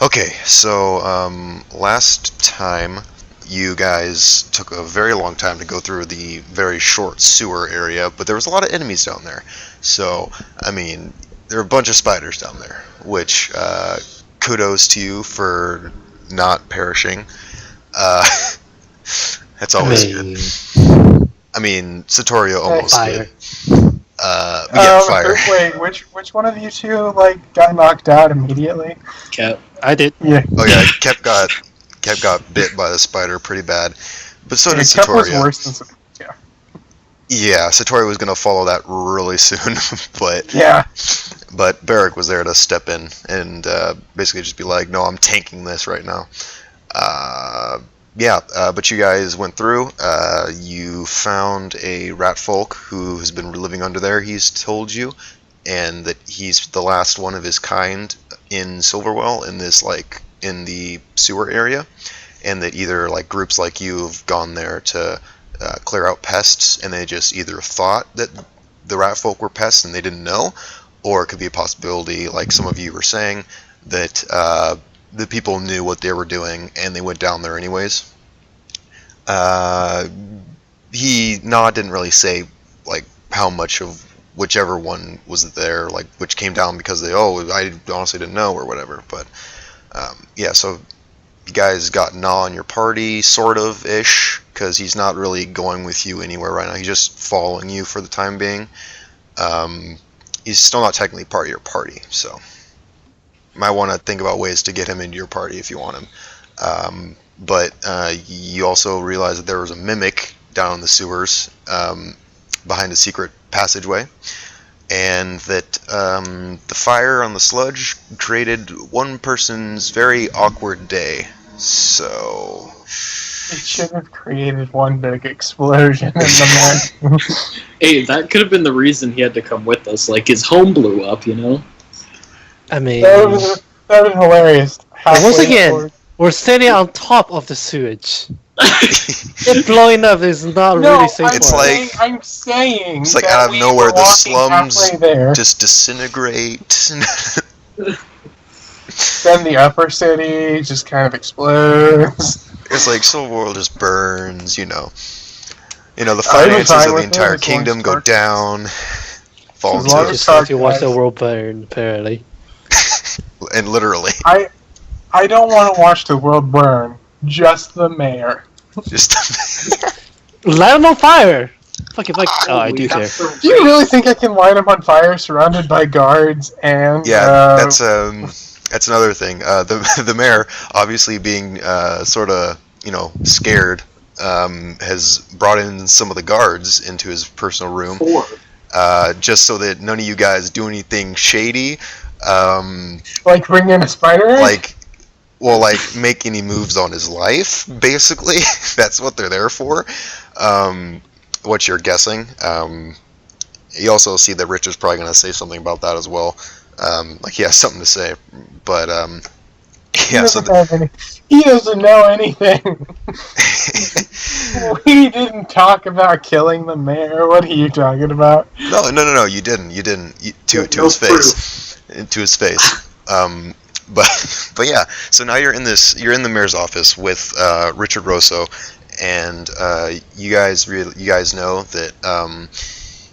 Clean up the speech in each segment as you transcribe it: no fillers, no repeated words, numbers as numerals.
Okay, so last time you guys took a very long time to go through the very short sewer area, but there was a lot of enemies down there. So, I mean, there are a bunch of spiders down there, which kudos to you for not perishing. Uh, that's I always good. mean, I mean, Satorio almost fire. did. Yeah, fire. Wait, which one of you two got knocked out immediately? Cap. I did. Yeah, Oh yeah, Kep got bit by the spider pretty bad, but so did Kep was Satorio. worse than yeah. Yeah, Satori was gonna follow that really soon, Yeah. but Barrick was there to step in and basically just be like, "No, I'm tanking this right now." But you guys went through. You found a rat folk who has been living under there. He's told you, and that he's the last one of his kind in Silverwell in the sewer area, and that either groups like you have gone there to clear out pests, and they just either thought that the rat folk were pests and they didn't know, or it could be a possibility, like some of you were saying, that the people knew what they were doing and they went down there anyways. Noah didn't really say how much of whichever one was there, which came down because I honestly didn't know or whatever. But so you guys got Nah in your party, sort of ish, because he's not really going with you anywhere right now. He's just following you for the time being. He's still not technically part of your party, so you might want to think about ways to get him into your party if you want him. But you also realize that there was a mimic down in the sewers behind a secret passageway, and that the fire on the sludge created one person's very awkward day. So It should have created one big explosion in the morning. Hey, that could have been the reason he had to come with us. Like, his home blew up, you know? I mean, that was hilarious. once again, we're standing on top of the sewage. It blowing up is not really safe. I'm saying it's like that out of we nowhere were the walking slums halfway there. just disintegrate. Then the upper city just kind of explodes. It's like Silverworld just burns, you know. The finances of the entire kingdom go down, fall into Just have to watch the world burn, apparently. and literally. I don't want to watch the world burn. Just the mayor. Just Light him on fire! Oh, I do care. Do you really think I can light him on fire surrounded by guards and... Yeah, that's another thing. The mayor, obviously being sort of, scared, has brought in some of the guards into his personal room. Just so that none of you guys do anything shady. Like bring in a spider egg? Make any moves on his life, basically. That's what they're there for. What you're guessing. You also see that Richard's probably going to say something about that as well. He has something to say. But, he doesn't know anything. We didn't talk about killing the mayor. What are you talking about? No, you didn't. To his face. To his face. But yeah, so now you're in the mayor's office with Richard Rosso, and you guys know that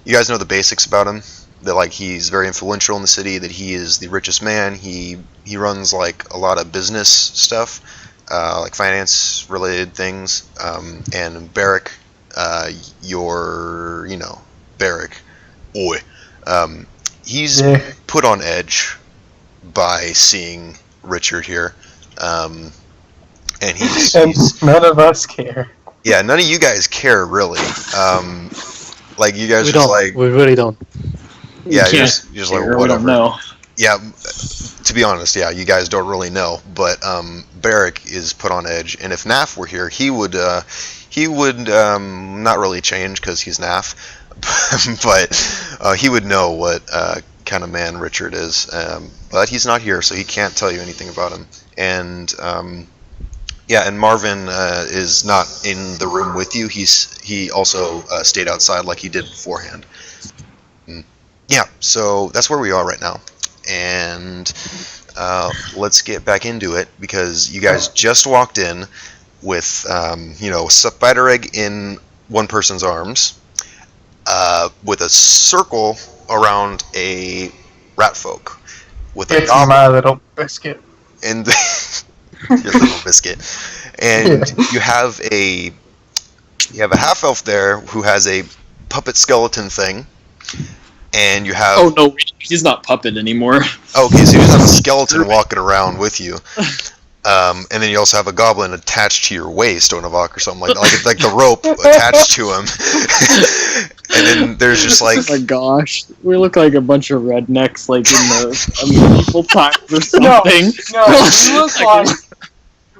you guys know the basics about him. That he's very influential in the city. That he is the richest man. He runs a lot of business stuff, finance related things. And Barrick, Barrick, he's put on edge by seeing Richard here, and he's none of us care. Yeah, none of you guys care really. You guys we really don't. Yeah, you're just whatever. We don't know. Yeah, to be honest, yeah, you guys don't really know. But Barrick is put on edge, and if Naf were here, he would not really change because he's Naf, but he would know what kind of man Richard is. But he's not here, so he can't tell you anything about him. And and Marvin is not in the room with you. He also stayed outside like he did beforehand. Yeah, so that's where we are right now. And let's get back into it because you guys just walked in with spider egg in one person's arms, with a circle around a rat folk with a It's goblin my little biscuit. and your little biscuit, and you have a half elf there who has a puppet skeleton thing, and you have Oh no, he's not puppet anymore. okay, so you just have a skeleton walking around with you. And then you also have a goblin attached to your waist, Onavok, or something like the rope attached to him. And then there's just like, Oh my gosh, we look like a bunch of rednecks, like in the medieval times or No, something.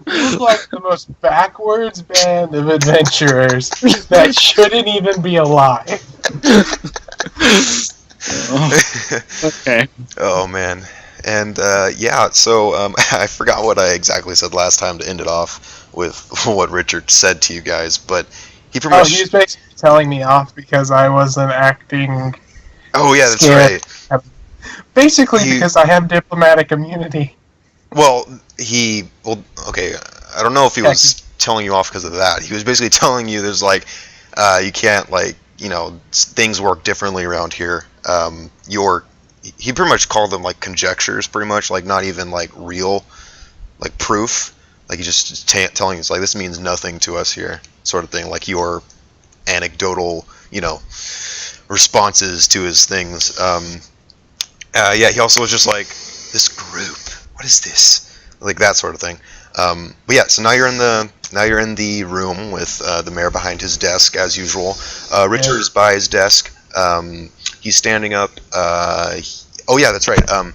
we look like the most backwards band of adventurers that shouldn't even be alive. Okay. oh man, and so I forgot what I exactly said last time to end it off with what Richard said to you guys, but he pretty much. He was basically telling me off because I wasn't acting. Oh yeah, that's scared. right. Basically, because I have diplomatic immunity. Well, okay. I don't know if he was telling you off because of that. He was basically telling you there's like, you can't things work differently around here. He pretty much called them like conjectures, pretty much like not even like real, like proof. Like he just telling you, it's like this means nothing to us here, sort of thing. Like your anecdotal, responses to his things. He also was just like, this group, what is this? Like that sort of thing. But yeah, so now you're in the room with the mayor behind his desk as usual. Richard is by his desk. He's standing up. Oh yeah, that's right. A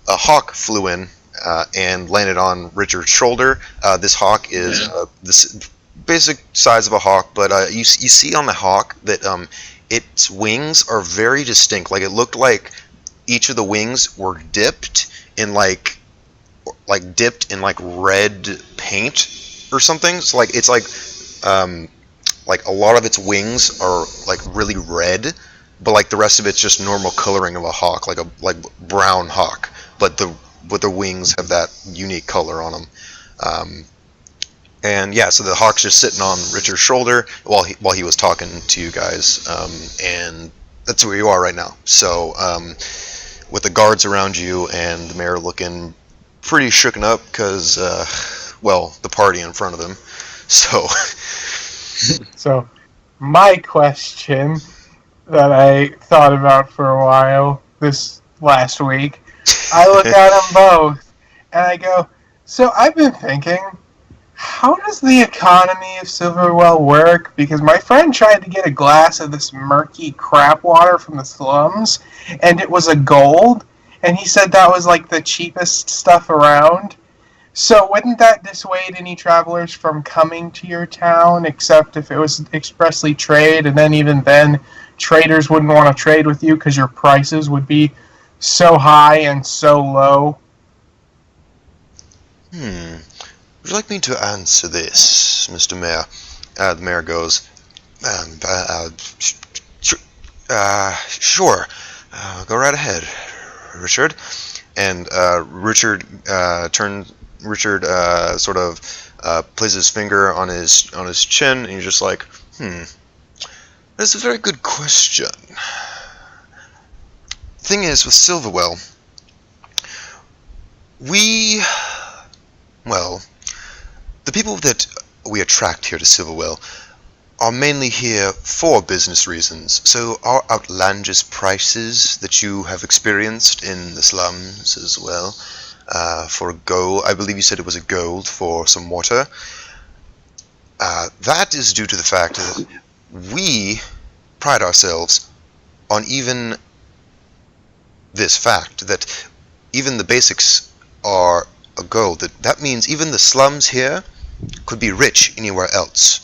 hawk flew in and landed on Richard's shoulder. This hawk is this basic size of a hawk, but you see on the hawk that its wings are very distinct. Like it looked like each of the wings were dipped in like red paint or something. So like it's like a lot of its wings are like really red, but like the rest of it's just normal coloring of a hawk, like brown hawk, but the wings have that unique color on them. And yeah, so the hawk's just sitting on Richard's shoulder while he was talking to you guys, and that's where you are right now. So with the guards around you and the mayor looking pretty shooken up because, the party in front of him. So, So, my question that I thought about for a while this last week, I look at them both and I go, so I've been thinking, how does the economy of Silverwell work? Because my friend tried to get a glass of this murky crap water from the slums, and it was a gold, and he said that was like the cheapest stuff around. So wouldn't that dissuade any travelers from coming to your town, except if it was expressly trade, and then even then, traders wouldn't want to trade with you because your prices would be so high and so low? would you like me to answer this, Mr. Mayor? The mayor goes, sure. Go right ahead, Richard. And Richard sort of places his finger on his chin, and he's just like, that's a very good question. Thing is, with Silverwell, the people that we attract here to Silverwell are mainly here for business reasons, so our outlandish prices that you have experienced in the slums as well, for gold, I believe you said it was a gold for some water, that is due to the fact that we pride ourselves on even this fact, that even the basics are a gold. That means even the slums here could be rich anywhere else.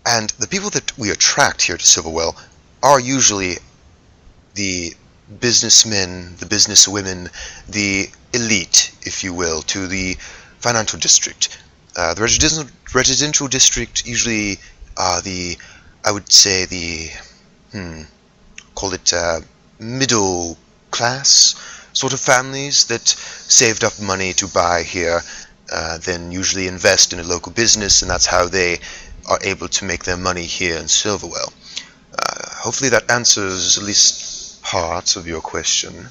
And the people that we attract here to Silverwell are usually the businessmen, the businesswomen, the elite, if you will, to the financial district. The residential district usually are call it middle class, sort of families that saved up money to buy here, then usually invest in a local business, and that's how they are able to make their money here in Silverwell. Hopefully that answers at least parts of your question.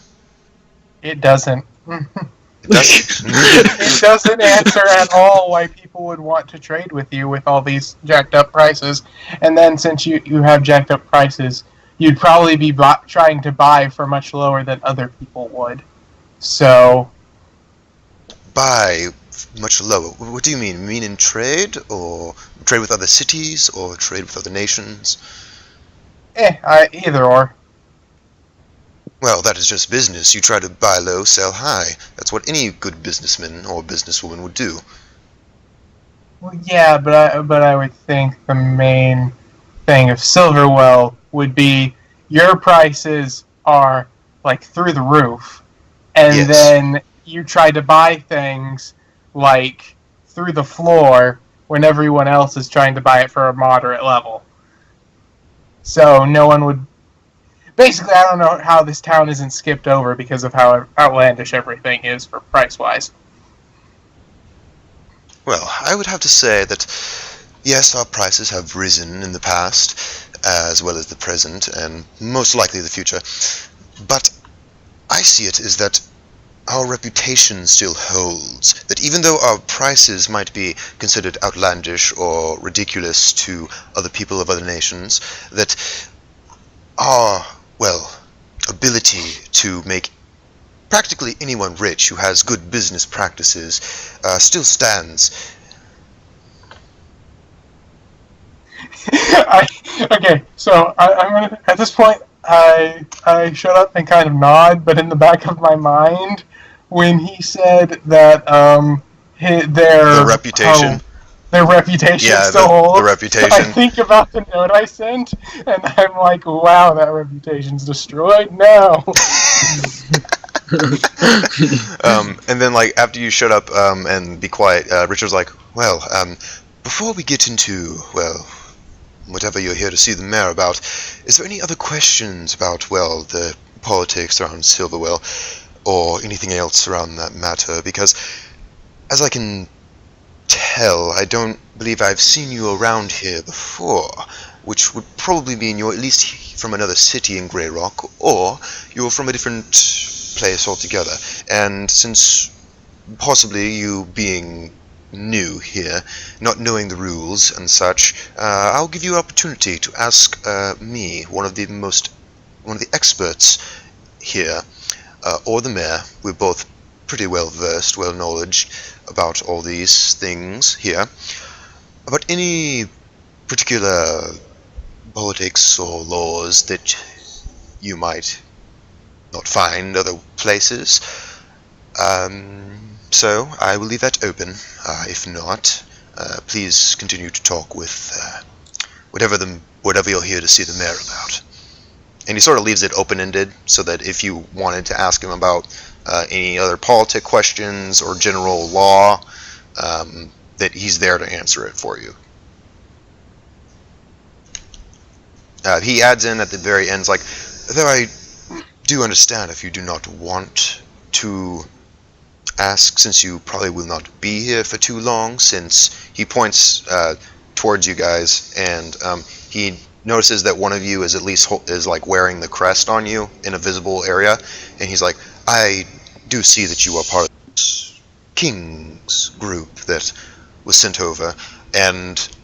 It doesn't. It doesn't. It doesn't answer at all why people would want to trade with you with all these jacked up prices. And then since you have jacked up prices, you'd probably be trying to buy for much lower than other people would. So... Buy much lower. What do you mean? You mean in trade? Or trade with other cities? Or trade with other nations? Either or. Well, that is just business. You try to buy low, sell high. That's what any good businessman or businesswoman would do. Well, yeah, but I would think the main thing of Silverwell would be your prices are like through the roof, and Yes. then you try to buy things like through the floor when everyone else is trying to buy it for a moderate level. So no one would. Basically, I don't know how this town isn't skipped over because of how outlandish everything is for price-wise. Well, I would have to say that, yes, our prices have risen in the past, as well as the present, and most likely the future. But I see it as that our reputation still holds, that even though our prices might be considered outlandish or ridiculous to other people of other nations, that our, well, ability to make practically anyone rich who has good business practices still stands. Okay, so I'm gonna at this point I shut up and kind of nod, but in the back of my mind, when he said that The reputation. their reputation Yeah, still holds, the reputation. I think about the note I sent, and I'm like, wow, that reputation's destroyed now. And then, like, after you shut up and be quiet, Richard's like, well, before we get into, well, whatever you're here to see the mayor about, is there any other questions about, well, the politics around Silverwell, or anything else around that matter? Because, as I can tell, I don't believe I've seen you around here before, which would probably mean you're at least from another city in Grey Rock, or you're from a different place altogether. And since possibly you being new here, not knowing the rules and such, I'll give you an opportunity to ask me, one of the experts here, or the mayor. We're both pretty well versed, well knowledged about all these things here, about any particular politics or laws that you might not find other places. So I will leave that open. If not, please continue to talk with whatever you're here to see the mayor about. And he sort of leaves it open-ended, so that if you wanted to ask him about any other politic questions or general law, that he's there to answer it for you. He adds in at the very end, like, though I do understand if you do not want to ask, since you probably will not be here for too long, since he points towards you guys, and he notices that one of you is at least is like wearing the crest on you in a visible area, and he's like, I do see that you are part of this king's group that was sent over, and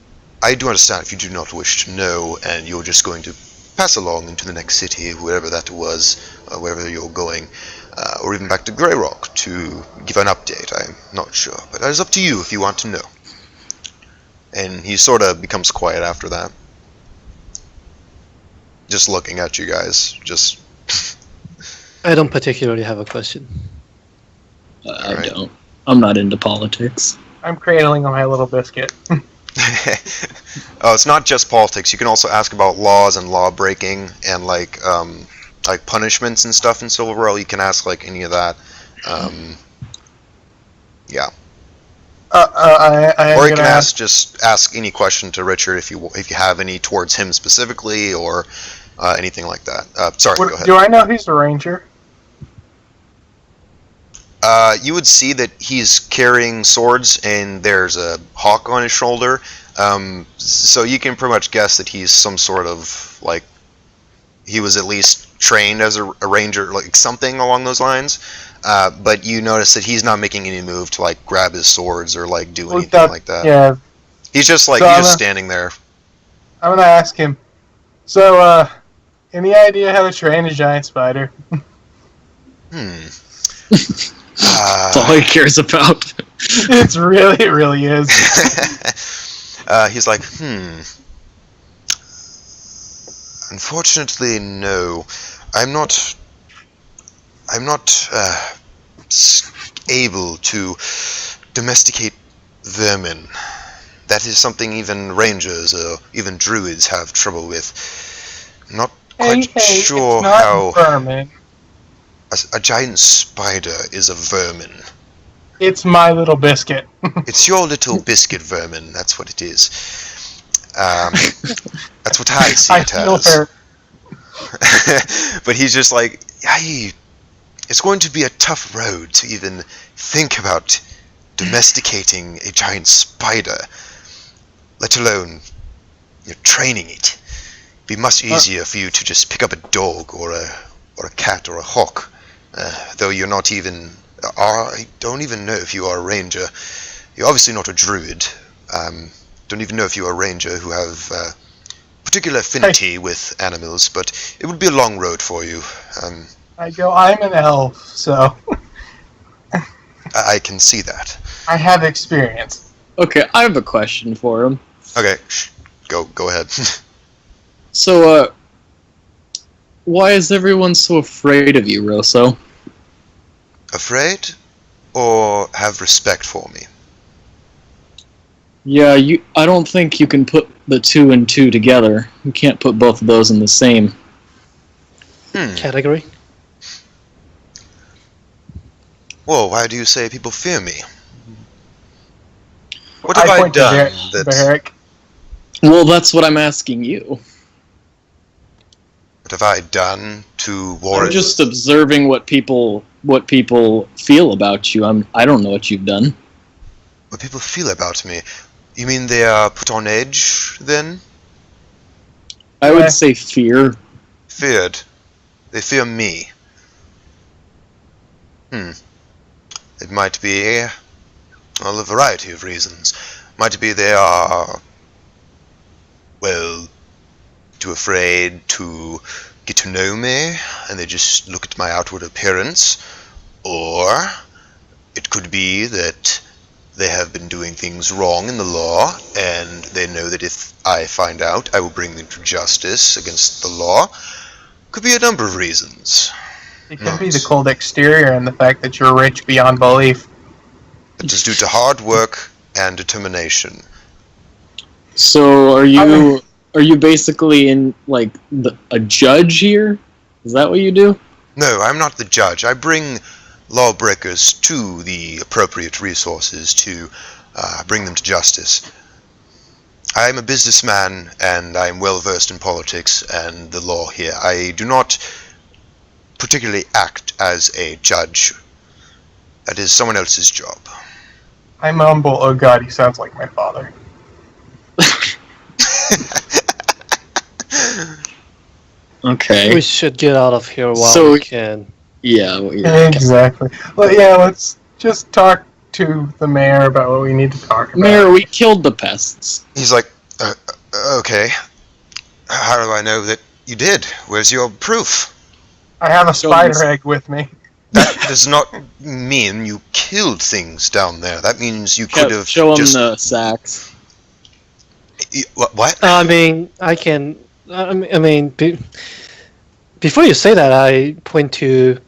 I do understand if you do not wish to know, and you're just going to pass along into the next city, wherever that was, wherever you're going, or even back to Grey Rock to give an update. I'm not sure, but that is up to you if you want to know. And he sort of becomes quiet after that. Just looking at you guys, just... I don't particularly have a question. I Alright. don't. I'm not into politics. I'm cradling my little biscuit. Oh, it's not just politics. You can also ask about laws and law breaking and like punishments and stuff in Silverwell. You can ask like any of that. Yeah. Or you can ask any question to Richard if you have any towards him specifically or anything like that. Sorry, go ahead. Do I know he's a ranger? You would see that he's carrying swords, and there's a hawk on his shoulder. So you can pretty much guess that he's some sort of, like, he was at least trained as a ranger, like something along those lines. But you notice that he's not making any move to, like, grab his swords or, like, do anything like that. Yeah. He's just, like, So he's just standing there. I'm gonna ask him. So, any idea how to train a giant spider? That's all he cares about. It really is. He's like, Unfortunately, no. I'm not able to domesticate vermin. That is something even rangers or even druids have trouble with. Not quite sure it's not how vermin. a giant spider is a vermin. It's my little biscuit. It's your little biscuit vermin. That's what it is. That's what I see I it feel as. hurt. But he's just like, it's going to be a tough road to even think about domesticating a giant spider, let alone training it. It'd be much easier for you to just pick up a dog or a cat or a hawk, though you're not even. I don't even know if you are a ranger. You're obviously not a druid. Don't even know if you're a ranger who have particular affinity with animals, but it would be a long road for you. I'm an elf, so I can see that. I have experience. Okay, I have a question for him. Okay, go ahead. So, why is everyone so afraid of you, Rosso? Afraid, or have respect for me? Yeah, I don't think you can put the 2 and 2 together. You can't put both of those in the same category. Well, why do you say people fear me? What have I point to done Barrick. Well, that's what I'm asking you. What have I done to I'm warrant? just observing what people feel about you. I don't know what you've done. What people feel about me? You mean they are put on edge, then? I would say fear. Feared. They fear me. It might be, well, a variety of reasons. Might be they are, well, too afraid to get to know me, and they just look at my outward appearance. Or it could be that they have been doing things wrong in the law, and they know that if I find out, I will bring them to justice against the law. Could be a number of reasons. It could be the cold exterior and the fact that you're rich beyond belief. It is due to hard work and determination. So are you basically in like a judge here? Is that what you do? No, I'm not the judge. I bring lawbreakers to the appropriate resources to bring them to justice. I am a businessman, and I am well versed in politics and the law here. I do not particularly act as a judge. That is someone else's job. I mumble, oh god, he sounds like my father. Okay. We should get out of here while So- we can. Yeah. Well, yeah. Exactly. Well, yeah, let's just talk to the mayor about what we need to talk about. Mayor, we killed the pests. He's like, okay. How do I know that you did? Where's your proof? I have a Show spider us. egg with me. That does not mean you killed things down there. That means you could have Show him just... the sacks. What? I mean, I can. Before you say that, I point to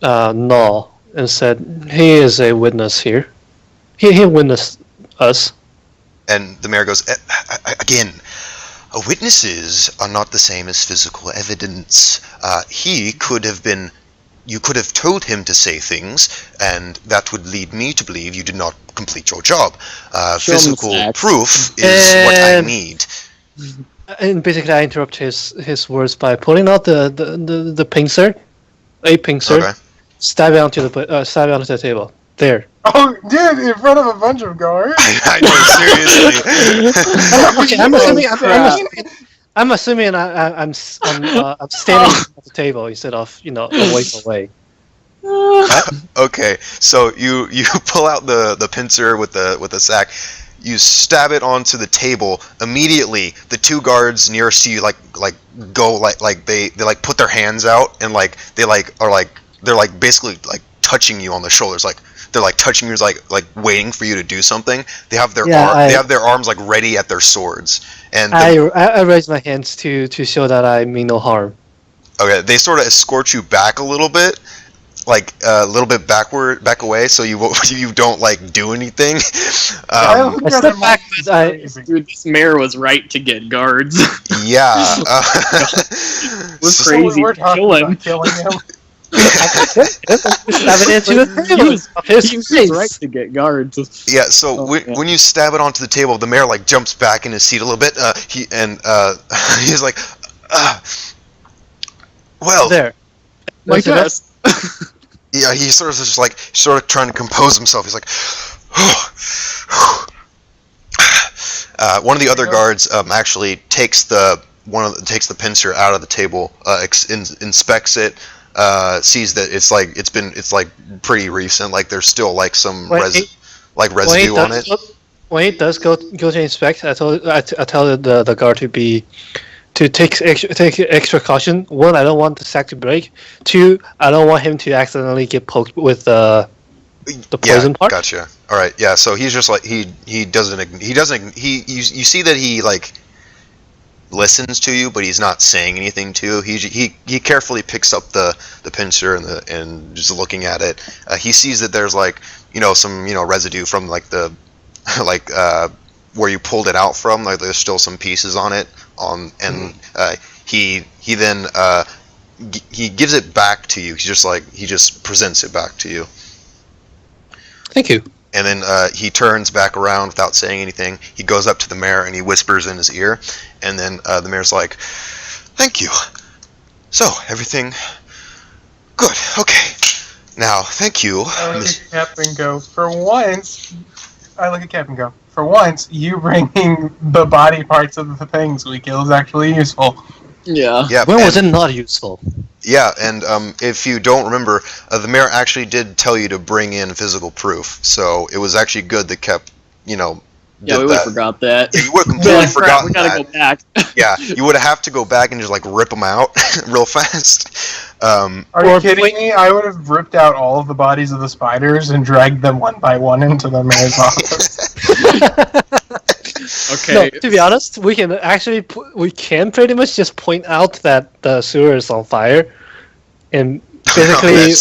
Null and said, he is a witness here. He witnessed us. And the mayor goes, again, witnesses are not the same as physical evidence. He could have been... You could have told him to say things, and that would lead me to believe you did not complete your job. Show him the Physical facts. proof is what I need. And basically, I interrupt his words by pulling out the pincer, a pincer, Okay. stab it onto the table. There. Oh, dude, in front of a bunch of guards. I know, seriously. Okay, I'm assuming I'm standing at the table instead of a ways away. Okay, so you pull out the pincer with the sack. You stab it onto the table. Immediately, the two guards nearest to you go they put their hands out and they're basically touching you on the shoulders, they're touching you, waiting for you to do something. They have their they have their arms ready at their swords, and I raise my hands to show that I mean no harm. okay, they sort of escort you back a little bit, a little bit back away, so you don't do anything. I step back, Dude, this mayor was right to get guards. Yeah, We're crazy. We're talking Kill him. about killing him. He was right to get guards. Yeah, so when you stab it onto the table, the mayor jumps back in his seat a little bit. He's like, well, there. My guess. Yeah, he sort of just trying to compose himself. He's like, one of the other guards actually takes the pincer out of the table, inspects it. Sees that it's been pretty recent. There's still some residue on it. When it does go to inspect, I tell the guard to take extra caution. One, I don't want the sack to break. Two, I don't want him to accidentally get poked with the poison part. Gotcha. All right. Yeah. So he's just you see that he listens to you, but he's not saying anything to you. He carefully picks up the pincer and just looking at it. He sees that there's some residue from the where you pulled it out from. There's still some pieces on it. He then he gives it back to you. He just presents it back to you. Thank you. And then he turns back around without saying anything. He goes up to the mayor and he whispers in his ear. And then the mayor's like, "Thank you. So, everything good. Okay. Now, thank you." I look at Captain go, for once, you bringing the body parts of the things we kill is actually useful. Yeah. When was it not useful? Yeah, and if you don't remember, the mayor actually did tell you to bring in physical proof. So it was actually good that kept, Yeah, we would have forgot that. Yeah, you would have completely forgotten we gotta go back. Yeah, you would have to go back and just rip them out real fast. Are you kidding me? I would have ripped out all of the bodies of the spiders and dragged them one by one into the mayor's office. Okay. No, to be honest, we can pretty much just point out that the sewer is on fire, and basically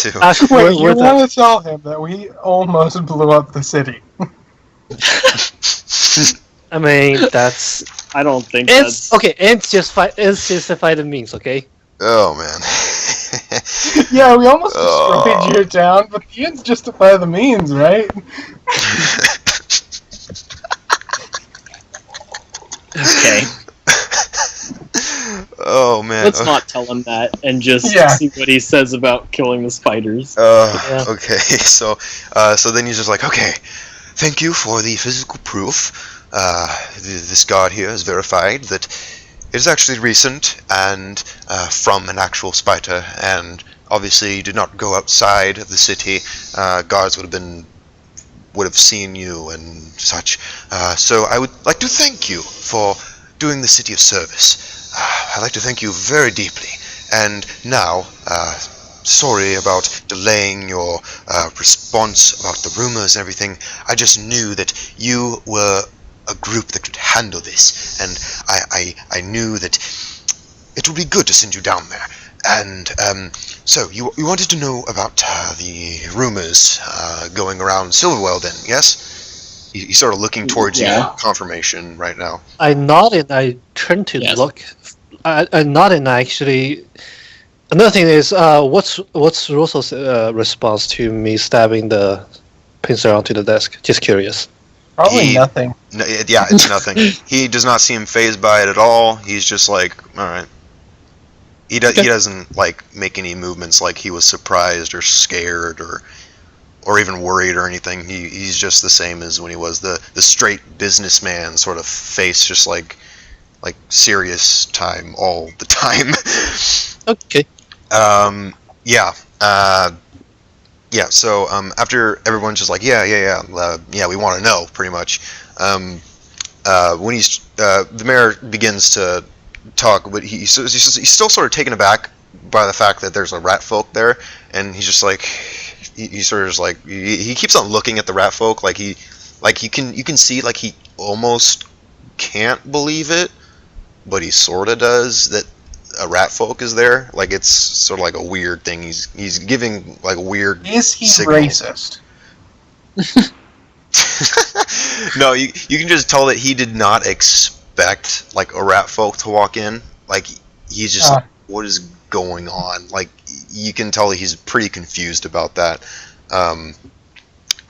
Wait, you want to tell him that we almost blew up the city? I mean, that's. I don't think it's okay. It's justify the means, okay? Oh man. Yeah, we almost destroyed your town, but the ends justify the means, right? Okay. Oh man. Let's not tell him that and just see what he says about killing the spiders. Okay. So then he's just like, okay, thank you for the physical proof. This guard here has verified that it is actually recent and from an actual spider, and obviously you did not go outside of the city. Guards would have seen you and such. So I would like to thank you for doing the city a service. I'd like to thank you very deeply. And now, sorry about delaying your response about the rumors and everything. I just knew that you were a group that could handle this, and I knew that it would be good to send you down there. And so you wanted to know about the rumors going around Silverwell, then? Yes. He's sort of looking towards you, confirmation right now. I nod and I turn to look. I nod and I actually. Another thing is, what's Russo's response to me stabbing the pincer onto the desk? Just curious. Probably nothing. Yeah, it's nothing. He does not seem fazed by it at all. He's just like, all right. He doesn't like make any movements like he was surprised or scared or even worried or anything. He's just the same as when he was the straight businessman sort of face, just like serious time all the time. Okay. Yeah. Yeah. So after everyone's just like yeah, we want to know pretty much. When the mayor begins to talk, but he's still sort of taken aback by the fact that there's a rat folk there, and he's just like he sort of just like he keeps on looking at the rat folk like you can see like he almost can't believe it, but he sort of does, that a rat folk is there. Like it's sort of like a weird thing. He's giving like weird. Is he signals. racist? No, you can just tell that he did not expect like a rat folk to walk in. Like he's just like, what is going on? Like you can tell he's pretty confused about that.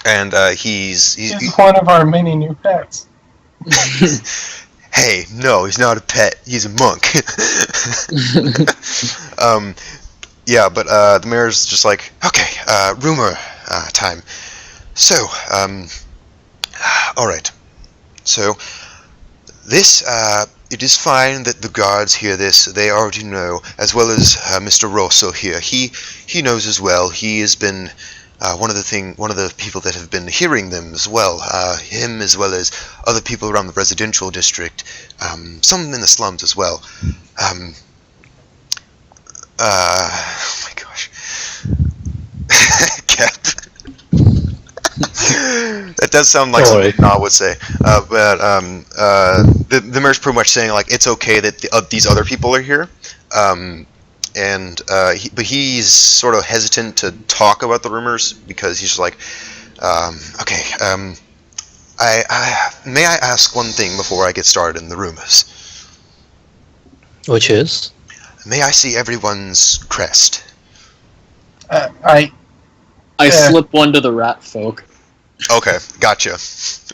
And he's one of our many new pets. Hey, no, he's not a pet. He's a monk. Yeah, but the mayor's just like, okay, rumor time. So, all right. So, this, it is fine that the guards hear this. They already know, as well as Mr. Rosso here. He knows as well. He has been one of the people that have been hearing them as well. Him as well as other people around the residential district. Some in the slums as well. Oh my gosh. Cap. That does sound like something Na would say. But the mayor's pretty much saying like it's okay that these other people are here. But he's sort of hesitant to talk about the rumors because he's just like, okay, may I ask one thing before I get started in the rumors? Which is? May I see everyone's crest? I slip one to the rat folk. Okay, gotcha.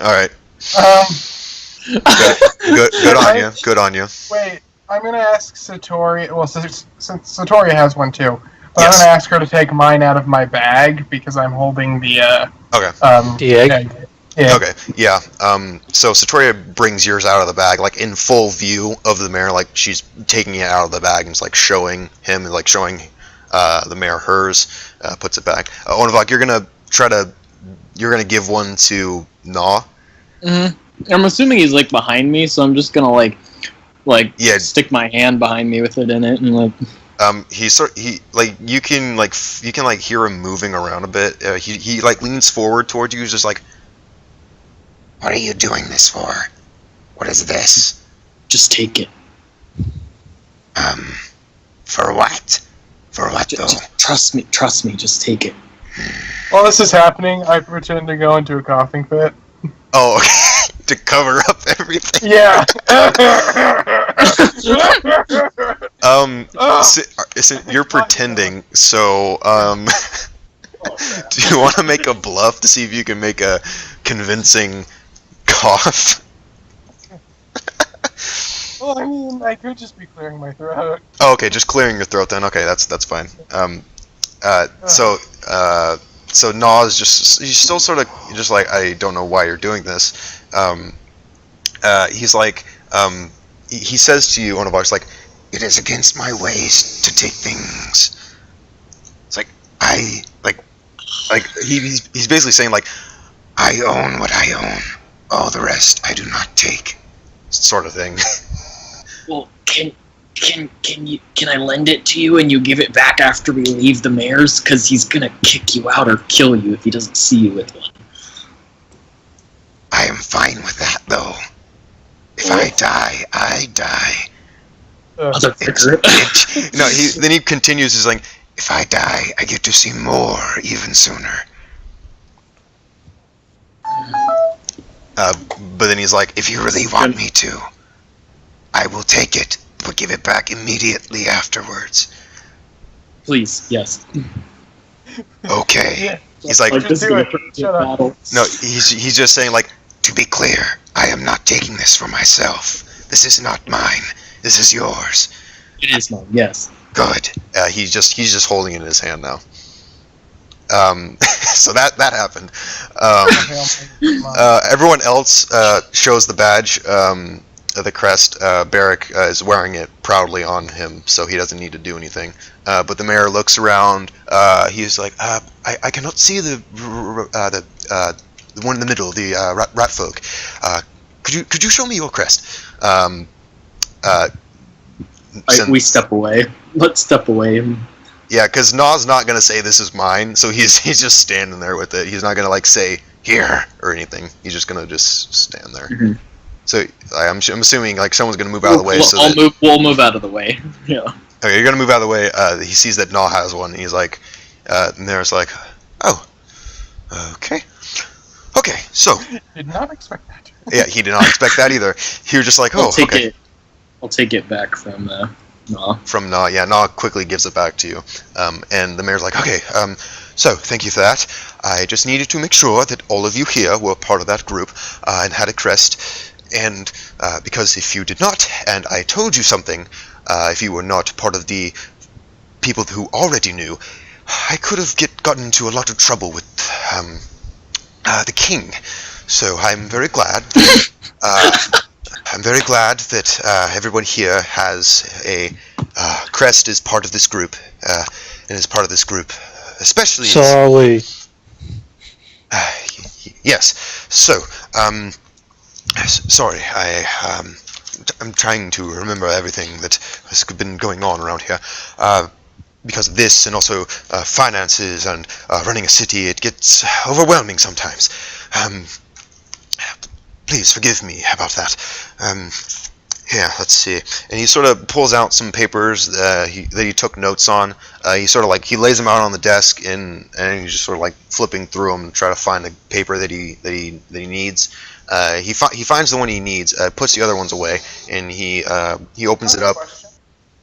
All right. Good on you. Good on you. Wait, I'm gonna ask Satori. Well, since Satori has one too, but Yes. I'm gonna ask her to take mine out of my bag because I'm holding the Okay. The egg? Yeah. Okay. Yeah. So Satoria brings yours out of the bag, like in full view of the mayor. Like she's taking it out of the bag and it's like showing him, like showing the mayor hers. Puts it back. Onavok, you're gonna give one to Na. Mm-hmm. I'm assuming he's like behind me, so I'm just gonna like stick my hand behind me with it in it and like. You can hear him moving around a bit. He like leans forward towards you. He's just like, "What are you doing this for? What is this? Just take it. For what? For what though? Just trust me. Just take it." While this is happening, I pretend to go into a coughing fit. Oh, okay. To cover up everything. Yeah. You're pretending. So, do you want to make a bluff to see if you can make a convincing cough? Well, I mean, I could just be clearing my throat. Oh, okay, just clearing your throat then. Okay, that's fine. So Naw's he's still sort of just like, I don't know why you're doing this. He's like, he says to you, Onavok's like, it is against my ways to take things. It's like, he's basically saying like, I own what I own. All the rest I do not take. Sort of thing. Well, can I lend it to you and you give it back after we leave the mayor's? Because he's gonna kick you out or kill you if he doesn't see you with one. I am fine with that though. If I die, I die. Motherfucker. Then he continues. He's like, if I die, I get to see more even sooner. But then he's like, if you really want me to, I will take it, but give it back immediately afterwards. Please, yes. Okay. Yeah. He's like, This is do gonna it. turn into Shut a up. battle. no, he's just saying like, to be clear, I am not taking this for myself. This is not mine. This is yours. It is mine, yes. Good. He's just holding it in his hand now. So that happened. Everyone else shows the badge, the crest. Barrick is wearing it proudly on him, so he doesn't need to do anything. But the mayor looks around. He's like, I cannot see the one in the middle, the rat folk. Could you show me your crest? We step away. Let's step away. Yeah, because Naw's not gonna say this is mine, so he's just standing there with it. He's not gonna like say here or anything. He's just gonna just stand there. Mm-hmm. So I'm assuming like someone's gonna move out of the way. We'll move out of the way. Yeah. Okay, you're gonna move out of the way. He sees that Naw has one. And he's like, and there's like, oh, okay. So Did not expect that. yeah, he did not expect that either. He was just like, oh, okay. I'll take it back from Naw. From Naw, yeah, Naw quickly gives it back to you. And the mayor's like, okay, so thank you for that. I just needed to make sure that all of you here were part of that group and had a crest. And because if you did not, and I told you something, if you were not part of the people who already knew, I could have gotten into a lot of trouble with the king. So I'm very glad. I'm very glad that everyone here has a crest as part of this group, and is part of this group, especially. So are we. Yes. So, sorry, I'm trying to remember everything that has been going on around here. Because of this, and also finances and running a city, it gets overwhelming sometimes. Please forgive me about that. Here, let's see. And he sort of pulls out some papers that he took notes on. He sort of like he lays them out on the desk, and he's just sort of like flipping through them, to try to find the paper that he needs. He finds the one he needs, puts the other ones away, and he opens it up. Question.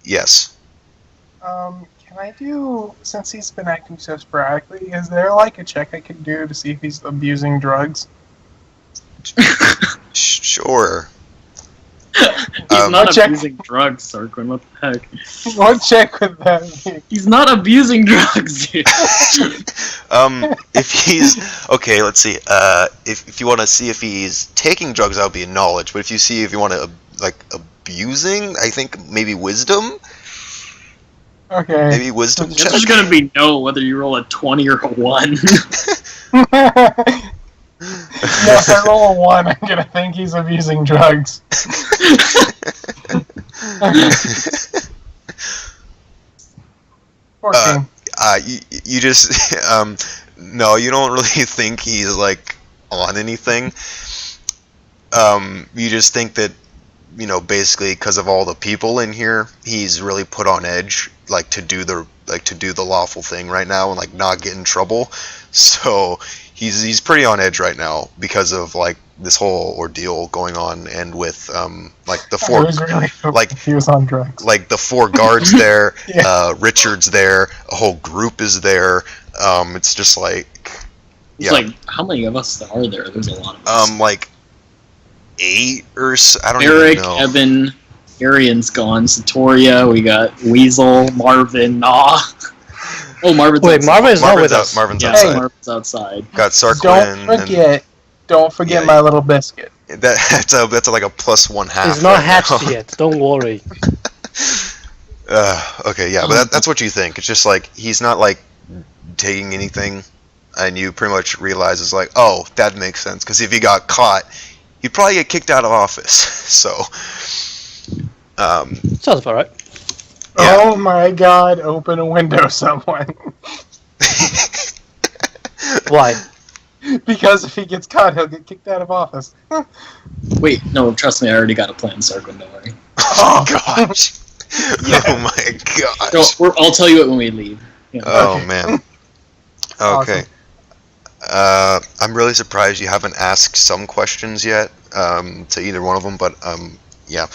Yes. Can I do, since he's been acting so sporadically, is there like a check I can do to see if he's abusing drugs? Sure. He's not abusing drugs, Sarquin. What the heck? What check would that be? He's not abusing drugs, dude. If he's okay, let's see. If you want to see if he's taking drugs, that would be a knowledge. But if you want to like abusing, I think maybe wisdom. Okay. Maybe wisdom It's check. just gonna be no, whether you roll a 20 or a 1. No, if I roll a 1, I'm gonna think he's abusing drugs. 14. You just no, you don't really think he's like on anything. You just think that basically because of all the people in here, he's really put on edge, like to do the lawful thing right now and like not get in trouble. So he's pretty on edge right now because of like this whole ordeal going on, and with like the four, he was on drugs. Like the 4 guards there, Yeah. Richard's there, a whole group is there. It's just like It's like, how many of us are there? There's a lot of us. like 8 or so, I don't Eric, even know. Evan, Arian's gone. Satoria, we got Weasel, Marvin, Naw. Oh, Marvin's outside. Marvin is not with us. Marvin's Yeah, outside. Marvin's outside. Got Sarquin. Don't forget Yeah, my little biscuit. That's like a +1/2. He's not right hatched now. yet. Don't worry. Okay, yeah, but that's what you think. It's just like he's not like taking anything, and you pretty much realize it's like, oh, that makes sense. Because if he got caught, he'd probably get kicked out of office. So, Sounds about right. Yeah. Oh my god, open a window, someone. Why? Because if he gets caught, he'll get kicked out of office. Wait, no, trust me, I already got a plan, Sarquin, don't worry. Oh gosh. Oh my gosh. No, I'll tell you it when we leave. Yeah. Oh Okay. man. Okay. I'm really surprised you haven't asked some questions yet to either one of them, but yeah.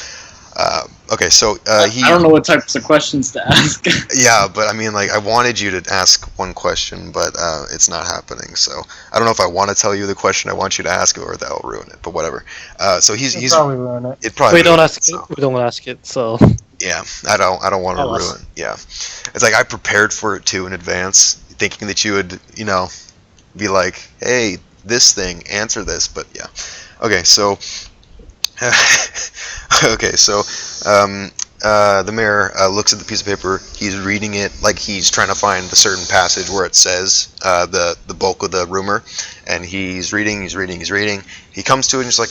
Okay, so I don't know what types of questions to ask. Yeah, but I mean, like, I wanted you to ask one question, but it's not happening. So I don't know if I want to tell you the question I want you to ask, or that'll ruin it. But whatever. So he's It'll probably ruin it. it probably We don't ruin ask it, it. so. We don't ask it. So Yeah, I don't want to Oh, that's- ruin. Yeah, it's like I prepared for it too in advance, thinking that you would, be like, hey, this thing, answer this. But yeah, okay, so okay, so the mayor looks at the piece of paper. He's reading it like he's trying to find a certain passage where it says the bulk of the rumor, and he's reading. He comes to it and he's like,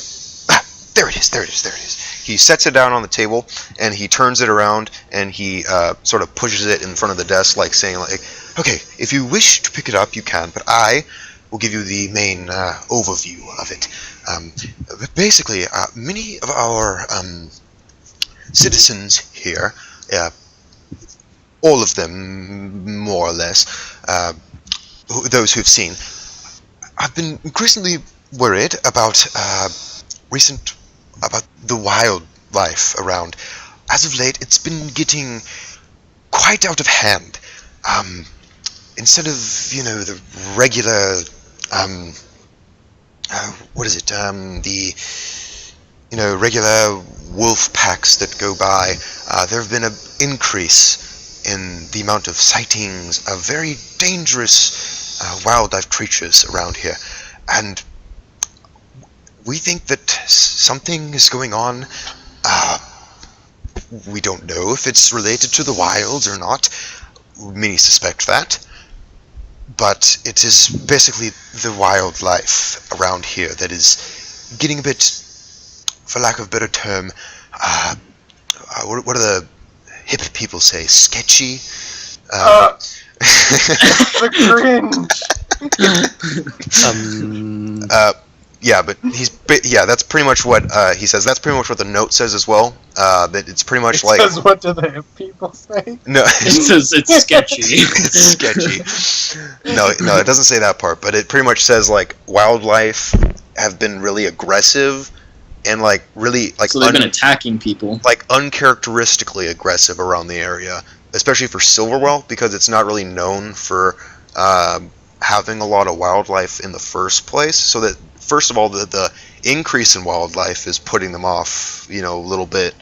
there it is. He sets it down on the table and he turns it around and he sort of pushes it in front of the desk, like saying, like, okay, if you wish to pick it up, you can, but I will give you the main overview of it. Basically, many of our citizens here, all of them, more or less, those who've seen, have been increasingly worried about the wildlife around. As of late, it's been getting quite out of hand. Instead of, the regular, what is it, regular wolf packs that go by, there have been an increase in the amount of sightings of very dangerous wildlife creatures around here. And we think that something is going on. We don't know if it's related to the wilds or not. Many suspect that. But it is basically the wildlife around here that is getting a bit, for lack of a better term, what do the hip people say? Sketchy? The cringe. Yeah, but that's pretty much what he says. That's pretty much what the note says as well. That it's pretty much It like. says, what do the hip people say? No, It says it's sketchy. it's sketchy. No, it doesn't say that part. But it pretty much says like wildlife have been really aggressive and like really like. So they've been attacking people. Like uncharacteristically aggressive around the area, especially for Silverwell, because it's not really known for having a lot of wildlife in the first place. So that first of all, the increase in wildlife is putting them off, a little bit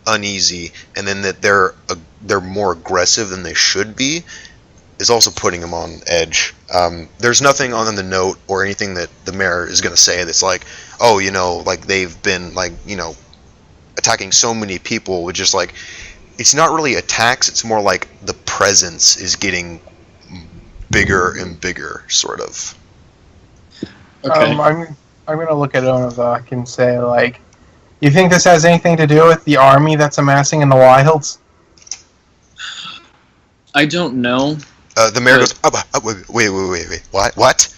uneasy, and then that they're more aggressive than they should be is also putting them on edge. There's nothing on the note or anything that the mayor is going to say that's like, oh, like they've been like, attacking so many people. With just like, it's not really attacks. It's more like the presence is getting bigger and bigger, sort of. Okay. I'm gonna look at Onavok and say, like, you think this has anything to do with the army that's amassing in the wilds? I don't know. The mayor goes, wait, what?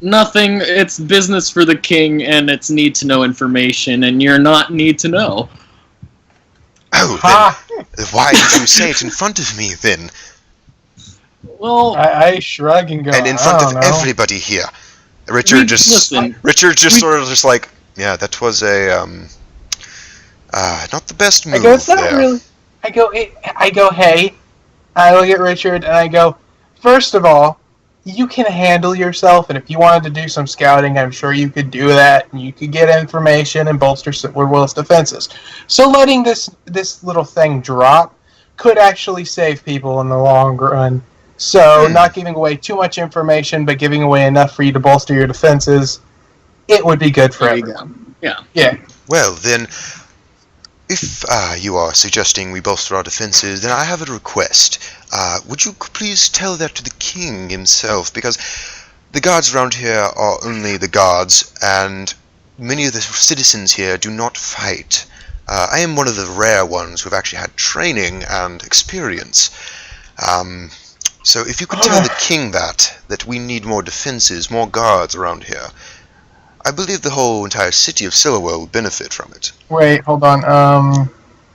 Nothing. It's business for the king, and it's need to know information, and you're not need to know. Oh, then why did you say it in front of me then? Well, I shrug and go, And in front I of don't know. everybody here. Richard just sort of just like, yeah, that was a not the best move. I go, it's not there. really. I go, hey. I look at Richard and I go, first of all, you can handle yourself, and if you wanted to do some scouting, I'm sure you could do that, and you could get information and bolster Silverwell's defenses. So letting this little thing drop could actually save people in the long run. So not giving away too much information, but giving away enough for you to bolster your defenses, it would be good for there you everyone. go. Yeah. Yeah. Well, then, if you are suggesting we bolster our defenses, then I have a request. Would you please tell that to the king himself? Because the guards around here are only the guards, and many of the citizens here do not fight. I am one of the rare ones who have actually had training and experience. So if you could tell the king that we need more defenses, more guards around here, I believe the whole entire city of Silverwell would benefit from it. Wait, hold on.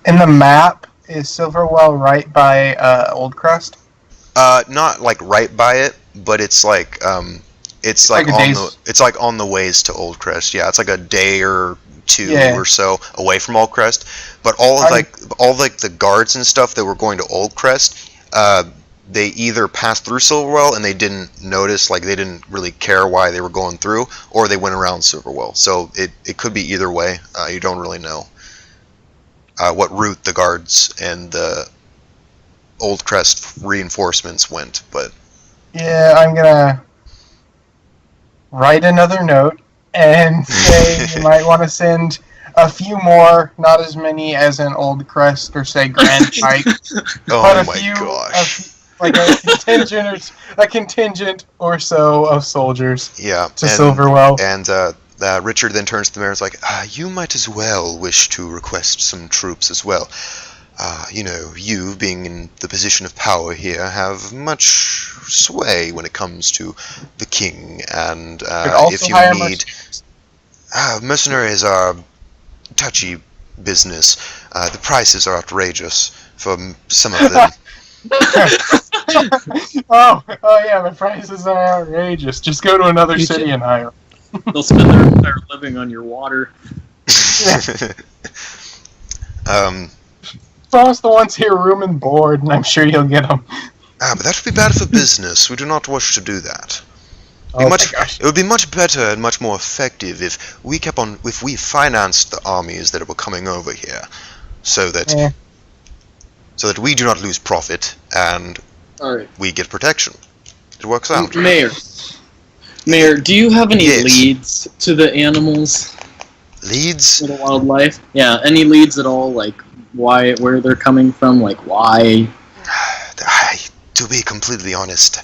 In the map, is Silverwell right by Old Crust? Not like right by it, but it's like it's like on the ways to Old Crest. Yeah, it's like a day or two or so away from Old Crest. But all the guards and stuff that were going to Old Crest, they either passed through Silverwell and they didn't notice, like they didn't really care why they were going through, or they went around Silverwell. So it could be either way. You don't really know. what route the guards and the Old Crest reinforcements went, but Yeah, I'm gonna write another note and say you might want to send a few more, not as many as an Old Crest or say Grand Pike, but oh a my few, gosh. like a contingent or so of soldiers Yeah, to Silverwell. and Richard then turns to the mayor and is like, you might as well wish to request some troops as well. You, being in the position of power here, have much sway when it comes to the king, and if you need... mercenaries are touchy business. The prices are outrageous for some of them. oh yeah, the prices are outrageous. Just go to another city and hire. They'll spend their entire living on your water. Promise the ones here room and board, and I'm sure you'll get them. But that would be bad for business. We do not wish to do that. Gosh. It would be much better and much more effective if we financed the armies that were coming over here, so that we do not lose profit and we get protection. It works out. Mayor, do you have any leads to the animals? Leads? To the wildlife? Yeah, any leads at all? Like where they're coming from? Like why? To be completely honest,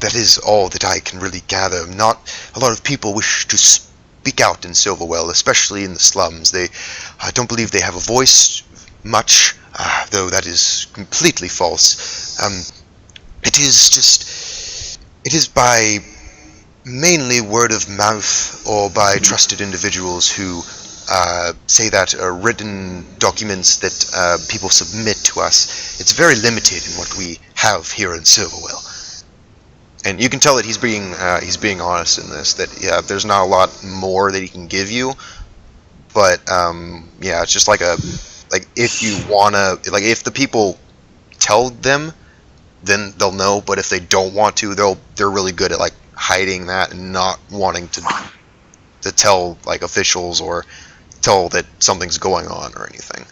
that is all that I can really gather. Not a lot of people wish to speak out in Silverwell, especially in the slums. I don't believe they have a voice much, though that is completely false. It is by mainly word of mouth or by trusted individuals who say that written documents that people submit to us. It's very limited in what we have here in Silverwell. And you can tell that he's being honest in this. That there's not a lot more that he can give you, but it's just if you wanna, if the people tell them, then they'll know. But if they don't want to, they're really good at hiding that and not wanting to tell officials or tell that something's going on or anything.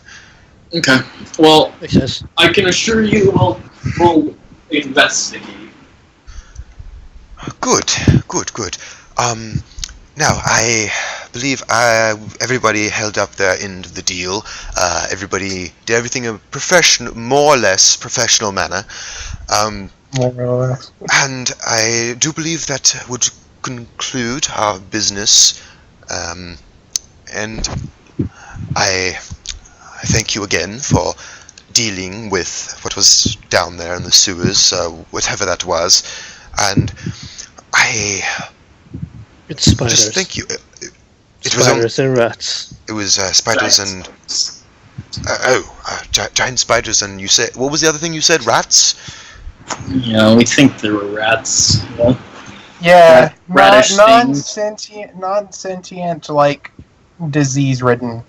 Okay. Well, I can assure you we'll investigate. Good. Now, I believe everybody held up their end of the deal. Everybody did everything in a more or less professional manner. More or less. And I do believe that would conclude our business. And I thank you again for dealing with what was down there in the sewers, whatever that was. And it's spiders. Just thank you. Spiders and rats. It was spiders and giant spiders. And you said, what was the other thing you said? Rats? Yeah, we think there were rats. Yeah, radish non-sentient, disease-ridden.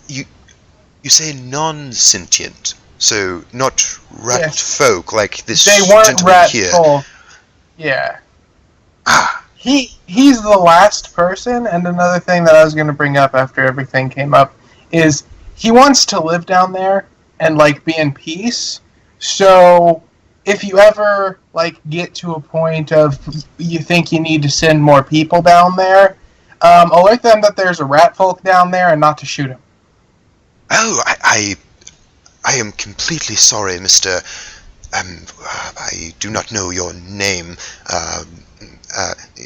You say non-sentient, so not rat folk like this they weren't gentleman rat here. Folk. Yeah. He's the last person, and another thing that I was going to bring up after everything came up is he wants to live down there and be in peace. So if you ever get to a point of you think you need to send more people down there, alert them that there's a rat folk down there and not to shoot him. Oh, I am completely sorry, Mr. I do not know your name.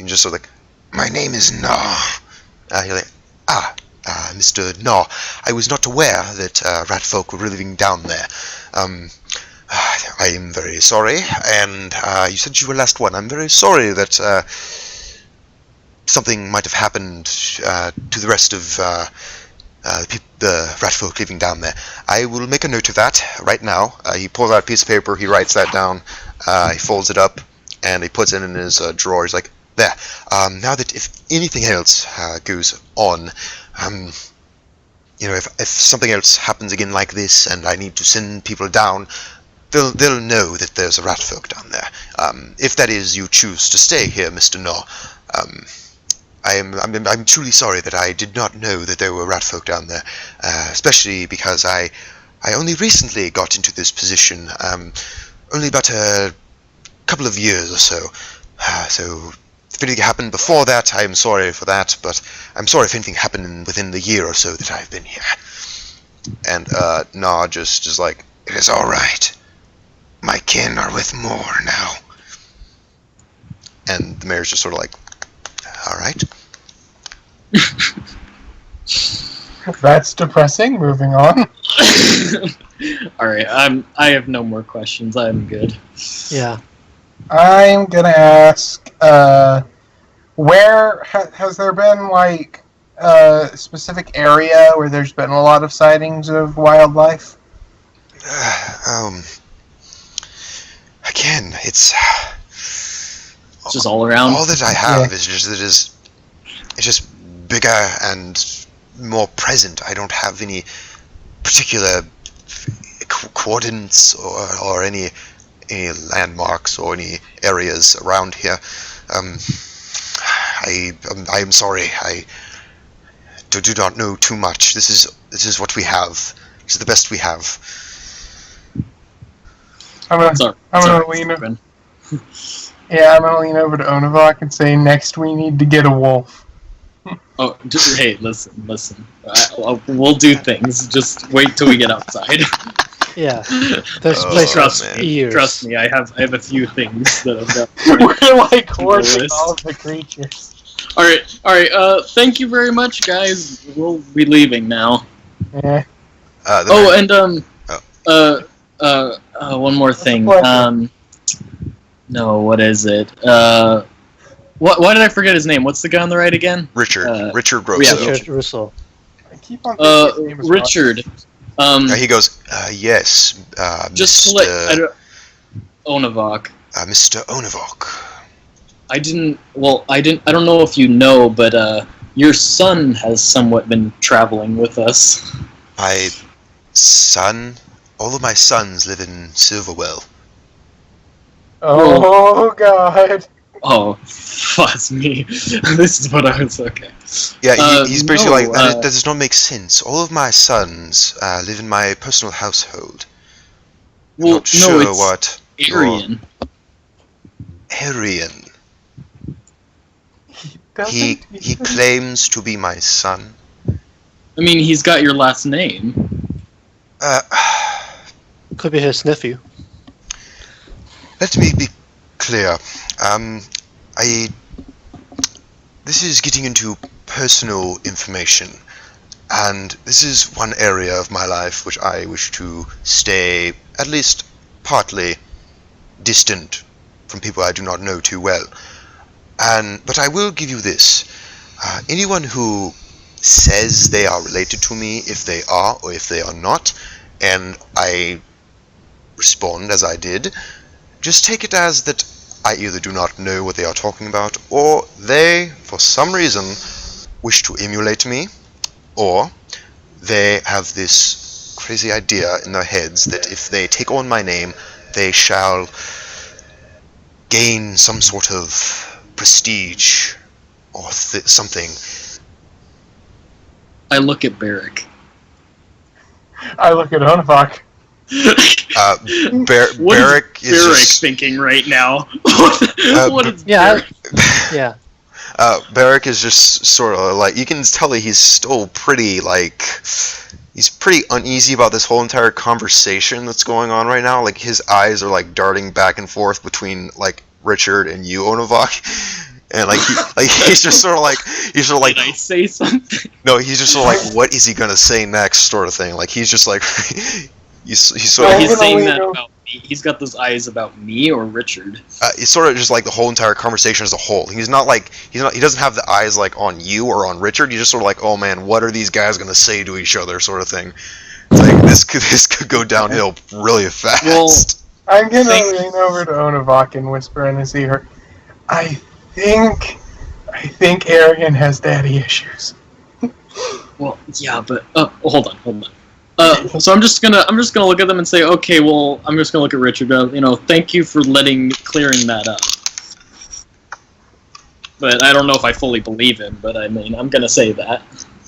Just my name is Nah. You're like, Mr. Nah. I was not aware that rat folk were living down there. I am very sorry, and you said you were last one. I'm very sorry that something might have happened to the rest of the rat folk living down there. I will make a note of that right now. He pulls out a piece of paper, he writes that down, he folds it up, and he puts it in his drawer. He's like, there. Now that if anything else goes on, if something else happens again like this, and I need to send people down, they'll know that there's a rat folk down there. If that is you choose to stay here, Mr. Noh, I'm truly sorry that I did not know that there were rat folk down there, especially because I only recently got into this position, only about a couple of years or so. So if anything happened before that, I'm sorry for that, but I'm sorry if anything happened within the year or so that I've been here. And Nah just like, it is all right. My kin are with more now. And the mayor's just sort of like, all right. That's depressing. Moving on. All right, I have no more questions. I'm good. Yeah. I'm gonna ask, where has there been like a specific area where there's been a lot of sightings of wildlife? Again, it's Just all around. all that I have is it's just bigger and more present. I don't have any particular coordinates or any landmarks or any areas around here. I am sorry. I do not know too much. This is what we have. This is the best we have. I'm gonna lean over to Onavok and say, next we need to get a wolf. Oh, hey, listen. We'll do things. Just wait till we get outside. Yeah. This Oh, place man. has ears. Trust me, I have a few things that I've got. We're like hoarding list. all of the creatures. All right. Thank you very much, guys. We'll be leaving now. Yeah. One more thing. pleasure. No, what is it? Why did I forget his name? What's the guy on the right again? Richard Grosso. yeah, Richard Russell. I keep on thinking his name is Richard. He goes, yes, Just to Mr. Onavok. Mr. Onavok. I don't know if you know, but your son has somewhat been traveling with us. My son? All of my sons live in Silverwell. Oh God. Oh, fuzz me. This is what I was okay. Yeah, he's basically no, like, that does not make sense. All of my sons live in my personal household. Well, Not sure no, it's what. Aryan. Aryan. He He claims to be my son. I mean, he's got your last name. Could be his nephew. Let me be clear. This is getting into personal information, and this is one area of my life which I wish to stay, at least partly, distant from people I do not know too well. But I will give you this. Anyone who says they are related to me, if they are or if they are not, and I respond as I did, just take it as that I either do not know what they are talking about, or they, for some reason, wish to emulate me, or they have this crazy idea in their heads that if they take on my name, they shall gain some sort of prestige or something. I look at Barrick. I look at Onavok. Barrick What is is Barrick just, thinking right now? What is Yeah. Barrick? Yeah. Barrick is just sort of like, you can tell that he's still pretty he's pretty uneasy about this whole entire conversation that's going on right now. Like, his eyes are like darting back and forth between like Richard and you, Onavok. And he's just sort of like Did I say something? no, he's just sort of like, what is he gonna say next, sort of thing. Like, he's just like he's sort Well, of he's He's saying gonna that lean about me. He's got those eyes about me or Richard. it's sort of just like the whole entire conversation as a whole. He doesn't have the eyes like on you or on Richard. He's just sort of like, oh man, what are these guys gonna say to each other, sort of thing. It's like, this could go downhill really fast. Well, I'm gonna lean over to Onavok and whisper in his ear, I think Aryan has daddy issues. Well, yeah, but hold on. So I'm just gonna look at them and say, okay, well, I'm just gonna look at Richard. Thank you for clearing that up. but I don't know if I fully believe him. But I mean, I'm gonna say that.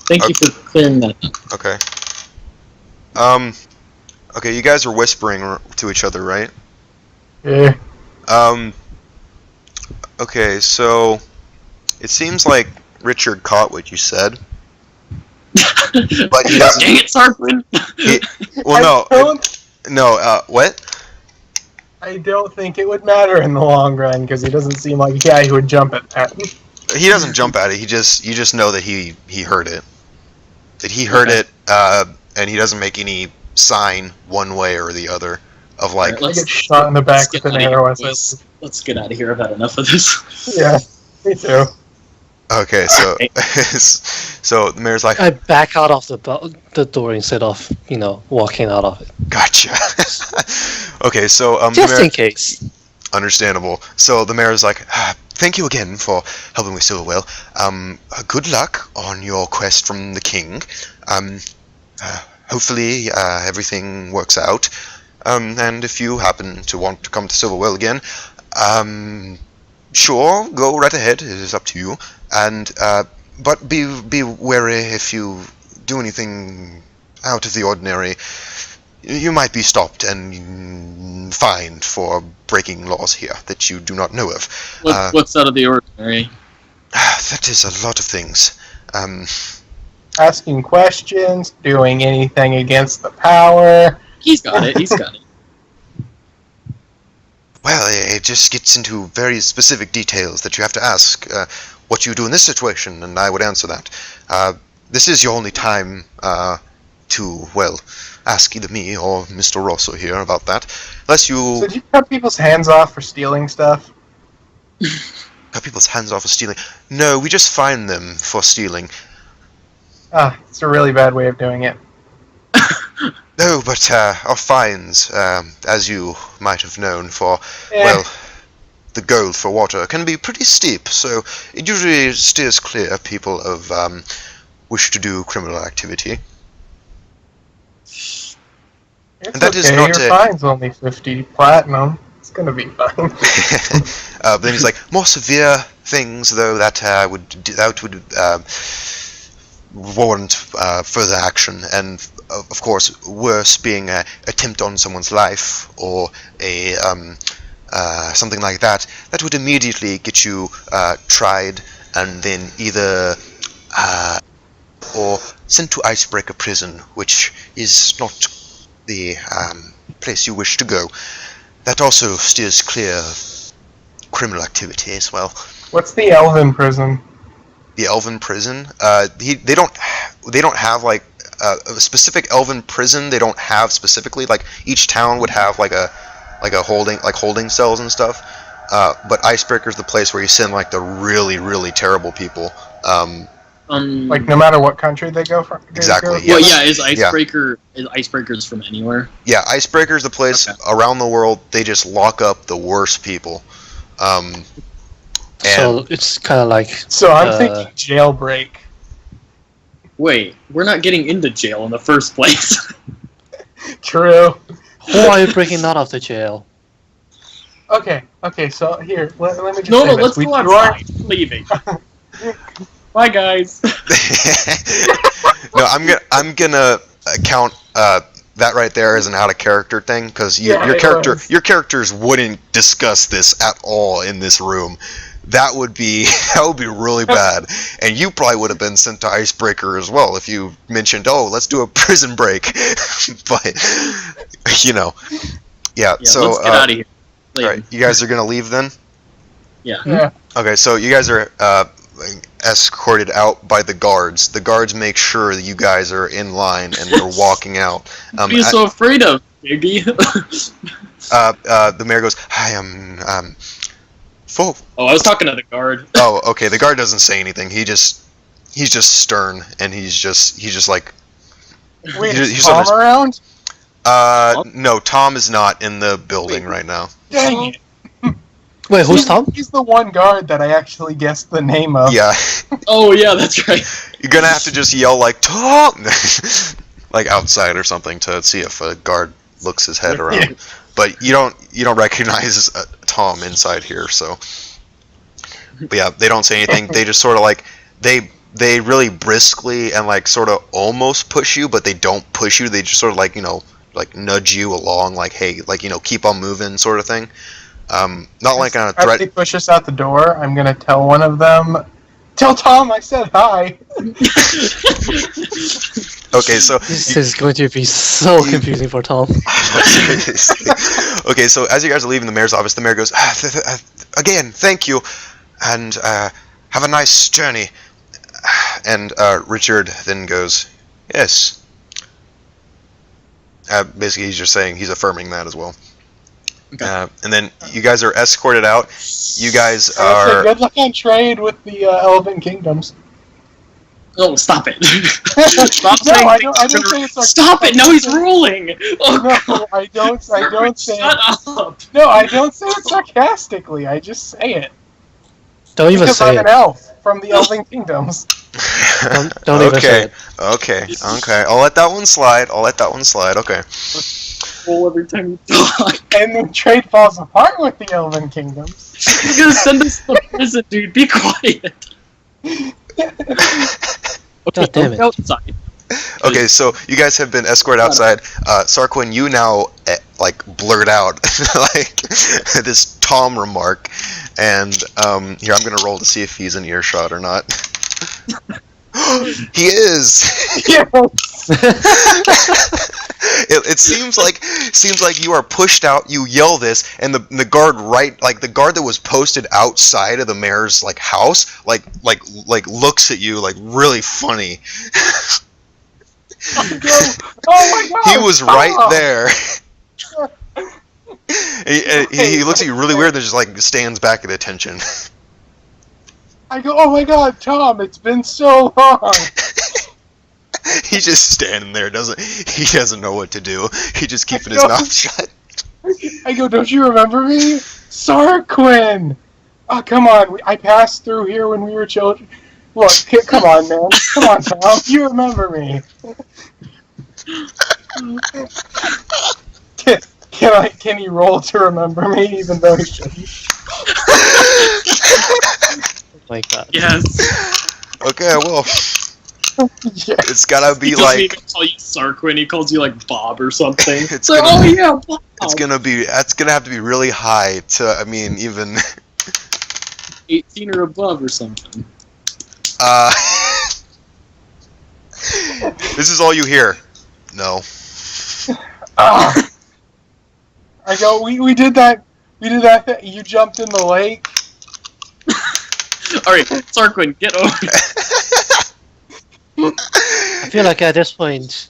Thank you for clearing that up. Okay. Okay, you guys are whispering to each other, right? Yeah. Okay, so it seems like Richard caught what you said, but he doesn't. Dang it, Sarquin! Well, what? I don't think it would matter in the long run because he doesn't seem like a guy who would jump at that. He doesn't jump at it. You just know that he heard it. That he heard it, and he doesn't make any sign one way or the other of like. Right, I get shot in the back with an arrow. Let's get out of here. I've had enough of this. Yeah, me too. Okay, so so the mayor's like, I back out of the door instead of walking out of it. gotcha. Okay, so Just the mayor, in case. understandable. So the mayor's like, thank you again for helping with Silverwell. Good luck on your quest from the king. Hopefully everything works out. And if you happen to want to come to Silverwell again, sure, go right ahead. It is up to you. And but be wary if you do anything out of the ordinary. You might be stopped and fined for breaking laws here that you do not know of. What's out of the ordinary? That is a lot of things. Asking questions, doing anything against the power. He's got it. He's got it. Well, it just gets into very specific details that you have to ask what you do in this situation, and I would answer that. This is your only time to, well, ask either me or Mr. Rosso here about that. Unless you... So did you cut people's hands off for stealing stuff? Cut people's hands off for stealing? No, we just fine them for stealing. Ah, it's a really bad way of doing it. No, but our fines, as you might have known, for, Eh. well, the gold for water can be pretty steep, so it usually steers clear people of wish to do criminal activity. It's And that okay, is not your fine's only 50 platinum. It's gonna be fine. But then he's like, more severe things, though, that would warrant further action, and of course, worse being an attempt on someone's life or a something like that. That would immediately get you tried and then either or sent to Icebreaker Prison, which is not the place you wish to go. That also steers clear of criminal activity as well. What's the Elven prison? The Elven Prison. They don't have like a specific Elven prison. They don't have specifically, like, each town would have like a holding cells and stuff. But Icebreaker's the place where you send like the really terrible people. Like no matter what country they go from. Exactly, Go Well, yes. yeah. Is Icebreakers from anywhere? Yeah, Icebreaker's the place around the world. They just lock up the worst people. And So it's kind of like. So I'm thinking jailbreak. Wait, we're not getting into jail in the first place. True. Who are you breaking out of the jail? Okay, so here, let me just no, say this. let's go outside. Leaving. Bye, guys. No, I'm gonna count that right there as an out of character thing, because your characters wouldn't discuss this at all in this room. That would be really bad, and you probably would have been sent to Icebreaker as well if you mentioned, "Oh, let's do a prison break." But yeah. So let's get out of here. all right, you guys are gonna leave then? Yeah. Okay, so you guys are escorted out by the guards. The guards make sure that you guys are in line and you're walking out. What are you so afraid of, Biggie? The mayor goes, "Hi, I'm full." Oh, I was talking to the guard. Oh, okay. The guard doesn't say anything. He's just stern, and he's just like. Wait, he's is Tom around? No, Tom is not in the building right now. Dang it. Wait, who's Tom? He's the one guard that I actually guessed the name of. Yeah. Oh, yeah, that's right. You're gonna have to just yell like "Tom," like outside or something to see if a guard looks his head around. But you don't recognize Tom inside here, so. But yeah, they don't say anything. They just sort of like they really briskly and like sort of almost push you, but they don't push you. They just sort of like like nudge you along, like hey, like keep on moving, sort of thing. Not like on a As threat. they push us out the door, I'm gonna tell one of them, "Tell Tom I said hi." Okay, so This is going to be so confusing for Tom. okay, so as you guys are leaving the mayor's office, the mayor goes, again, thank you, and have a nice journey. And Richard then goes, yes. Basically, he's just saying, he's affirming that as well. Okay. And then you guys are escorted out. You guys I would say are... good luck on trade with the Elven Kingdoms. Oh, stop it! Stop saying I things don't say it's Stop it! No, he's ruling. Oh No, God! I don't say Shut it. up! No, I don't say it sarcastically. I just say it Don't even because say I'm it. an elf from the Elven Kingdoms. Don't even say it. Okay. I'll let that one slide. Okay. Roll every time you talk. And the trade falls apart with the Elven Kingdoms. You're gonna send us to prison, dude. Be quiet. Okay, God damn it. outside. Okay, so you guys have been escorted outside. Sarquin, you now like blurt out like this Tom remark, and here I'm gonna roll to see if he's in earshot or not. He is. It seems like you are pushed out. You yell this, and the guard the guard that was posted outside of the mayor's like house like looks at you like really funny. Oh my God! He was right there. He looks at you really weird and just like stands back at attention. I go, oh my God, Tom! It's been so long. He's just standing there. He doesn't know what to do. He's just keeping his mouth shut. I go, don't you remember me? Sarquin! Oh, come on. I passed through here when we were children. Look, come on, man. Come on, Tom. You remember me. Can he roll to remember me, even though he shouldn't? Oh my God. Yes. Okay, I will. Yes. It's gotta be He doesn't like. even call you Sarquin. He calls you like Bob or something. It's like, gonna- oh yeah, Bob. That's gonna have to be really high to. I mean, even. 18 or above or something. This is all you hear. No. Ah. I go, we did that. You jumped in the lake. All right, Sarquin, get over it. I feel like at this point,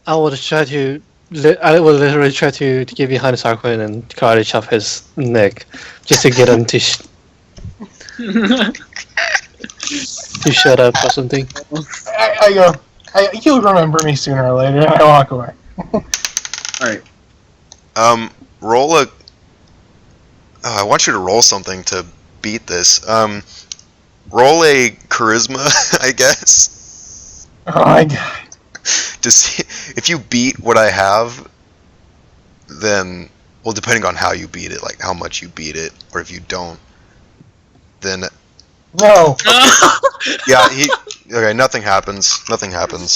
I would literally try to get behind Sarquin and karate chop his neck, just to get him to shut up or something. I go, you'll remember me sooner or later, and I walk away. All right. Roll a. I want you to roll something to beat this. Roll a charisma, I guess. Oh my God. To see if you beat what I have, then depending on how you beat it, like how much you beat it, or if you don't, then No. yeah, okay, nothing happens.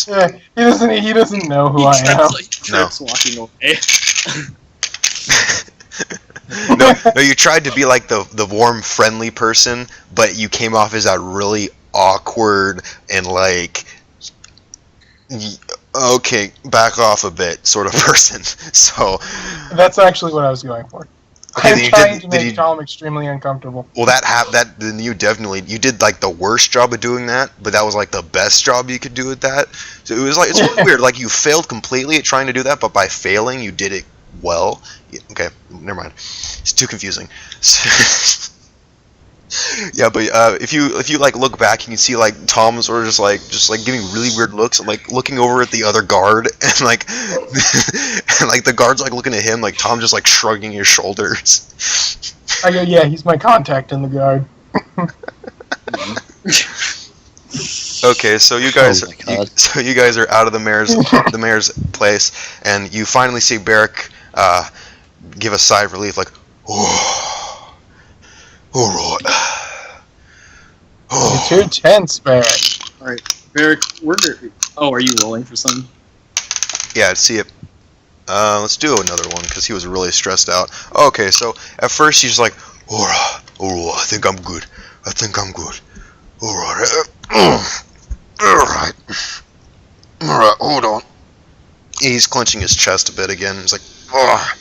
Yeah, he doesn't know who I am. He trips walking away. No, you tried to be like the warm, friendly person, but you came off as that really awkward and like, okay, back off a bit sort of person. So That's actually what I was going for. Okay, I'm then you trying did- to did make you- Tom extremely uncomfortable. well, then you did like the worst job of doing that, but that was like the best job you could do at that. So it was like it's really weird. Like you failed completely at trying to do that, but by failing, you did it well. Yeah, okay, never mind. It's too confusing. Yeah, but if you like look back, you can see like Tom sort of just like giving really weird looks and like looking over at the other guard and like and like the guard's like looking at him, like Tom just like shrugging his shoulders. I go, yeah, he's my contact in the guard. Okay, so you guys, Oh my God. you guys are out of the mayor's place, and you finally see Barrick give a sigh of relief, like, oh, all right. Oh, You're too tense, Barrett. Alright, Varric, are you rolling for something? yeah, see it. Let's do another one because he was really stressed out. Okay, so at first he's like, alright, I think I'm good. Alright, hold on. He's clenching his chest a bit again. He's like, oh,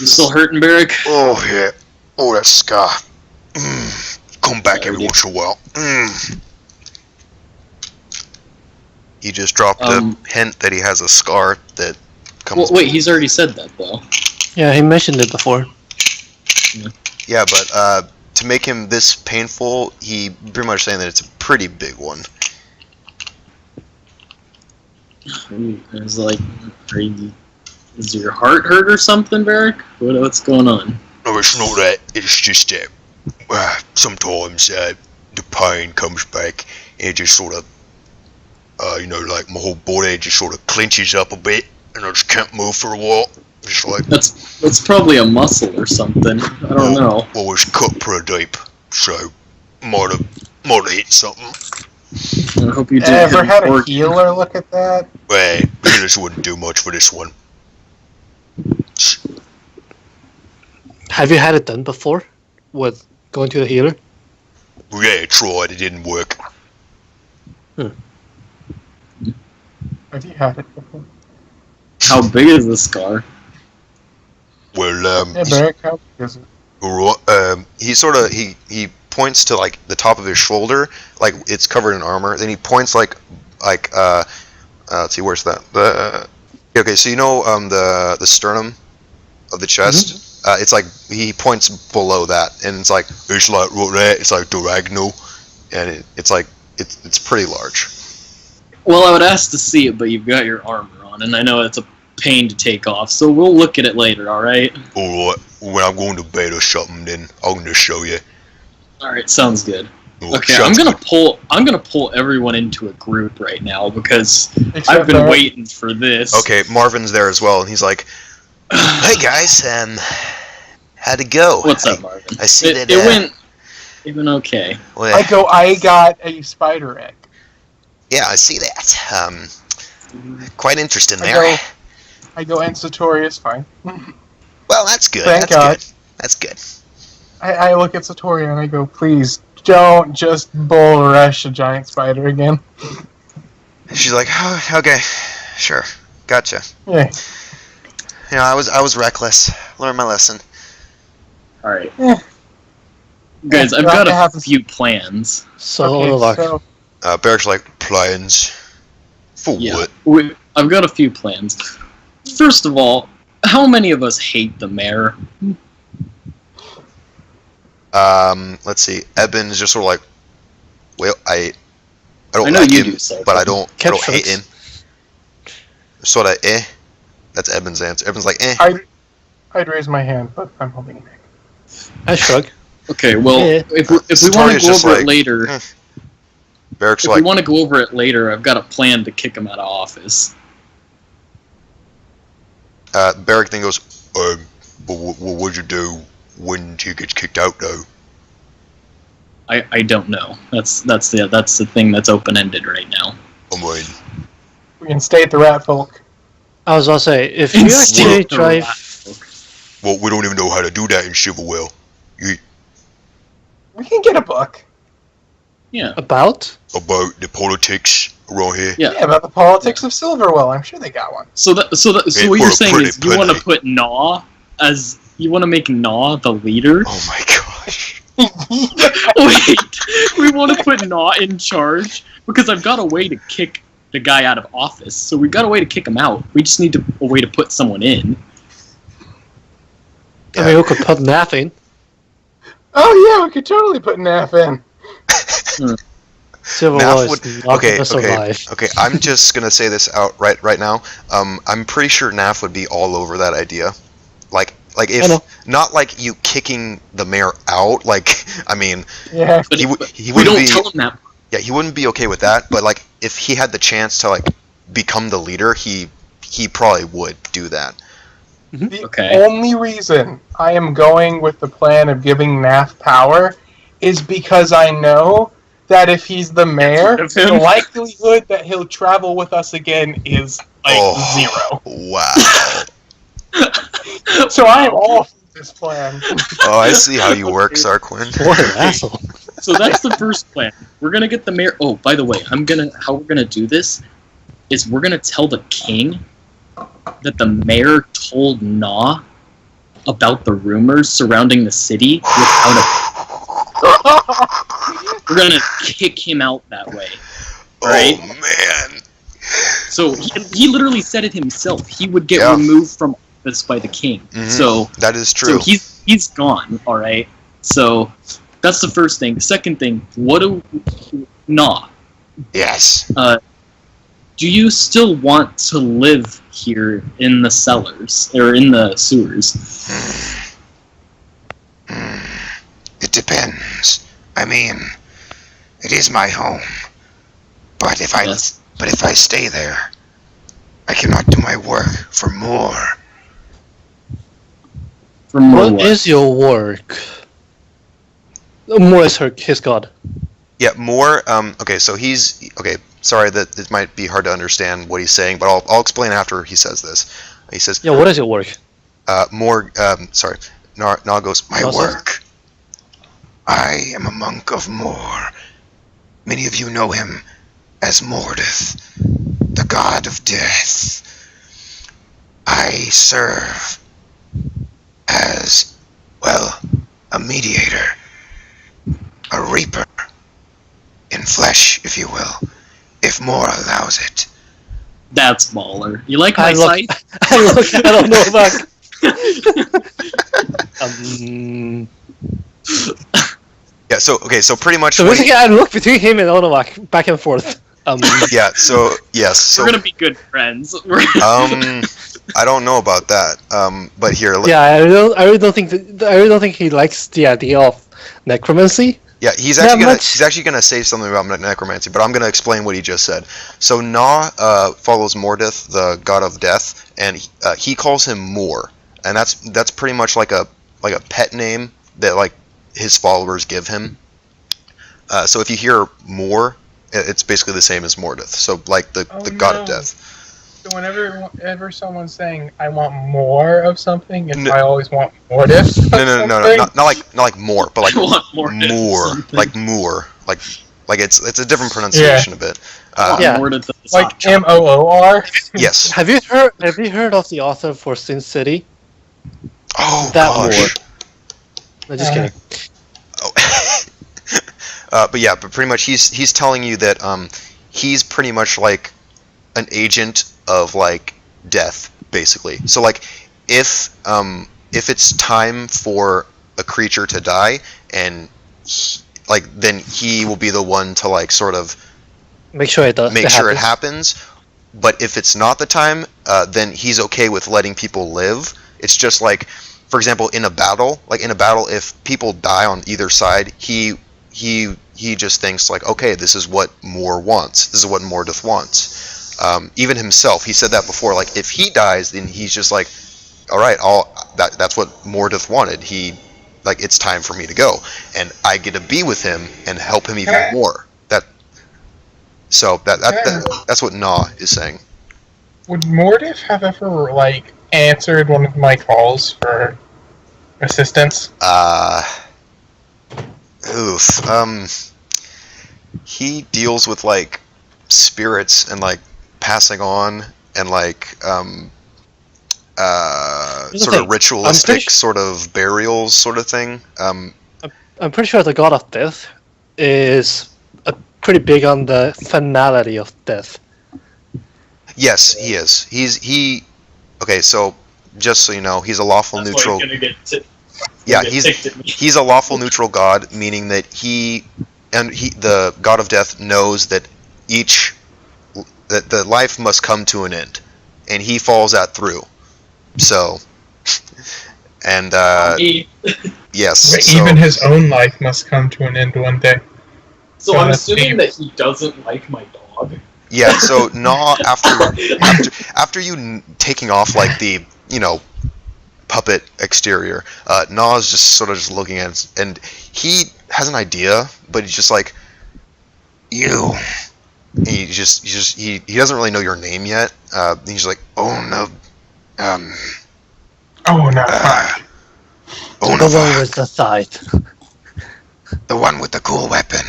You still hurting, Varric? oh yeah, oh that scar. Come back Sorry, every dude. once in a while. He just dropped a hint that he has a scar that comes. Well, wait, he's already said that, though. Yeah, he mentioned it before. Yeah, but to make him this painful, he pretty much saying that it's a pretty big one. It's like, is your heart hurt or something, Varric? What's going on? No, it's not that. It's just that sometimes the pain comes back and it just sort of, like my whole body just sort of clenches up a bit and I just can't move for a while. Just like That's probably a muscle or something. I don't know. Well, it's cut pretty deep, so might have hit something. I hope you did. Ever had a healer look at that? Well, healers wouldn't do much for this one. Have you had it done before? With going to the healer? Yeah, I tried. It didn't work. Have you had it before? How big is the scar? Well, Yeah, Barrett, how big is it? he points to like the top of his shoulder, like it's covered in armor. Then he points let's see, where's that? Okay, so the sternum of the chest. It's like he points below that, and it's like right there. It's like diagonal, and it's pretty large. Well, I would ask to see it, but you've got your armor on, and I know it's a pain to take off, so we'll look at it later, alright? Alright, when I'm going to bed or something, then I'm gonna show you. Alright, sounds good. Oh, Okay, sounds I'm gonna pull everyone into a group right now because Except I've been Barrett. waiting for this. Okay, Marvin's there as well, and he's like, "Hey guys, how'd it go? What's up, Marvin? I see that. It went okay. Well, I got a spider egg. yeah, I see that. Quite interesting I there. go, and Satorius, fine. Well, that's good. Thank That's God. good. That's good. I look at Satoria and I go, please, don't just bull rush a giant spider again. She's like, oh, okay, sure, gotcha. Yeah. I was reckless. Learned my lesson. Alright. Yeah. Guys, Yeah, I've that got a happens. few plans. So, Okay, luck. so Barrick's like, plans? For Yeah. what? I've got a few plans. First of all, how many of us hate the mayor? Let's see. Eben is just sort of like, well, I don't I know like you him, do, so but I don't hate Catchphrase. him. Sort of, That's Eben's answer. Eben's like, I'd raise my hand, but I'm holding it back. I shrug. Okay, well, Yeah. if we want to Satoria's go just over like, it later, Barrick's if like, we want to go over it later, I've got a plan to kick him out of office. Barrick then goes, but what would you do when he gets kicked out, though? I don't know. That's the thing that's open ended right now. I mean, We can stay at the rat folk. I was gonna say, if you Instead actually of the drive... well, we don't even know how to do that in Chivalwell. We can get a book. Yeah. About? About the politics around here. Yeah. Yeah, about the politics of Silverwell. I'm sure they got one. So what for you're a saying pretty is you want to penny. put Gnaw as you want to make Gnaw the leader? Oh my gosh. Wait, we want to put Gnaw in charge because I've got a way to kick the guy out of office. So we've got a way to kick him out. We just need a way to put someone in. I mean, we could put Nath in. Oh yeah, we could totally put Nath in. Silverwell Nath is not gonna survive. Okay. I'm just gonna say this out right now. I'm pretty sure Nath would be all over that idea. Like I if know. not like you kicking the mayor out. Like, I mean, Yeah. But he we wouldn't don't be. tell him that. Yeah, he wouldn't be okay with that. But like, if he had the chance to like become the leader, he probably would do that. The Okay. only reason I am going with the plan of giving Nath power is because I know that if he's the mayor, Of him. the likelihood that he'll travel with us again is zero. Wow. So I am all for this plan. Oh, I see how you work, Sarquin. What an asshole. So that's the first plan. We're gonna get the mayor. Oh, by the way, how we're gonna do this is we're gonna tell the king that the mayor told Nah about the rumors surrounding the city we're gonna kick him out that way. Right? Oh man. So he literally said it himself. He would get removed from office by the king. Mm-hmm. So that is true. So he's gone. All right. So that's the first thing. The second thing. Nah. Yes. Do you still want to live here in the cellars or in the sewers? It depends. I mean, it is my home. But if I stay there, I cannot do my work for more. For more What is your work? More is his god. Yeah, more. Okay, so sorry that it might be hard to understand what he's saying, but I'll explain after he says this. He says, Yeah, what is your work? more. Sorry. Na goes, my Also? work. I am a monk of Mor. Many of you know him as Mordeth, the god of death. I serve as, well, a mediator, a reaper, in flesh, if you will, if Mor allows it. That's baller. You like my site? I don't know about. Yeah. So pretty much. So basically, I look between him and Onovak back and forth. Yeah. So yes. So we're gonna be good friends. I don't know about that. But here. Yeah, I really don't think he likes the idea of necromancy. Yeah, he's actually gonna say something about necromancy, but I'm gonna explain what he just said. So Na follows Mordeth, the god of death, and he calls him Mor, and that's pretty much like a pet name that like his followers give him. So if you hear Mor, it's basically the same as Mordeth. So like the god of death. So whenever someone's saying I want more of something, I always want more of something. No, not like more, but like I want more, like Moor, like it's a different pronunciation of it. Yeah. Like MOOR. Yes. Have you heard of the author for Sin City? Oh, that gosh. Moor. No, just kidding. But pretty much he's telling you that he's pretty much like an agent of like death, basically. So like if it's time for a creature to die, and then he will be the one to like sort of make sure it happens. But if it's not the time, then he's okay with letting people live. It's just like, for example, in a battle, if people die on either side, he just thinks like, okay, this is what Mor wants. This is what Mordeth wants. Even himself, he said that before. Like, if he dies, then he's just like, all right, that's what Mordeth wanted. It's time for me to go, and I get to be with him and help him even more. That's what Na is saying. Would Mordeth have ever answered one of my calls for assistance? He deals with like spirits and like passing on and like sort of ritualistic sort of burials sort of thing. I'm pretty sure the god of death is pretty big on the finality of death. Yes, he is. Okay, so just so you know, he's a lawful neutral. He's a lawful neutral god, meaning that the god of death knows that that the life must come to an end, and he follows that through. So, and yes, but even his own life must come to an end one day. So I'm assuming that he doesn't like my dog. Yeah. So Na, after you taking off like the puppet exterior, Na's just sort of just looking at it, and he has an idea, but he's just like, You. He doesn't really know your name yet. He's like, Oh no. Oh, not fine. The one Onavak, with the scythe. the one with the cool weapon.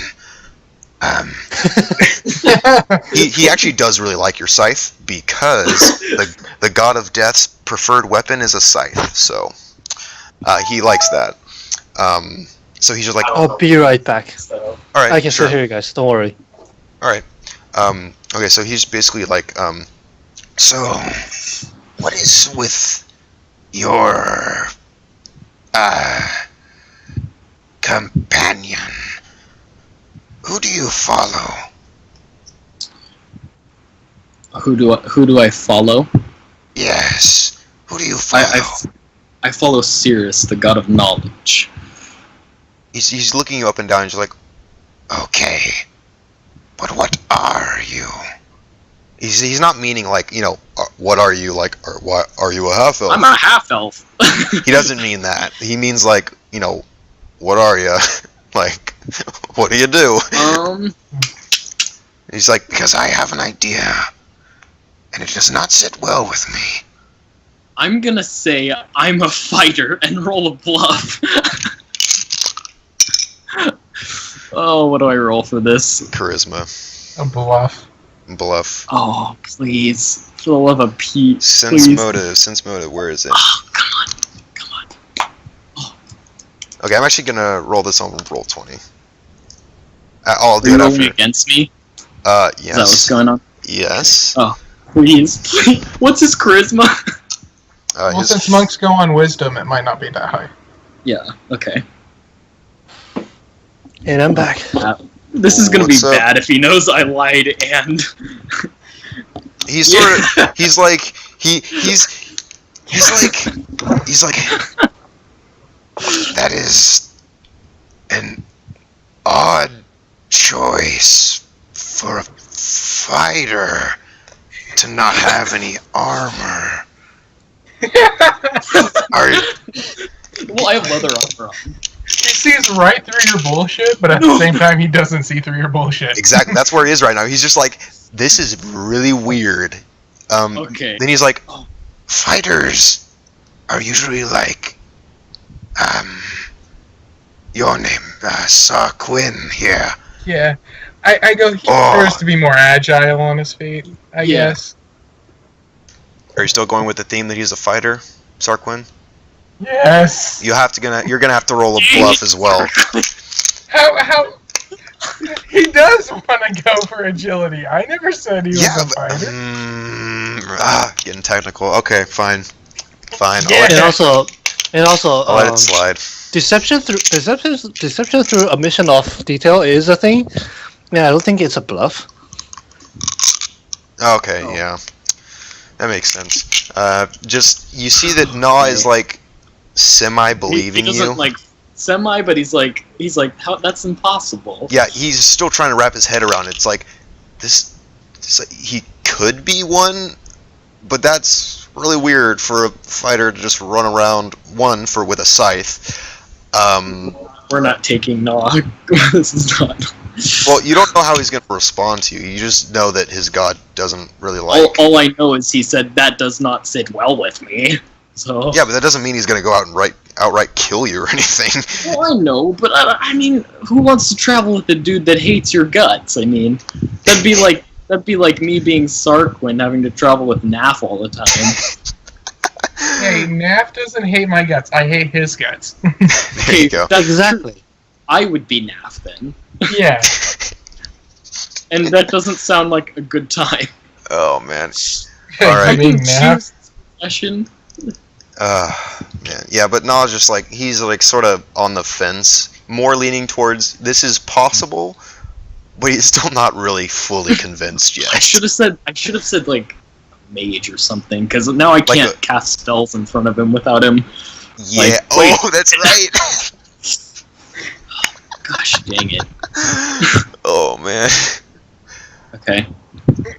he actually does really like your scythe because the god of death's preferred weapon is a scythe. So he likes that. So he's just like, I'll be right back. all right, I can sure. still hear you guys. Don't worry. All right. Okay, so he's basically like, So, what is with your companion? Who do you follow? Who do I follow? Yes. Who do you follow? I follow Sirius, the god of knowledge. he's looking you up and down. And he's like, Okay. But what are you? he's not meaning like, what are you like, or what are you a half elf? I'm a half elf. He doesn't mean that. He means like, what are you? Like, what do you do? He's like, Because I have an idea, and it does not sit well with me. I'm gonna say I'm a fighter and roll a bluff. Oh, what do I roll for this? charisma, A bluff. bluff, Oh, please. For the love of Pete. sense please. motive. Where is it? Oh, come on. Okay, I'm actually gonna roll this on roll 20. I'll Are do you it rolling after. against me? Yes. Is that what's going on? Yes. Please. What's his charisma? Well, since monks go on wisdom, it might not be that high. Yeah, okay. And I'm back. This is gonna be What's up? bad if he knows I lied and... He's sort of. He's like. He's like. That is an odd choice for a fighter to not have any armor. Are Well, I have leather armor on. He sees right through your bullshit, but at the same time, he doesn't see through your bullshit. Exactly. That's where he is right now. He's just like, this is really weird. Okay. Then he's like, fighters are usually like your name, Saw Quinn here. Yeah. I go, he Oh. prefers to be more agile on his feet, I Yeah. guess. are you still going with the theme that he's a fighter, Sarquin? Yes. You're gonna have to roll a bluff as well. How he does want to go for agility. I never said he was Yeah, a fighter. getting technical. Okay, fine. Yeah. And also, I'll let it slide. deception through omission of detail is a thing. Yeah, I don't think it's a bluff. Okay, yeah. That makes sense. Just, you see that Naw is like semi-believing he doesn't, you. like, semi, but he's like, how, that's impossible. Yeah, he's still trying to wrap his head around it. It's like, he could be one, but that's really weird for a fighter to just run around, with a scythe. We're not taking Nog. This is not... Well, you don't know how he's going to respond to you. You just know that his god doesn't really like... All I know is he said, that does not sit well with me. So... Yeah, but that doesn't mean he's going to go out and outright kill you or anything. Well, I know, but I mean, who wants to travel with a dude that hates your guts? I mean, that'd be like me being Sarquin having to travel with Naf all the time. Hey, Naf doesn't hate my guts. I hate his guts. There you go. That's Exactly. true. I would be Naf then, Yeah. and that doesn't sound like a good time. Oh, man. All right. I mean, Choose Naf. session. Man. Yeah, but Naw's just like, he's like sort of on the fence, more leaning towards this is possible, but he's still not really fully convinced yet. I should have said like mage or something, because now I can't cast spells in front of him without him. Yeah. Like, wait. Oh, that's right. Gosh dang it. Oh, man. Okay.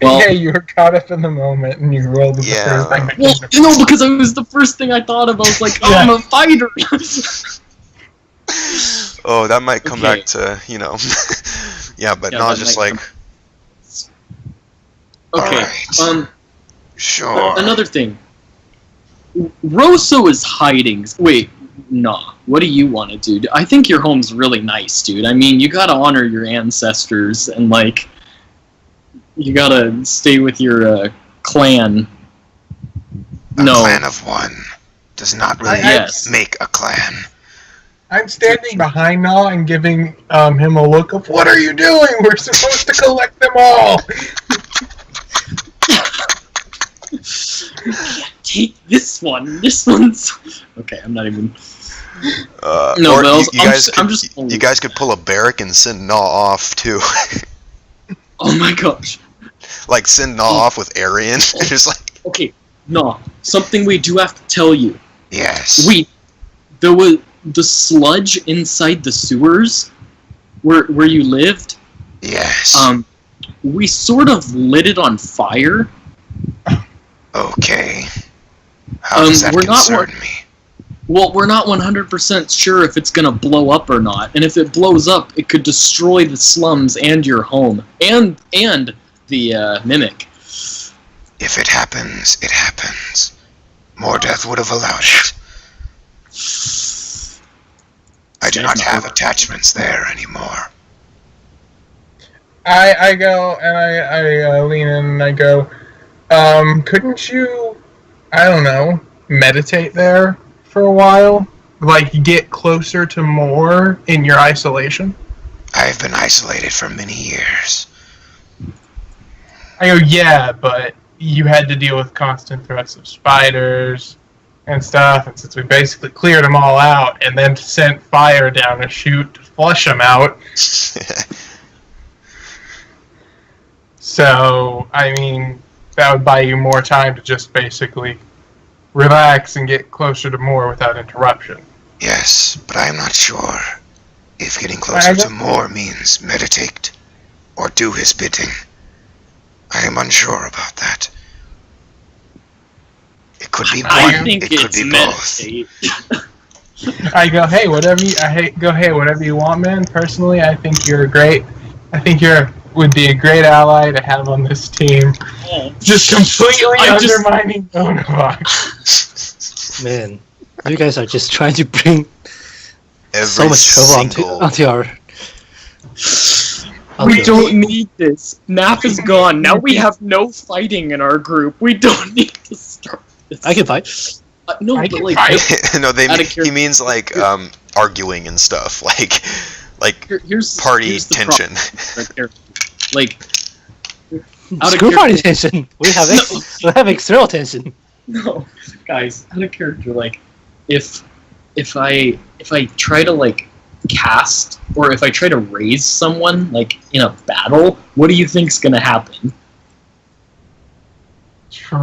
Well, Yeah, you were caught up in the moment and you rolled the Yeah. first thing that well, came to you know, because it was the first thing I thought of. I was like, oh, I'm a fighter. Oh, that might come Okay. back to, Yeah, but Yeah, no, that it's just might- like, Okay. Alright. Sure. Another thing. Rosso is hiding. Wait, nah. What do you want to do? I think your home's really nice, dude. I mean, you gotta honor your ancestors and like, you gotta stay with your clan. A No. clan of one does not really Yes. make a clan. I'm standing behind Naw and giving him a look of, what are you doing? We're supposed to collect them all. Take this one. This one's okay. I'm not even. no, No, or but also, you guys I'm could, just. you guys could pull a barrack and send Gnaw off too. Oh my gosh. Like send Gnaw off with Arian. Just like, Okay, no. Something we do have to tell you. Yes. There was the sludge inside the sewers, where you lived. Yes. We sort of lit it on fire. Okay. How does that we're not concern me? Well, we're not 100% sure if it's gonna blow up or not, and if it blows up, it could destroy the slums and your home, and the mimic. If it happens, it happens. Mordeth would have allowed it. I do not have attachments there anymore. I go and I lean in and I go, couldn't you, I don't know, meditate there for a while? Like, get closer to more in your isolation? I've been isolated for many years. I go, yeah, but you had to deal with constant threats of spiders and stuff, and since we basically cleared them all out and then sent fire down a chute to flush them out, so, I mean, that would buy you more time to just basically relax and get closer to more without interruption. Yes, but I am not sure if getting closer to more means meditate or do his bidding. I am unsure about that. It could be one. I think it could it's be both. meditate. I go, hey, whatever you want, man. Personally, I think you're great. I think would be a great ally to have on this team. Oh. Just completely I undermining Bonavok. Man, you guys are just trying to bring every so much trouble single. onto our. We don't need this. Nap is gone. Now we have no fighting in our group. We don't need to start this. I can fight. No, I but can like, fight. No, Out of he means like arguing and stuff, like here's party here's the tension. problem right there. Like, out of Screw party character- tension. We have external tension. No, guys, out of character. Like, if I try to like cast or if I try to raise someone like in a battle, what do you think's gonna happen? True.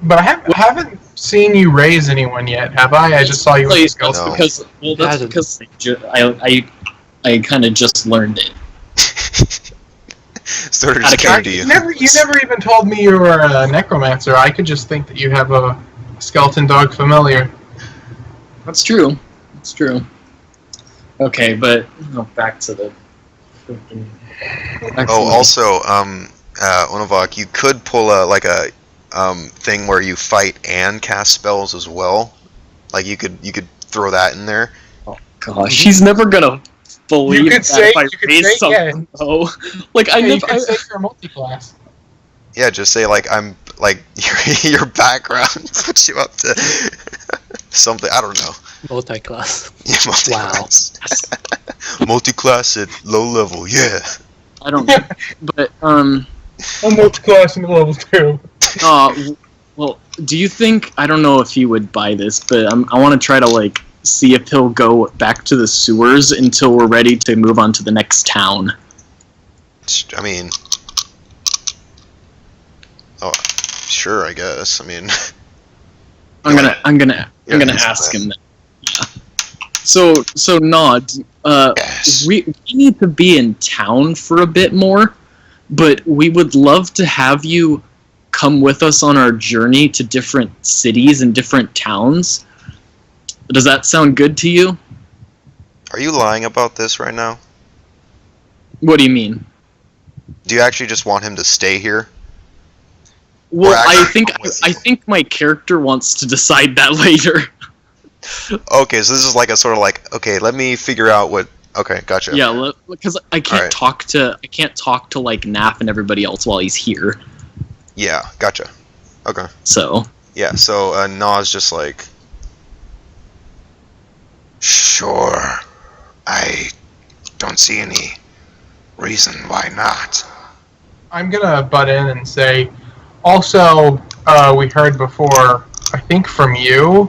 But I haven't seen you raise anyone yet, have I? I just saw you with the skills. No. Because that's because I kind of just learned it. Sort of just came to you. You never even told me you were a necromancer. I could just think that you have a skeleton dog familiar. That's true. That's true. Okay, but back to the. Also, Onavok, you could pull a thing where you fight and cast spells as well. Like you could throw that in there. Oh gosh, he's never gonna believe You could that say- if I you could raise say, yeah. something. Oh, like I Yeah, you never. could say you're a multi-class. Yeah, just say like I'm like your background puts you up to something. I don't know. Multi-class. Yeah, multi-class. Multi-class at low level. Yeah. I don't. But I'm multi-class in level 2. well, do you think? I don't know if he would buy this, but I want to try to like see if he'll go back to the sewers until we're ready to move on to the next town. I mean, oh, sure. I guess. I mean, I'm gonna ask him that. Yeah. So Nod, Yes. we need to be in town for a bit more, but we would love to have you come with us on our journey to different cities and different towns. Does that sound good to you? are you lying about this right now? What do you mean? Do you actually just want him to stay here? Well, actually I think my character wants to decide that later. Okay, so this is like a sort of like, okay, let me figure out what. Okay, gotcha. Yeah, because I can't Alright. talk to like Naf and everybody else while he's here. Yeah, gotcha. Okay. So Yeah, so Na's just like, Sure. I don't see any reason why not. I'm gonna butt in and say, also, we heard before, I think from you,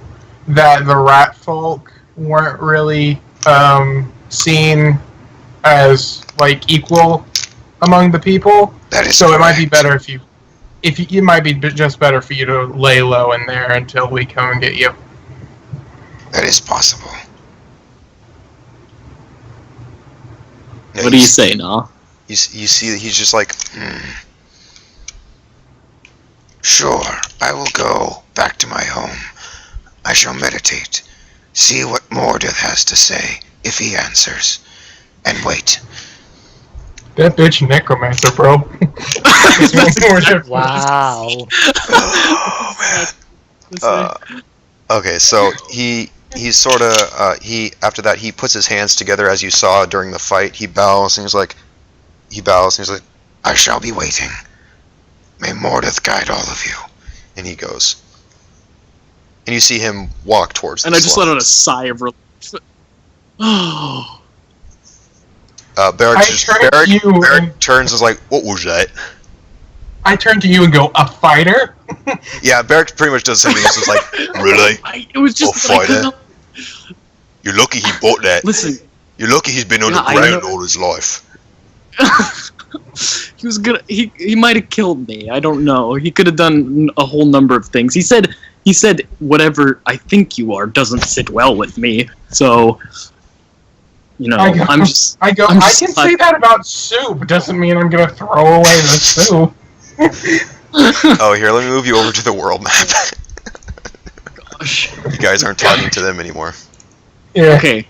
that the rat folk weren't really seen as like equal among the people. That is So correct. it might be better it might be just better for you to lay low in there until we come and get you. That is possible. yeah, what do you say, Nah? You see that he's just like, Sure, I will go back to my home. I shall meditate, see what Mordeth has to say, if he answers, and wait. That bitch necromancer, bro. Wow. oh man. Okay, so he's sort of after that he puts his hands together as you saw during the fight. He bows and he's like, I shall be waiting. May Mordeth guide all of you. and he goes, and you see him walk towards. And the I just let slum. out a sigh of relief. Oh, Barrick and turns and is like, what was that? I turn to you and go, a fighter? Yeah, Barrick pretty much does something. He's just like, really? it was just Oh, that I couldn't fighter. help- You're lucky he bought that. Listen, You're lucky he's been Yeah, I underground know. all his life. he was gonna. He might have killed me. I don't know. He could have done a whole number of things. He said whatever I think you are doesn't sit well with me. So, I'm just. I I'm can just say that about soup. Doesn't mean I'm gonna throw away the soup. Oh, here, let me move you over to the world map. Gosh. You guys aren't talking to them anymore. Yeah. Okay.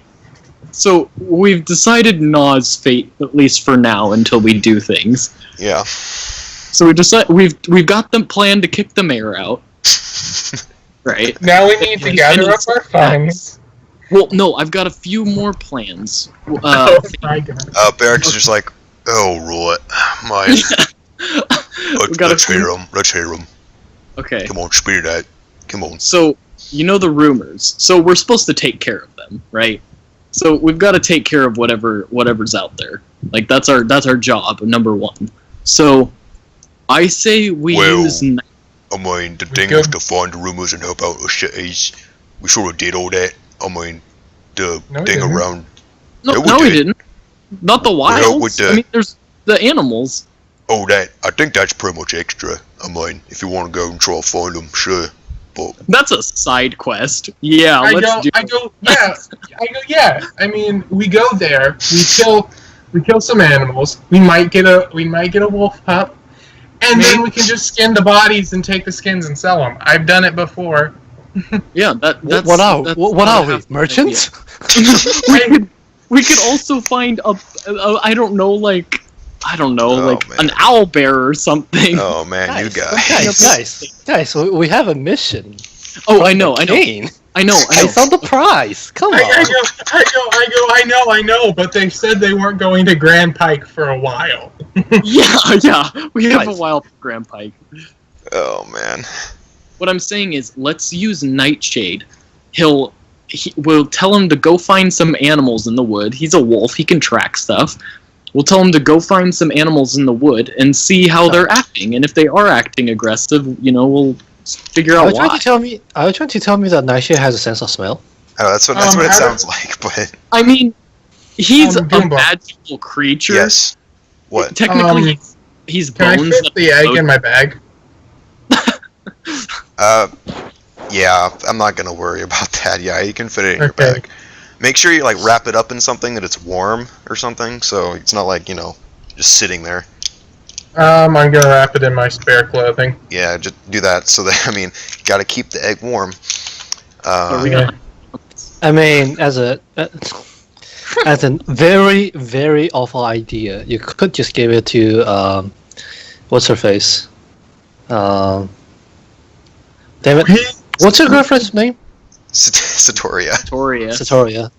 So we've decided Na's fate, at least for now, until we do things. Yeah. So we've got them planned to kick the mayor out, right? Now we need to gather up our funds. Well, no, I've got a few more plans. Oh my god. Barrick's just like, oh, right. Let's hear him. Let's hear him. Okay. Come on, speed that. Come on. So you know the rumors. So we're supposed to take care of them, right? So we've got to take care of whatever's out there. Like that's our job, number one. So I say we Well, use. I mean, the thing good. is to find the rumors and help out the cities. We sort of did all that. I mean, the No, we thing didn't. around. No, Yeah, we no, we did. didn't. Not the helped wilds. with the- I mean, there's the animals. Oh, that. I think that's pretty much extra. I mean, if you want to go and try to find them, sure. But That's a side quest. Yeah, I let's do. go, yeah. I mean, we go there, we kill some animals. We might get a wolf pup, and then we can just skin the bodies and take the skins and sell them. I've done it before. Yeah, that's What are that's what are we, half the merchants? idea. we could also find a I don't know, like Oh, man. an owl bear or something. oh man, you Guys, we have a mission. Oh, I know. Kane. I know. It's on the prize. Come on. I know, but they said they weren't going to Grand Pike for a while. Yeah. We have a Nice. wild Grand Pike. Oh man. What I'm saying is, let's use Nightshade. We'll tell him to go find some animals in the wood. He's a wolf. He can track stuff. We'll tell him to go find some animals in the wood and see how they're acting. And if they are acting aggressive, we'll figure Are out you trying why. to tell me that Nightshade has a sense of smell? Oh, that's what it how sounds like. But I mean, he's a Goomba. magical creature. yes. What? Technically, he's Can I bones. fit that the egg float. in my bag? Yeah. I'm not gonna worry about that. Yeah, you can fit it in your Okay. bag. Make sure you wrap it up in something that it's warm or something, so it's not just sitting there. I'm gonna wrap it in my spare clothing. Yeah, just do that. So that you gotta keep the egg warm. Are we Yeah. gonna- I mean, as a As a very, very awful idea. You could just give it to what's her face? Damn it! What's her girlfriend's name? Satoria. Victoria. Satoria.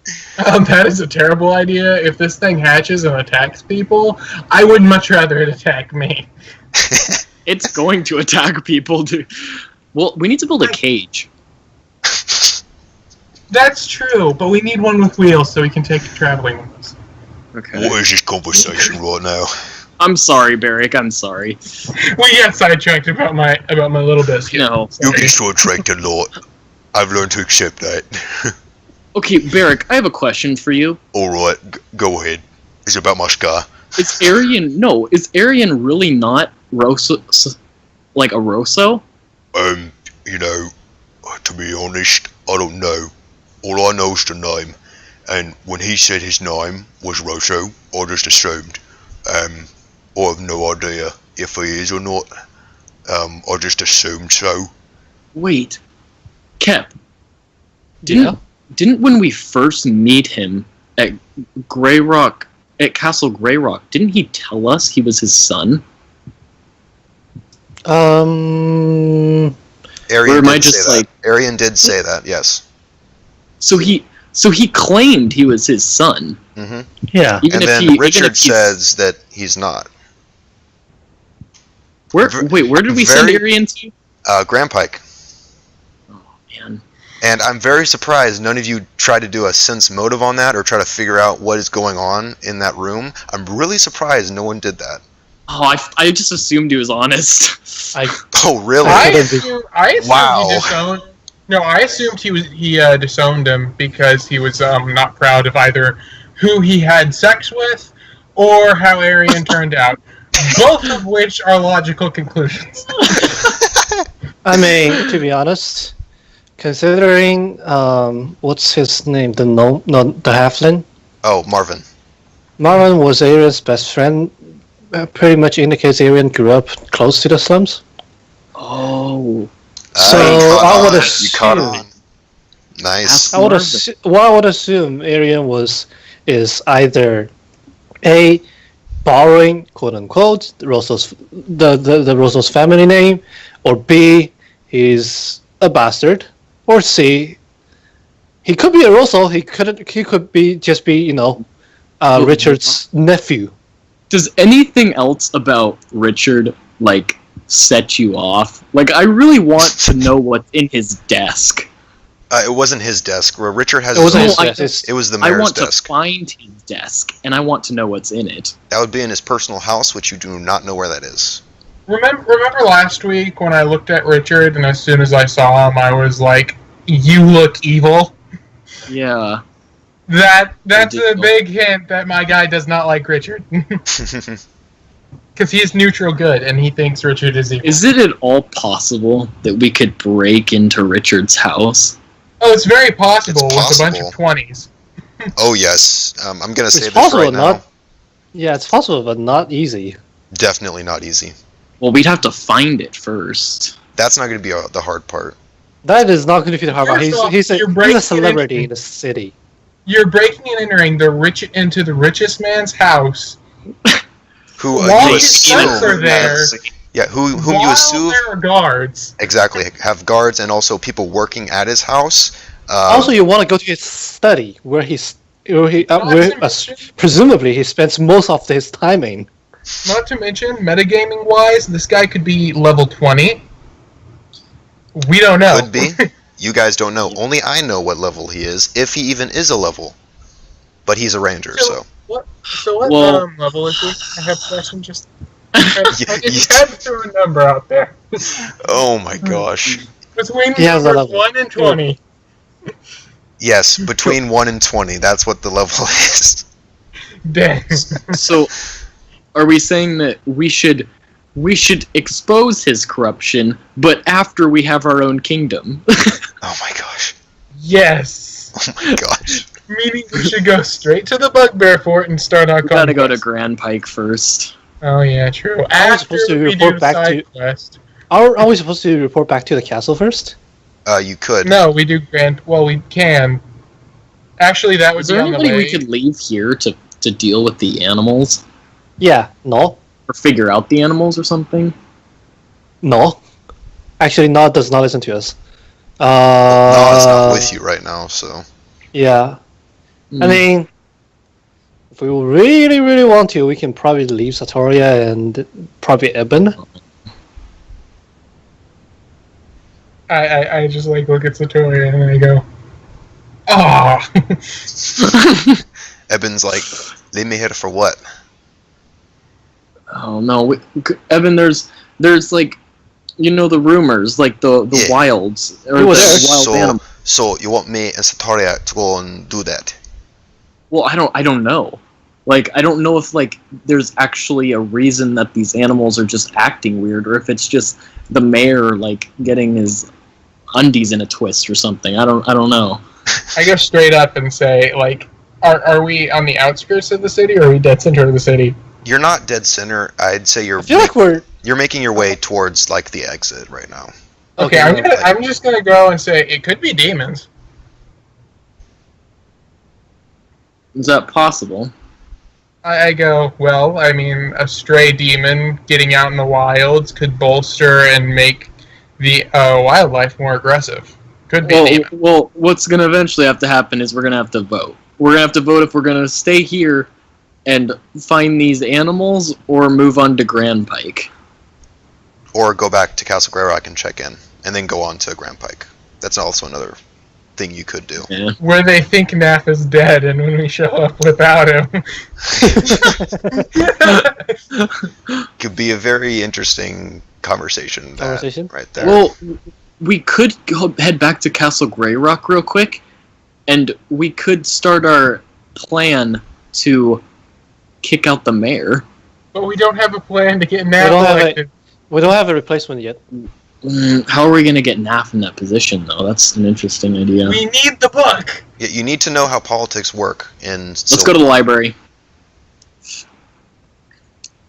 That is a terrible idea. If this thing hatches and attacks people, I would much rather it attack me. It's going to attack people, dude. Well, we need to build a cage. That's true, but we need one with wheels so we can take it traveling with us. Okay. What is this conversation right now? I'm sorry, Barrick. I'm sorry. We got sidetracked about my little biscuit. No. You get sidetracked a lot. I've learned to accept that. Okay, Barrick, I have a question for you. Alright, go ahead. It's about my scar. Is Arian really not Rosso, like a Rosso? You know, to be honest, I don't know. All I know is the name. And when he said his name was Rosso, I just assumed. I have no idea if he is or not. I just assumed so. Wait, Kep. Didn't when we first meet him at Castle Greyrock, didn't he tell us he was his son? Arian did say that, yes. So he claimed he was his son. Mm-hmm. Yeah. And then Richard says that he's not. Where did we send Arian to? Grand Pike. Oh man. And I'm very surprised none of you try to do a sense motive on that or try to figure out what is going on in that room. I'm really surprised no one did that. Oh, I just assumed he was honest. Oh, really? I assumed Wow. he disowned. No, I assumed he disowned him because he was not proud of either who he had sex with or how Arian turned out. Both of which are logical conclusions. I mean, to be honest, considering what's his name, the halfling. Oh, Marvin. Marvin was Arian's best friend. Pretty much indicates Arian grew up close to the slums. Oh. So I would assume. You caught on. Nice. I would assume Arian is either A, borrowing quote unquote the Rosso's family name, or B, he's a bastard, or C, he could be a Rosso. He could be Richard's nephew. Does anything else about Richard set you off? I really want to know what's in his desk. It wasn't his desk. Where Richard has. It wasn't his desk. It was the mayor's I want desk. to find his desk, and I want to know what's in it. That would be in his personal house, which you do not know where that is. Remember last week when I looked at Richard, and as soon as I saw him, I was like, "You look evil." Yeah. That's a big hint that my guy does not like Richard. Because he's neutral good, and he thinks Richard is evil. Is it at all possible that we could break into Richard's house? Oh, it's very possible, It's with a bunch possible. of 20s. Oh yes, I'm gonna say It's this possible, right now. Yeah, it's possible, but not easy. Definitely not easy. Well, we'd have to find it first. That's not going to be the hard part. That is not going to be the hard part. First off, He's you're a breaking celebrity into- in the city. You're breaking and entering into the richest man's house. Who While you his sons are assume? there, Yeah, whom you while assume there are guards. exactly have guards and also people working at his house. Also, you want to go to his study, where presumably he spends most of his time in. Not to mention, metagaming-wise, this guy could be level 20. We don't know. Could be. You guys don't know. Only I know what level he is, if he even is a level. But he's a ranger, so. What Well- level is he? I have a question. I just had to throw a number out there. Oh my gosh. Between He has a numbers level. 1 and 20. Yes, between 1 and 20, that's what the level is. Dang. So, are we saying that we should expose his corruption, but after we have our own kingdom? Oh my gosh. Yes. Oh my gosh. Meaning we should go straight to the Bugbear Fort and start our We gotta go to conquest. Grand Pike first. Oh yeah, true. I was After supposed to we report do back side to- quest. Are we supposed to report back to the castle first? You could. No, we do we can Actually, that would Is be there on the anybody way. we could leave here to deal with the animals? Yeah, no. Or figure out the animals or something? No. Actually, No does not listen to us. No, it's not with you right now, so. Yeah. I mean, if we really, really want to, we can probably leave Satoria and probably Eben. I just like look at Satoria and I go, oh. Eben's like, leave me here for what? Oh no, Evan. There's like, the rumors, like the Yeah. wilds or Who the was wild So, animals. so you want me and Satoria to go and do that? Well, I don't know. Like, I don't know if like there's actually a reason that these animals are just acting weird, or if it's just the mayor like getting his undies in a twist or something. I don't know. I go straight up and say, like, are we on the outskirts of the city or are we dead center of the city? You're not dead center. I'd say I feel like you're making your way towards like the exit right now. Okay, I'm just gonna go and say it could be demons. Is that possible? I go, well, I mean, a stray demon getting out in the wilds could bolster and make the wildlife more aggressive. Could be demons. Well, what's going to eventually have to happen is we're going to have to vote. We're going to have to vote if we're going to stay here and find these animals or move on to Grand Pike. Or go back to Castle Grey Rock and check in, and then go on to Grand Pike. That's also another thing you could do. Yeah. Where they think Nath is dead, and when we show up without him. Could be a very interesting conversation. Right there. Well, we could head back to Castle Grey Rock real quick, and we could start our plan to kick out the mayor. But we don't have a plan to get Nath elected. We don't have a replacement yet. How are we going to get Nath in that position, though? That's an interesting idea. We need the book! Yeah, you need to know how politics work in Let's go to the library.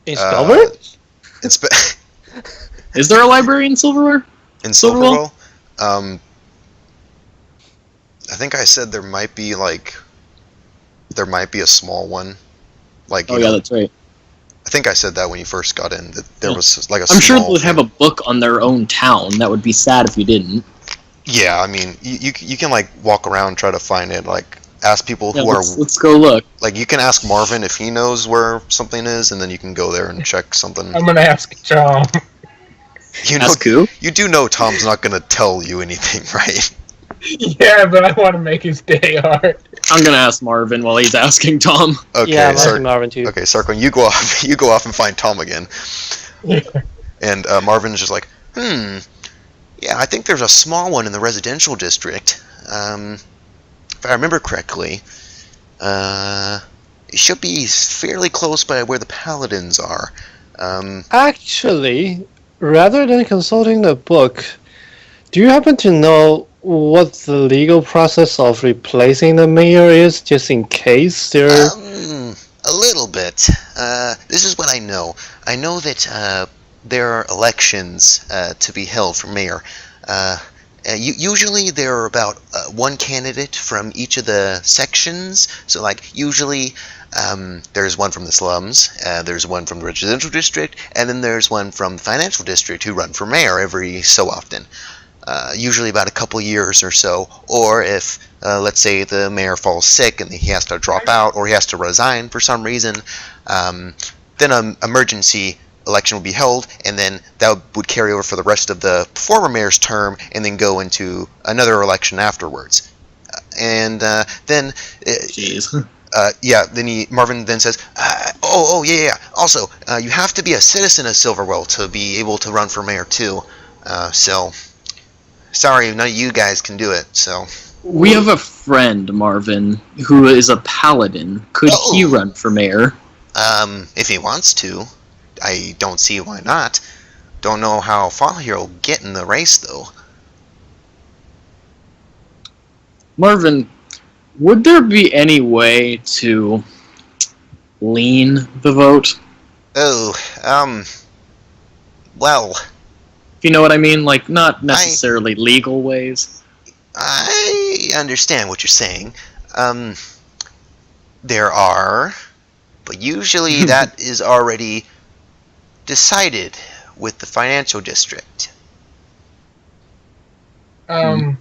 In Spellware? Is there a library in Silverware? In Silverwell? I think I said there might be a small one. Like, yeah, that's right. I think I said that when you first got in, that there was like a I'm sure small they'd have a book on their own town. That would be sad if you didn't. Yeah, I mean, you can like walk around, try to find it, like ask people who are. Let's go look. Like, you can ask Marvin if he knows where something is, and then you can go there and check something. I'm gonna ask Tom. Ask who? You do know Tom's not gonna tell you anything, right? Yeah, but I want to make his day hard. I'm gonna ask Marvin while he's asking Tom. Okay, yeah, I'm asking Marvin too. Okay, Sarkon, you go off. You go off and find Tom again. Yeah. And Marvin's just like, yeah, I think there's a small one in the residential district. If I remember correctly, it should be fairly close by where the paladins are. Actually, rather than consulting the book, do you happen to know what the legal process of replacing the mayor is, just in case there? A little bit. This is what I know. I know that there are elections to be held for mayor. Usually there are about one candidate from each of the sections. So, like, usually there's one from the slums, there's one from the residential district, and then there's one from the financial district who run for mayor every so often. Usually about a couple years or so. Or if, let's say, the mayor falls sick and he has to drop out or he has to resign for some reason, then an emergency election will be held, and then that would carry over for the rest of the former mayor's term and then go into another election afterwards. Then Jeez. Marvin then says, yeah. Also, you have to be a citizen of Silverwell to be able to run for mayor too. So, sorry, none of you guys can do it. So we have a friend, Marvin, who is a paladin. Could he run for mayor? If he wants to, I don't see why not. Don't know how far he'll get in the race though. Marvin, would there be any way to lean the vote? Well, if you know what I mean, like not necessarily legal ways. I understand what you're saying. There are, but usually that is already decided with the financial district. Can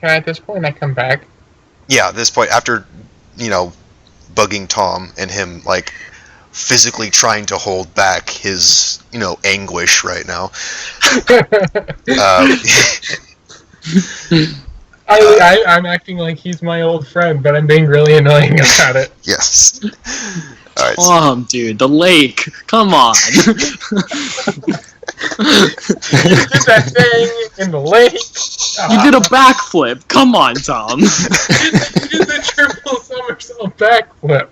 I, at this point, I come back? Yeah, at this point, after, bugging Tom and him, like, physically trying to hold back his, anguish right now. I'm acting like he's my old friend, but I'm being really annoying about it. Yes. All right. Tom, dude, the lake. Come on. You did that thing in the lake. You did a backflip. Come on, Tom. You did the triple somersault backflip.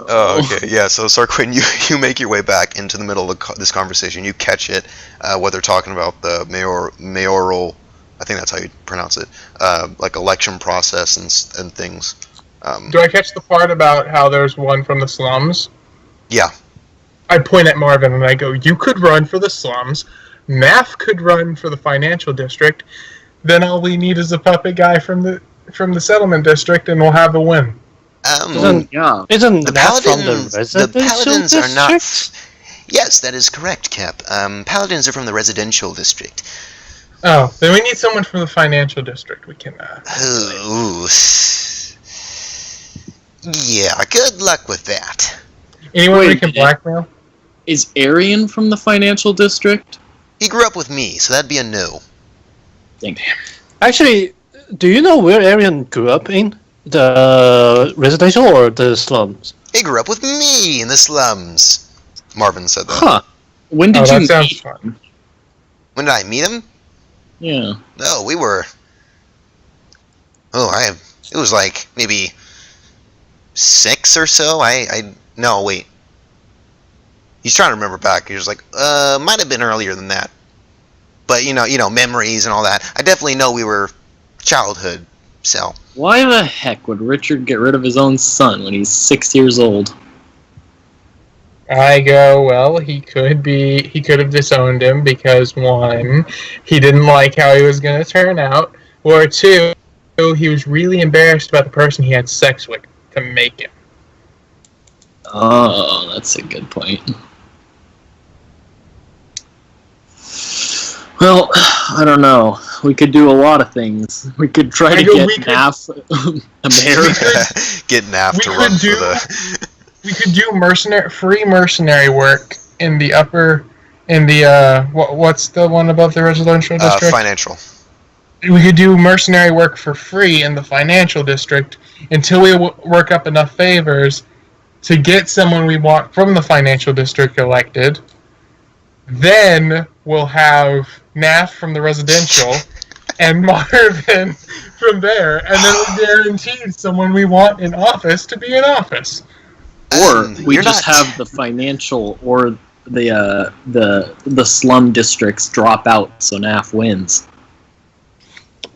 Oh, okay. Yeah. So, Sarquin, you make your way back into the middle of this conversation. You catch it. What they're talking about, the mayoral. I think that's how you pronounce it. Like election process and things. Do I catch the part about how there's one from the slums? Yeah. I point at Marvin and I go, "You could run for the slums. Math could run for the financial district. Then all we need is a puppet guy from the settlement district, and we'll have a win." Yeah. Isn't The that from the paladins. residential The paladins are not. district? Yes, that is correct, Cap. Paladins are from the residential district. Oh, then we need someone from the financial district. We can. Ooh. Yeah. Good luck with that. Anyone we Wait, can blackmail? Is Arian from the financial district? He grew up with me, so that'd be a no. Dang. Actually, do you know where Arian grew up in? The residential or the slums? He grew up with me in the slums. Marvin said that. Huh. When did that you sounds meet? fun. When did I meet him? Yeah. No, we were. It was like maybe 6 or so. No, wait. He's trying to remember back. He was like, might have been earlier than that. But memories and all that. I definitely know we were childhood. So. Why the heck would Richard get rid of his own son when he's 6 years old? I go, well, he could have disowned him because 1, he didn't like how he was going to turn out, or 2, he was really embarrassed about the person he had sex with to make him. Oh, that's a good point. Well, I don't know. We could do a lot of things. We could try to get NAF a mayor. Get NAF to run for the... We could do free mercenary work in the what's the one above the residential district? Financial. We could do mercenary work for free in the financial district until we work up enough favors to get someone we want from the financial district elected. Then we'll have NAF from the residential and Marvin from there, and then we'll guarantee someone we want in office to be in office. Or we just have the financial or the slum districts drop out so NAF wins.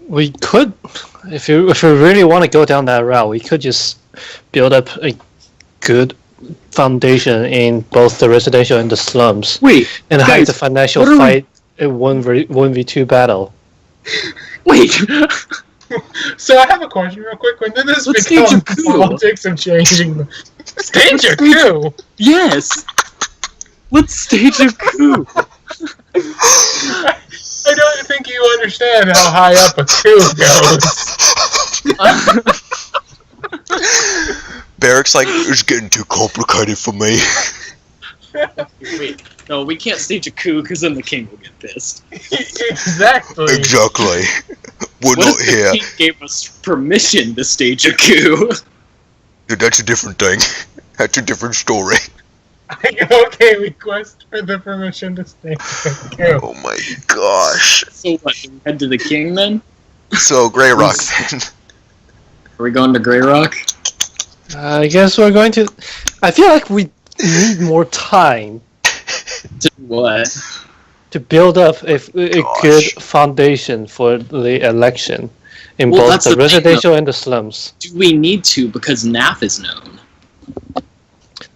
We could, if we really want to go down that route, we could just build up a good foundation in both the residential and the slums. Wait, and guys, have the financial fight a 1v2 battle. Wait. So I have a question real quick. When did this become politics of changing the... Stage a coup? Yes! Let's stage a coup! I don't think you understand how high up a coup goes. Barrick's like, it's getting too complicated for me. Wait, no, we can't stage a coup because then the king will get pissed. Exactly. We're not here. The king gave us permission to stage a coup? Dude, that's a different thing. That's a different story. Okay, we quest for the permission to stage a coup. Oh my gosh. So what, we head to the king then? So, Grey Rock then. Are we going to Grey Rock? I guess we're going to... I feel like we need more time. To what? To build up a good foundation for the election in both the residential and the slums. Do we need to because NAF is known?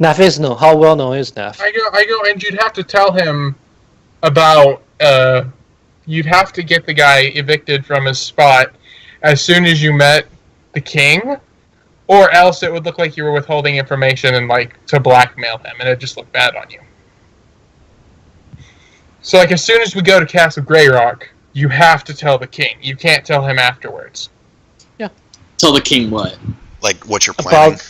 NAF is known. How well known is NAF? I go, and you'd have to tell him about, you'd have to get the guy evicted from his spot, as soon as you met the king, or else it would look like you were withholding information and like to blackmail him, and it'd just look bad on you. So like as soon as we go to Castle Greyrock, you have to tell the king. You can't tell him afterwards. Tell the king what? Like what you're planning.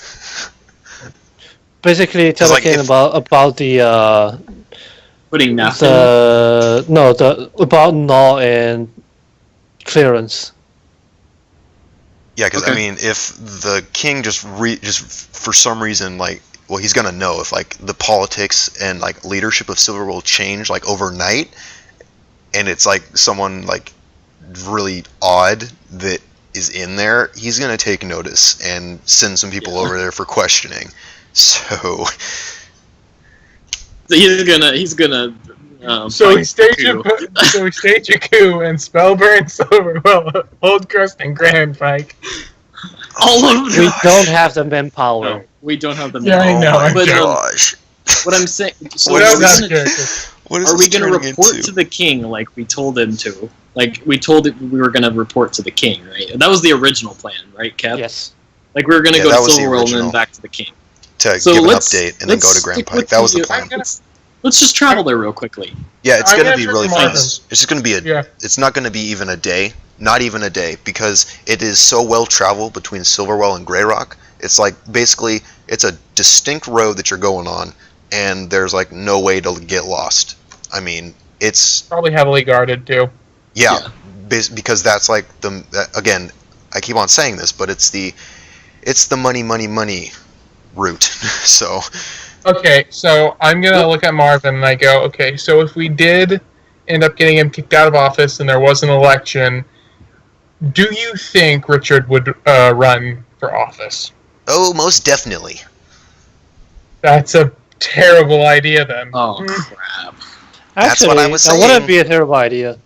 Basically, tell the like, king if- about the Putting nothing. about Null and clearance. Yeah, because I Okay. mean, if the king just for some reason he's gonna know if like the politics and like leadership of Silverwell change like overnight, and it's like someone like really odd that is in there, he's gonna take notice and send some people over there for questioning. So He's gonna. So we fight stage you. a coup and Spellburn, Silverwell, Old Crust, and Grand Pike. All of them. We don't have the manpower. No, we don't have the. Yeah, I oh know, my I'm But, gosh, what I'm saying. So What That is was this? out of character. what is are we this going to turning report into? to the king like we told him to? Like we told it we were going to report to the king, right? That was the original plan, right, Kev? Yes. Like we were going to Yeah, go that to was the Silverwell and original. then back to the king. To So give an let's- update and then go let's to Grand stick Pike. with That was the the- plan. Let's just travel there real quickly. Yeah, it's I'm gonna gonna be check really Marvin. fast. It's just gonna be Yeah. It's not gonna be even a day. Not even a day, because it is so well traveled between Silverwell and Greyrock. It's like basically it's a distinct road that you're going on, and there's like no way to get lost. I mean, it's Probably heavily guarded too. yeah. Because that's like again. I keep on saying this, but it's the money route. So Okay, so I'm gonna look at Marvin and I go, okay, so if we did end up getting him kicked out of office and there was an election, do you think Richard would run for office? oh, most definitely. That's a terrible idea then. Oh Mm. crap! That's Actually, what I was that wouldn't saying. be a terrible idea.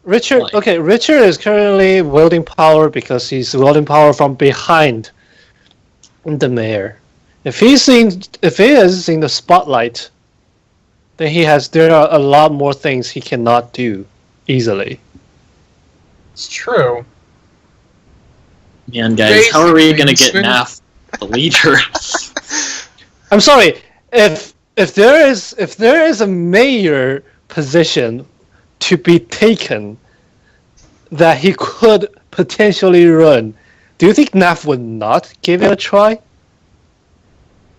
Richard, Like- okay, Richard is currently wielding power because he's wielding power from behind the mayor. If he is in the spotlight, then there are a lot more things he cannot do easily. It's true. Man, guys, how are we gonna get Basically, Naf the leader? I'm sorry. If there is a mayor position to be taken that he could potentially run, do you think Naf would not give it a try?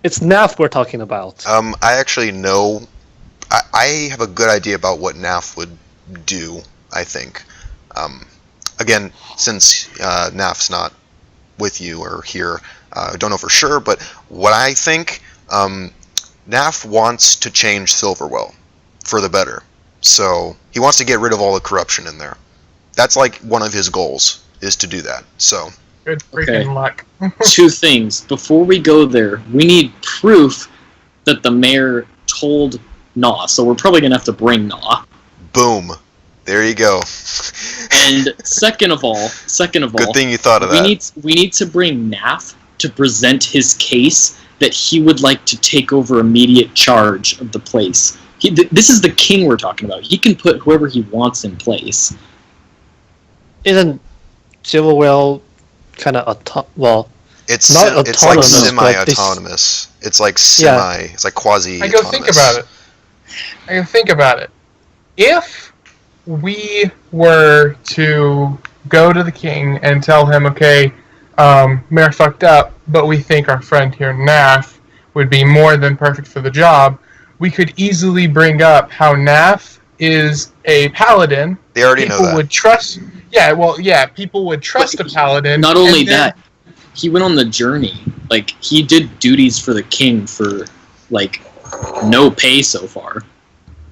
It's Naf we're talking about. I actually know. I have a good idea about what NAF would do. I think. Again, since NAF's not with you or here, I don't know for sure. But what I think, NAF wants to change Silverwell for the better. So he wants to get rid of all the corruption in there. That's like one of his goals, is to do that. So Good freaking Okay. luck. Two things. Before we go there, we need proof that the mayor told Nah. So we're probably gonna have to bring Nah. boom, there you go. And second of all, Good thing you thought of we that. need to bring Naf to present his case that he would like to take over immediate charge of the place. This is the king we're talking about. He can put whoever he wants in place. Isn't Silverwell kind of well? It's not it's like autonomous, but semi-autonomous. It's like semi. It's like quasi. I go think about it. If we were to go to the king and tell him, okay, Mayor fucked up, but we think our friend here, Naf, would be more than perfect for the job, we could easily bring up how Naf is a paladin. They already know People that. would trust. Yeah, well, yeah, people would trust a paladin. Not only and then- that, he went on the journey. Like, he did duties for the king for, like, no pay so far.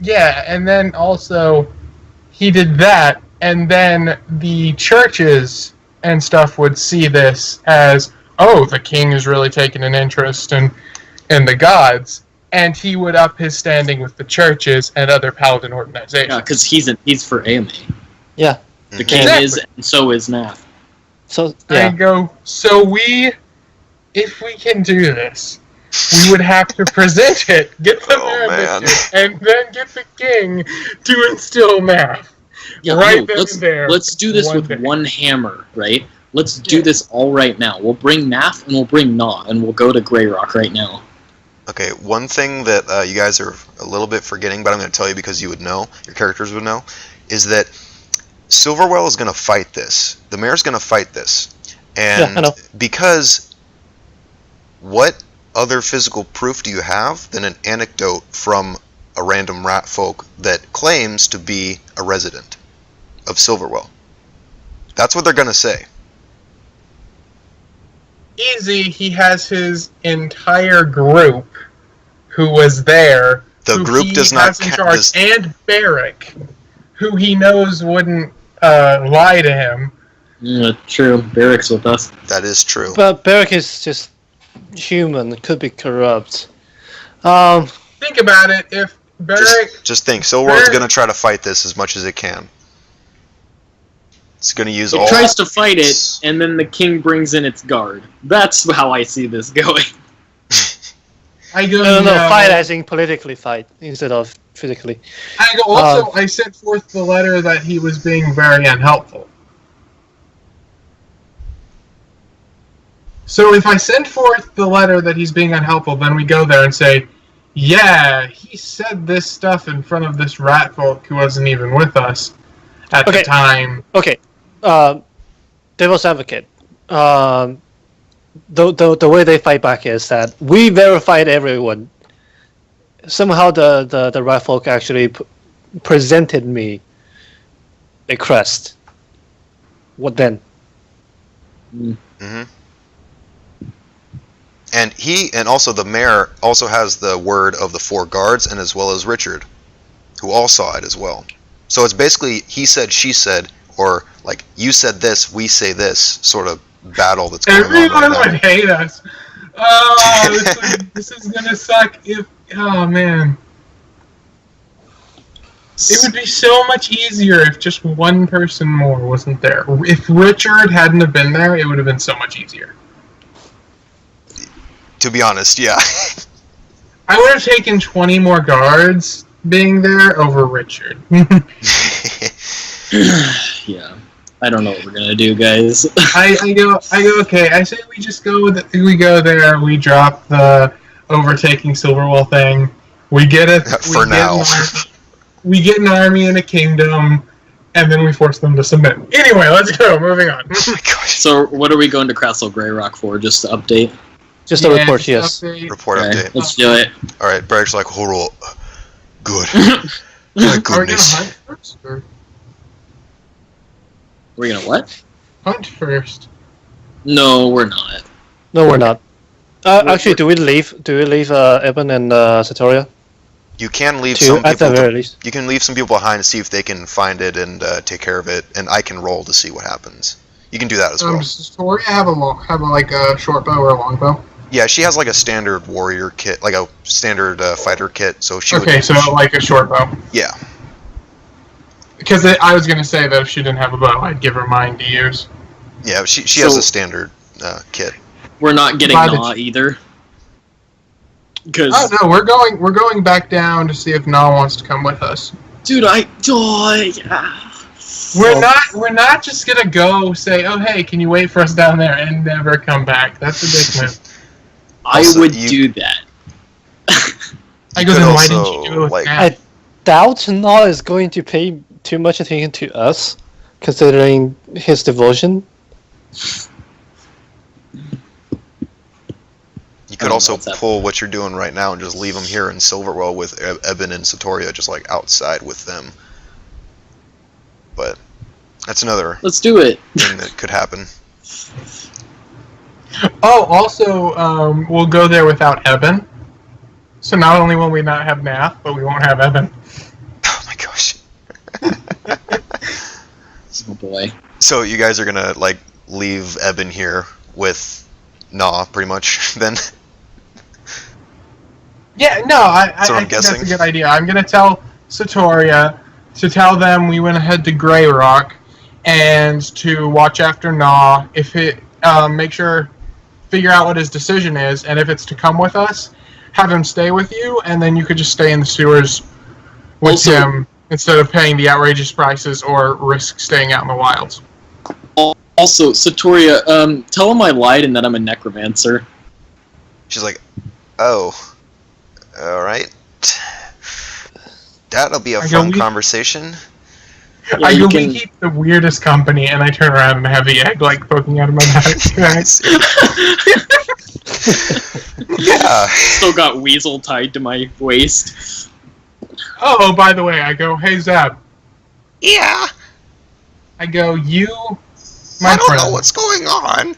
Yeah, and then also he did that, and then the churches and stuff would see this as, oh, the king is really taking an interest in the gods, and he would up his standing with the churches and other paladin organizations. Yeah, because he's for AMA. Yeah. The king Exactly. is, and so is Naf. So I yeah, go, so if we can do this, we would have to present it, get the Oh, mayor man. elected, and then get the king to instill math. Yeah, Right no, then let's and there, let's do this one with day. one hammer, right? Let's do Yeah. this all right now. We'll bring Nath and we'll bring Gnaw and we'll go to Grey Rock right now. Okay, one thing that you guys are a little bit forgetting, but I'm going to tell you because you would know, your characters would know, is that Silverwell is going to fight this. The mayor's going to fight this. And Yeah, I know. because what other physical proof do you have than an anecdote from a random rat folk that claims to be a resident of Silverwell? That's what they're going to say. Easy, he has his entire group who was there. The who group he does not has in ca- charge, does- and Barrick, who he knows wouldn't lie to him. True. Barrick's with us. That is true. But Barrick is just human. Could be corrupt. Think about it. If Barrick, Just think, Silverwell's going to try to fight this as much as it can. It's going to use all... It tries to fight it, and then the king brings in its guard. That's how I see this going. I go, No, no. fight as in politically fight instead of physically. I go. Also, I sent forth the letter that he was being very unhelpful. So if I send forth the letter that he's being unhelpful, then we go there and say, yeah, he said this stuff in front of this rat folk who wasn't even with us at the time. Okay, devil's advocate. The way they fight back is that we verified everyone. Somehow the rat folk actually presented me a crest. What then? Mm-hmm. And also the mayor also has the word of the 4 guards, and as well as Richard, who all saw it as well. So it's basically he said, she said, or like you said this, we say this sort of battle that's going on Everyone right now. would hate us. Oh, this is gonna suck. Oh man, it would be so much easier if just one person more wasn't there. If Richard hadn't have been there, it would have been so much easier. To be honest, yeah. I would have taken 20 more guards being there over Richard. Yeah. I don't know what we're gonna do, guys. I go. Okay. I say we just go. We go there. We drop the overtaking Silverwell thing. We get it For now. We get an army and a kingdom, and then we force them to submit. Anyway, let's go. Moving on. Oh my gosh. So, what are we going to Castle Grey Rock for? Just to update? Just a report, yes. Report Okay, update. let's do it. Alright, Barrick's like, hold on. Good. My Are we gonna goodness. hunt first? Or We're gonna what? hunt first. No, we're not. No, we're not. Actually, do we leave? Do we leave Eben and Satoria? You can leave Two, some at the people. very least. You can leave some people behind to see if they can find it and take care of it, and I can roll to see what happens. You can do that as well. Does Toria have a short bow or a long bow? Yeah, she has like a standard warrior kit, like a standard fighter kit. So she Okay, would. so like a short bow. Yeah. Because I was gonna say that if she didn't have a bow, I'd give her mine to use. Yeah, she has So- a standard kit. We're not getting Why did Gnaw either. Because, Oh no, we're going back down to see if Na wants to come with us. dude, yeah. We're not just gonna go say, oh hey, can you wait for us down there and never come back. That's ridiculous. I Also, would you- do that. I go, could then why didn't also, you do it with like- Matt? I doubt Na is going to pay too much attention to us, considering his devotion. You I could don't also know what's happening. pull what you're doing right now and just leave them here in Silverwell with Eben and Satoria, just like outside with them. But that's another Let's do it. thing that could happen. Oh, also, we'll go there without Eben. So not only will we not have Nath, but we won't have Eben. Oh my gosh. Oh boy. So you guys are gonna like leave Eben here with Na, pretty much. Then Yeah, no, I That's what I'm think that's guessing. a good idea. I'm gonna tell Satoria to tell them we went ahead to Grey Rock and to watch after Na. If it figure out what his decision is, and if it's to come with us, have him stay with you, and then you could just stay in the sewers with Also, him. instead of paying the outrageous prices or risk staying out in the wilds. Also, Satoria, tell him I lied and that I'm a necromancer. She's like, oh, all right. That'll be a fun conversation. Yeah, I you go, can- we keep the weirdest company, and I turn around and have the egg like poking out of my back. Yeah. Still got Weasel tied to my waist. Oh, by the way, I go, hey Zeb. Yeah, I go, you, my I don't friend. know what's going on.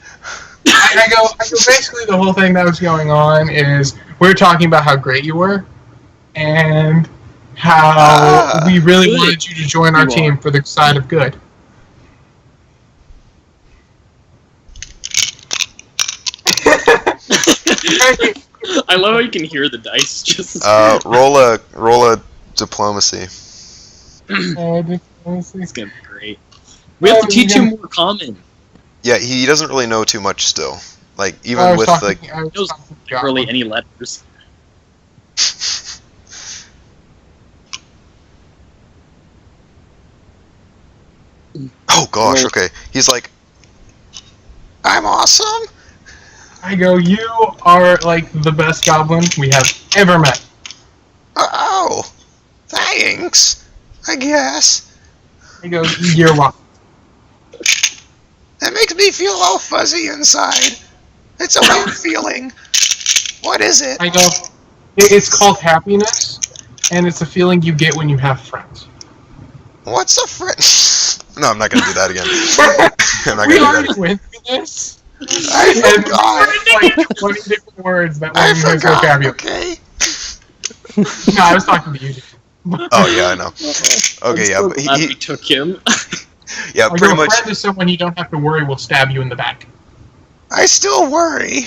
I go, basically the whole thing that was going on is we were talking about how great you were, and how we really Good. wanted you to join our You team for the side of good. I love how you can hear the dice just. Roll a diplomacy. It's gonna be great. We have to teach him more common. Yeah, he doesn't really know too much still. Like I even was with talking- like. I was He knows talking to John. barely any letters. Oh gosh. Okay. He's like, I'm awesome. I go, you are like the best goblin we have ever met. Oh, thanks. I guess I go, you're welcome. that makes me feel all fuzzy inside. It's a weird feeling. What is it? I go, it's called happiness, and it's a feeling you get when you have friends. What's a friend? no, I'm not gonna do that again. I'm not We gonna do already that. went through this. I And forgot. like 20 different words that I went in his forgot. vocabulary. Okay. No, I was talking to you. Oh yeah, I know. I'm Okay, yeah, so but glad he we took him. yeah, I pretty go, a much. friend is someone you don't have to worry will stab you in the back. I still worry.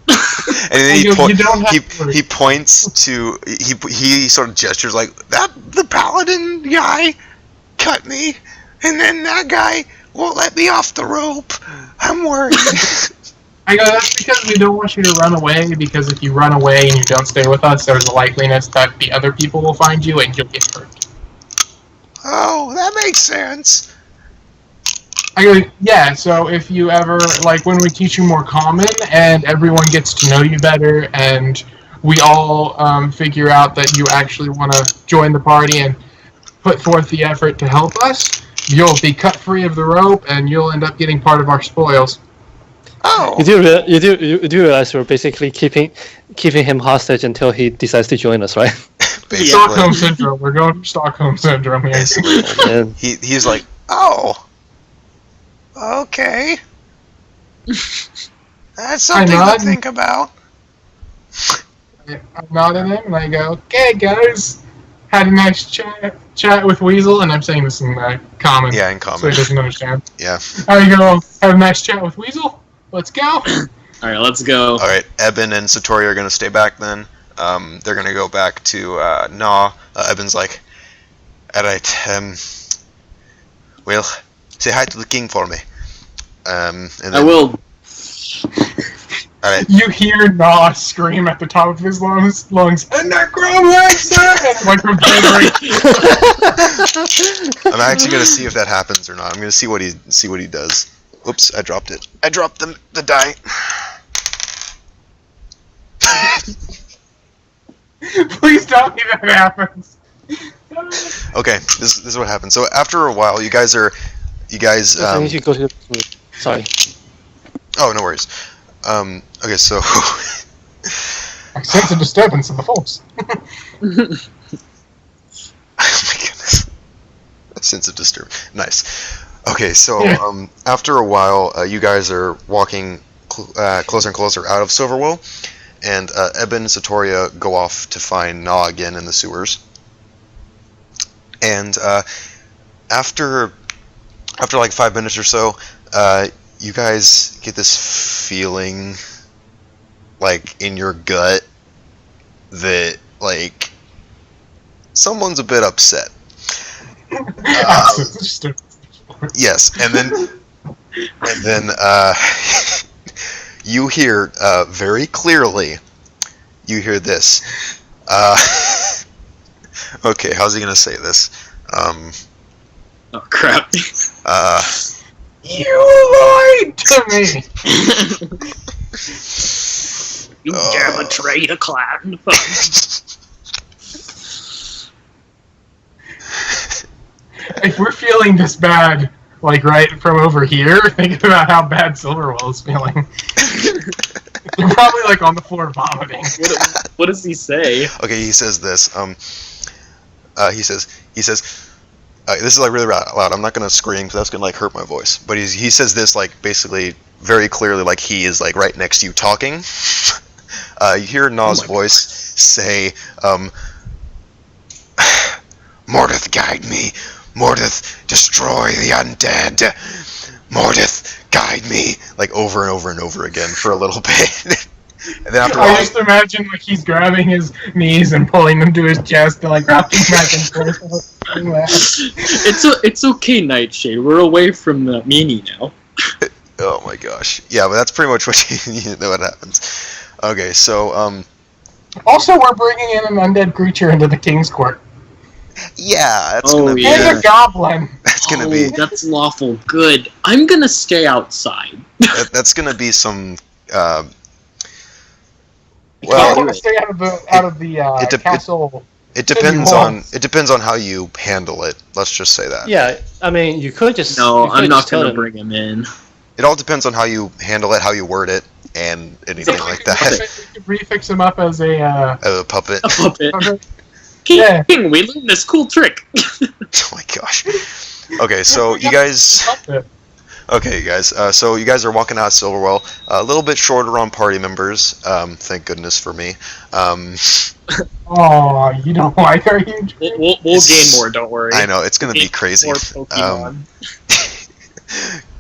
And then You don't have to worry. he points to he sort of gestures like That the paladin guy cut me, and then that guy won't let me off the rope. I'm worried. I go, that's because we don't want you to run away, because if you run away and you don't stay with us, there's a likeliness that the other people will find you and you'll get hurt. Oh, that makes sense. I go, yeah, so if you ever, like, when we teach you more common and everyone gets to know you better and we all figure out that you actually want to join the party and put forth the effort to help us, you'll be cut free of the rope and you'll end up getting part of our spoils. Oh, You do realize we're basically keeping him hostage until he decides to join us, right? basically. Stockholm Syndrome. We're going for Stockholm Syndrome here. Basically. And He's like, oh. Okay. That's something nod. to think about. I'm nodding him and I go, okay, guys. Had a nice chat with Weasel, and I'm saying this in common, yeah, in so common. he doesn't understand. Yeah. I go, have a nice chat with Weasel. Let's go. Alright, let's go. All right, Eben and Satori are gonna stay back then. They're gonna go back to Nah. Eben's like, all right. Well, say hi to the king for me. And then, I will. All right. You hear Nah scream at the top of his lungs, a necromancer! And like from Daybreak. I'm actually gonna see if that happens or not. I'm gonna see what he does. Oops, I dropped it. I dropped the die. Please tell me that happens. Okay, this is what happens. So after a while, you guys. I need to go to the. Sorry. Oh, no worries. Okay, so. I sense a disturbance in the force. Oh my goodness. A sense of disturbance. Nice. Okay, so Yeah. After a while, you guys are walking closer and closer out of Silverwell, and Eben and Satoria go off to find Na again in the sewers. And after like 5 minutes or so, you guys get this feeling, like in your gut, that like someone's a bit upset. I sense a disturbance. Yes, and then you hear very clearly. You hear this. Okay, how's he gonna say this? Oh crap! You lied to me. You dare betray the clan? If we're feeling this bad, like right from over here, think about how bad Silverwell is feeling. They're probably like on the floor vomiting. What does he say? Okay, he says this. He says, this is like really loud. I'm not gonna scream because that's gonna like hurt my voice. But he says this like basically very clearly, like he is like right next to you talking. You hear Na's voice say, Mordeth, guide me. Mordeth, destroy the undead. Mordeth, guide me. like over and over and over again for a little bit. And then after a I while, just imagine like he's grabbing his knees and pulling them to his chest and like rocking back and forth. It's okay, Nightshade. We're away from the meanie now. oh my gosh, yeah, but that's pretty much what you know what happens. Okay, so Also, we're bringing in an undead creature into the King's Court. yeah, that's Oh, gonna be yeah. And a goblin. that's gonna be That's lawful good. I'm gonna stay outside. that's gonna be some. I Well, want to stay out of the it dep- castle. it depends on how you handle it. Let's just say that. Yeah, I mean, you could just. No, you could I'm not just tell gonna him. bring him in. It all depends on how you handle it, how you word it, and anything like that. We could refix him up as a. A puppet. A puppet. King, Yeah. we learned this cool trick. Oh my gosh. Okay, so you guys. Okay, guys. So you guys are walking out of Silverwell. A little bit shorter on party members. Thank goodness for me. Oh, you don't like our huge. We'll gain more. Don't worry. I know it's gonna be Gain crazy. More Pokemon.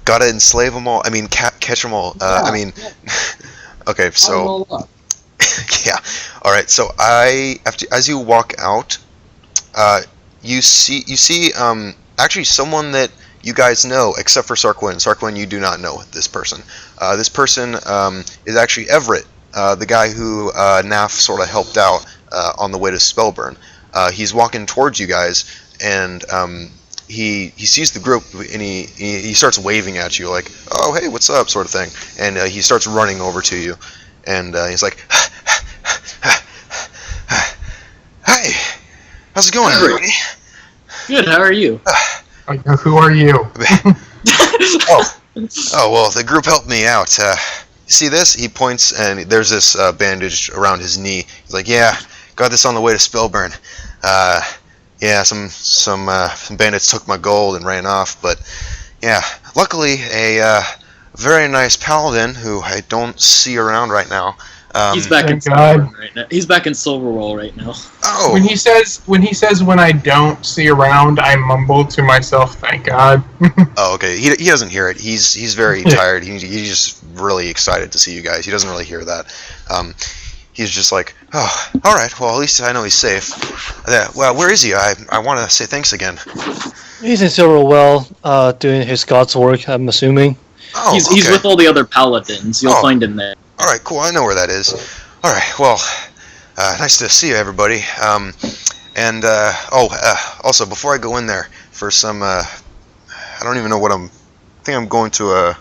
Gotta enslave them all. I mean, catch them all. I mean, okay. So yeah. All right. So as you walk out, you see actually someone that you guys know, except for Sarquin. Sarquin, you do not know this person. This person is actually Everett, the guy who Naf sort of helped out on the way to Spellburn. He's walking towards you guys, and he sees the group, and he starts waving at you like, "Oh, hey, what's up?" sort of thing. And he starts running over to you, and he's like, "Hey, how's it going, everybody?" Good. How are you? Who are you? Oh, well, the group helped me out. You see this? He points, and there's this bandage around his knee. He's like, "Yeah, got this on the way to Spellburn. Yeah, some bandits took my gold and ran off, but yeah, luckily a very nice paladin who I don't see around right now." He's back in Thank God. Silverwall right now. He's back in Silverwall right now. Oh, When he says when I don't see around, I mumble to myself, "Thank God." oh, okay. He doesn't hear it. He's very tired. He's just really excited to see you guys. He doesn't really hear that. He's just like, "Oh, all right. Well, at least I know he's safe." Well, where is he? I want to say thanks again. He's in Silverwell, doing his god's work. I'm assuming. Oh, He's okay. with all the other paladins. You'll Oh. find him there. All right, cool. I know where that is. All right. Well, nice to see you, everybody. Also, before I go in there for some, I don't even know what I think I'm going to.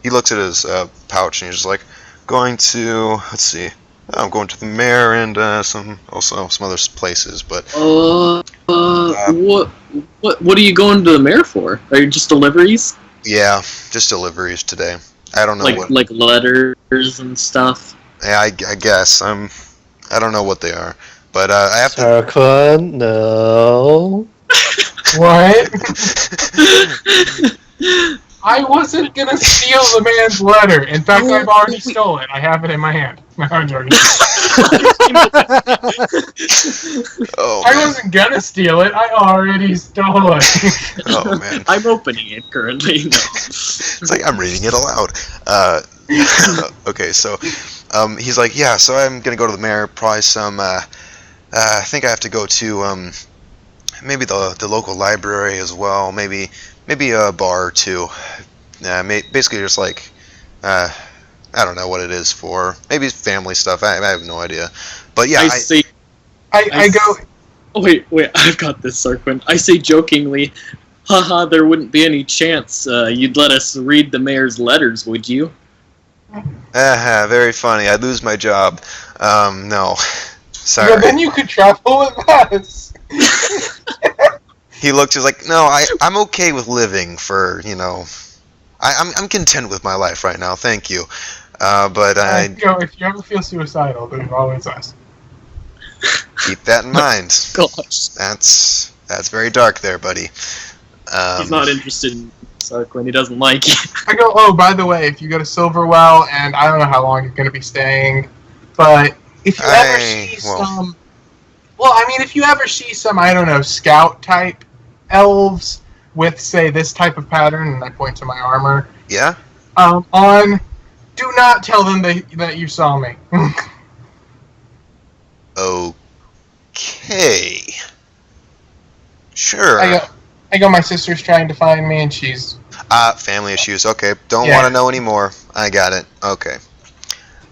He looks at his pouch and he's just like, going to. Let's see. I'm going to the mayor and some other places, but. What are you going to the mayor for? Are you just deliveries? Yeah, just deliveries today. I don't know Like letters and stuff? Yeah, I guess I don't know what they are, but I have to. Sarquin, no. What? I wasn't gonna steal the man's letter. In fact, I've already stolen it. I have it in my hand. No, I'm joking. Oh I man. wasn't gonna steal it. I already stole it. Oh man. I'm opening it currently. No. It's like I'm reading it aloud. Okay, so he's like, yeah. So I'm gonna go to the mayor. Probably some. I think I have to go to maybe the local library as well. Maybe a bar or two. Basically just like I don't know what it is for. Maybe it's family stuff. I have no idea. But yeah, I see. I go. Wait, I've got this, Sarquin. I say jokingly, haha, there wouldn't be any chance you'd let us read the mayor's letters, would you? Very funny. I'd lose my job. No. Sorry. Yeah, then you could travel with us. He looked, he's like, no, I'm okay with living for, you know, I'm content with my life right now, thank you. But if you ever feel suicidal, then always us. Keep that in mind. Gosh. That's very dark there, buddy. He's not interested in Sarquin. He doesn't like you. I go, oh, by the way, if you go to Silverwell, and I don't know how long you're going to be staying, but if you ever see some... Well, I mean, if you ever see some, I don't know, scout-type elves with, say, this type of pattern, and I point to my armor... Yeah? Do not tell them that you saw me. Okay. Sure. I go, my sister's trying to find me, and she's... Family issues. Okay, don't want to know anymore. I got it. Okay.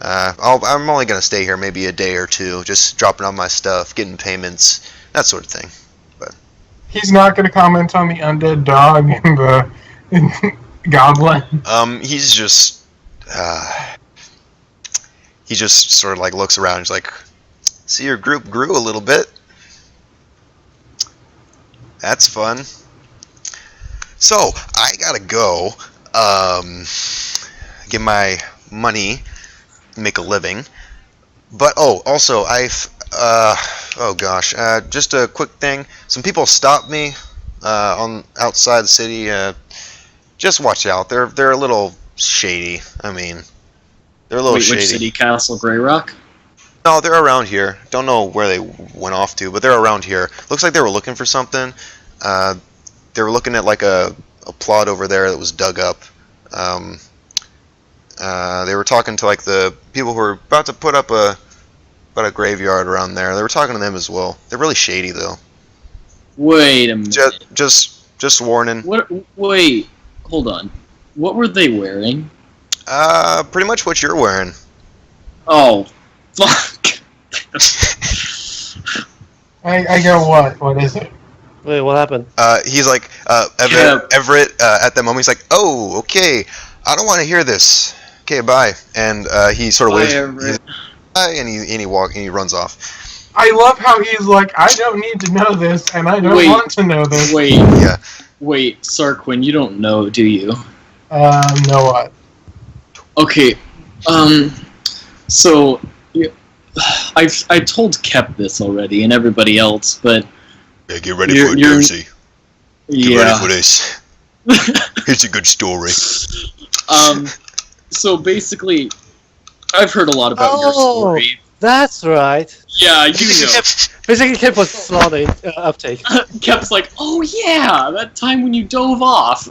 I'm only going to stay here maybe a day or two, just dropping off my stuff, getting payments, that sort of thing. But he's not going to comment on the undead dog and the goblin? He's just... he just sort of like looks around. He's like, "See, your group grew a little bit. That's fun. So I gotta go. Get my money, make a living. But also oh gosh, just a quick thing. Some people stopped me outside the city. Just watch out. They're a little shady. I mean, they're a little shady. Which city? Castle Greyrock? No, they're around here. Don't know where they went off to, but they're around here. Looks like they were looking for something. They were looking at like a plot over there that was dug up. They were talking to like the people who were about to put up a graveyard around there. They were talking to them as well. They're really shady though. Wait a minute. Just warning. What? Wait, hold on. What were they wearing? Pretty much what you're wearing. Oh, fuck. I go, what? What is it? Wait, what happened? He's like, Everett, at that moment, he's like, oh, okay, I don't want to hear this. Okay, bye. And he sort of waves. Bye, and he runs off. I love how he's like, I don't need to know this, and I don't want to know this. Wait, Sarquin, you don't know, do you? Know what? Okay, so I told Kep this already and everybody else, but yeah, get ready for it, Dorsey. Get ready for this. It's a good story. So basically, I've heard a lot about your story. That's right. Yeah, you know. Basically, Kep was slow the uptake. Kep's like, oh yeah, that time when you dove off.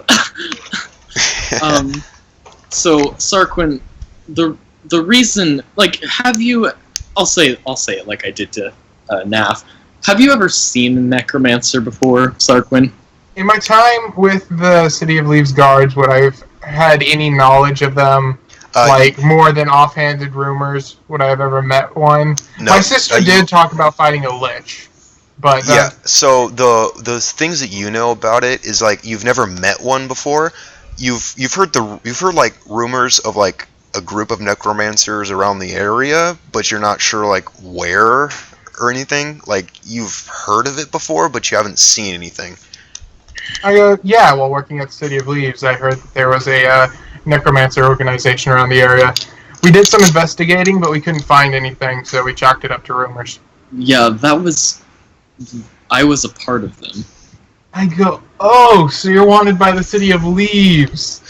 So Sarquin, the reason, like, have you? I'll say it like I did to Naf. Have you ever seen a necromancer before, Sarquin? In my time with the City of Leaves Guards, would I've had any knowledge of them? Like, more than offhanded rumors, would I have ever met one? No, my sister did talk about fighting a lich. But yeah, so the things that you know about it is, like, you've never met one before. You've heard like rumors of like a group of necromancers around the area, but you're not sure like where or anything. Like, you've heard of it before, but you haven't seen anything. I go, yeah, while working at the City of Leaves, I heard that there was a necromancer organization around the area. We did some investigating, but we couldn't find anything, so we chalked it up to rumors. Yeah, I was a part of them. I go, oh, so you're wanted by the City of Leaves.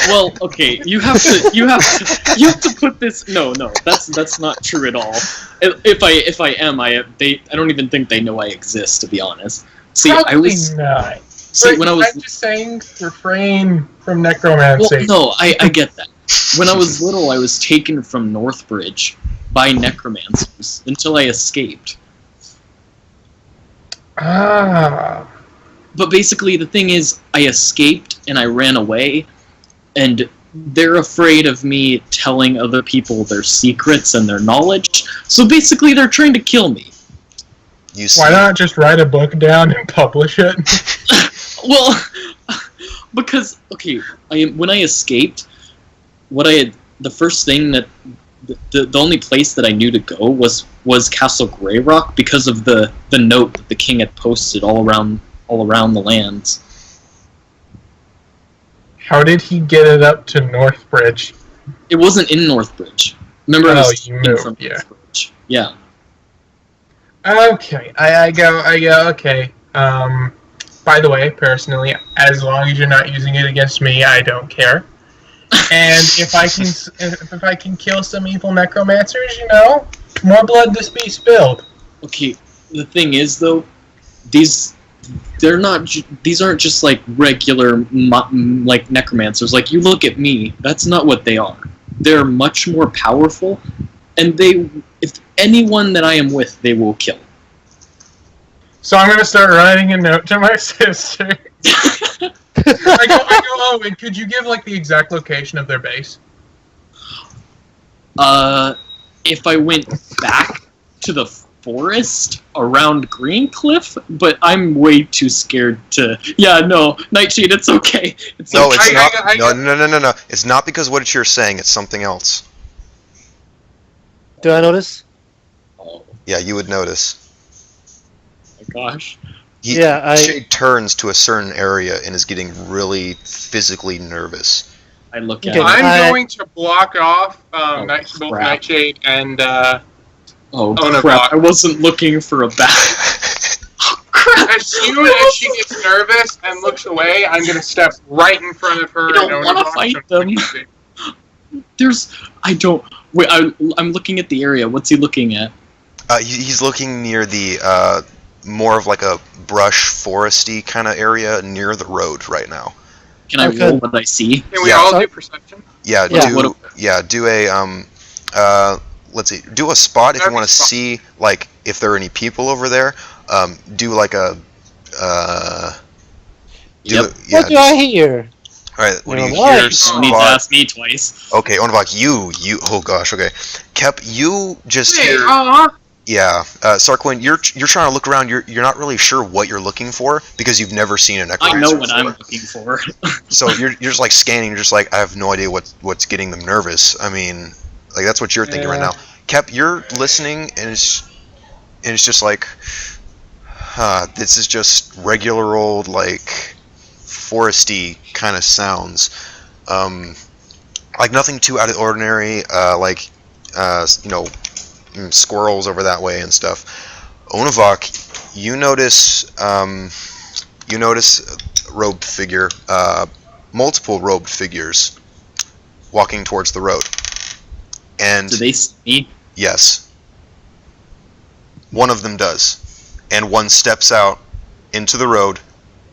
Well, okay, you have to put this. No, that's not true at all. If I am, I don't even think they know I exist, to be honest. See, probably I was not. See, when I was I'm just saying, refrain from necromancy. Well, no, I get that. When I was little, I was taken from Northbridge by necromancers until I escaped. Ah. But basically, the thing is, I escaped and I ran away, and they're afraid of me telling other people their secrets and their knowledge, so basically they're trying to kill me. You see, Why not just write a book down and publish it? Well, because okay, when I escaped, the first thing that the only place that I knew to go was Castle Greyrock because of the note that the king had posted all around the lands. How did he get it up to Northbridge? It wasn't in Northbridge. Remember, I was you speaking moved, from yeah. Northbridge. Yeah. Okay, I go, okay. By the way, personally, as long as you're not using it against me, I don't care. And if I can kill some evil necromancers, more blood to be spilled. Okay. The thing is, though, these aren't just like regular like necromancers. Like, you look at me, that's not what they are. They're much more powerful, and if anyone that I am with, they will kill. So I'm gonna start writing a note to my sister. I go, oh, and could you give, the exact location of their base? If I went back to the forest around Greencliff, but I'm way too scared to... Yeah, no, Nightshade, it's okay. No, okay. it's not. No. It's not because what you're saying. It's something else. Do I notice? Oh, Yeah, you would notice. my gosh. Shade turns to a certain area and is getting really physically nervous. I look at Okay. it. I'm going to block off Oh, both crap. Nightshade and Oh, no, crap. block. I wasn't looking for a bat. Oh, crap. As soon as she gets nervous and looks away, I'm going to step right in front of her. I don't and wanna block fight some- Wait, I'm looking at the area. What's he looking at? He's looking near the more of like a brush foresty kind of area near the road right now. Can I Okay. roll what I see? Can we Yeah. all do perception? Yeah, Yeah. do a let's see, do a spot if you That'd want to be fun. see like if there are any people over there. Do like a Yep. What do I hear? All right, what do you You're hear? right. You need to Spot. ask me twice. Okay, Onvok, you. Oh gosh, okay. Kep, you just Hey, hear. aw. Yeah, Sarquin, you're trying to look around. You're not really sure what you're looking for because you've never seen a necromancer I know what I'm before. looking for. So you're just like scanning. You're just like, I have no idea what's getting them nervous. I mean, like that's what you're thinking right Yeah. now. Kep, you're listening, and it's just like, this is just regular old like foresty kind of sounds, like nothing too out of the ordinary. Squirrels over that way and stuff. Onavok, you notice a robed figure, multiple robed figures walking towards the road. And Do they see me? yes, one of them does. And one steps out into the road,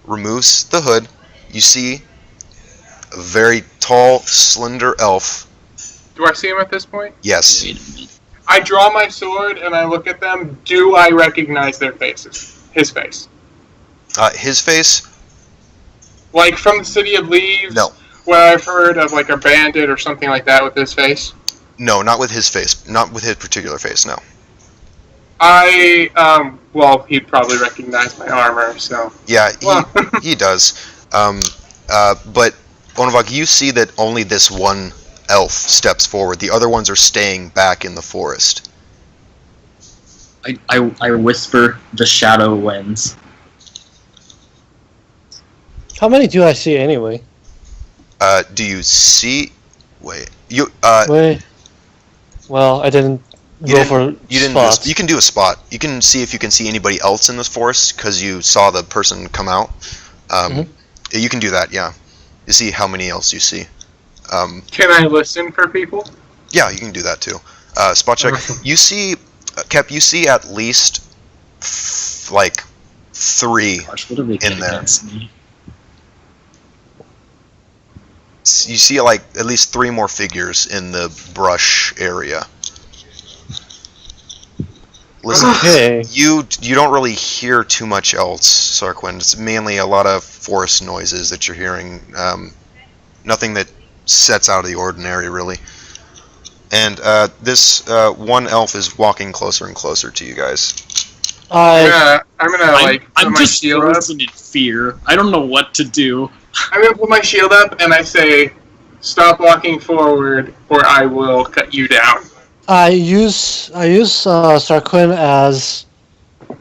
removes the hood. You see a very tall, slender elf. Do I see him at this point? Yes. Wait a minute. I draw my sword and I look at them. Do I recognize their faces? His face. His face? Like from the City of Leaves? No. Where I've heard of like a bandit or something like that with his face? No, not with his face. Not with his particular face, no. He'd probably recognize my armor, so. Yeah, Well. he does. But, Onavok, you see that only this one elf steps forward. The other ones are staying back in the forest. I whisper, the shadow wins. How many do I see anyway? Do you see... Wait. Wait. Well, I didn't go for You didn't. spots. You can do a spot. You can see if you can see anybody else in this forest because you saw the person come out. You can do that. Yeah. You see how many else you see. Can I listen for people? Yeah, you can do that too. Spot check. You see, Kep. You see at least like 3. Gosh, what have they done In there. against me? You see like at least 3 more figures in the brush area. Listen, Okay. you don't really hear too much else, Sarquin. It's mainly a lot of forest noises that you're hearing. Nothing that sets out of the ordinary, really. And this one elf is walking closer and closer to you guys. I'm gonna like put I'm my just shield up. frozen in fear. I don't know what to do. I'm gonna put my shield up and I say, "Stop walking forward, or I will cut you down." I use Sarquin as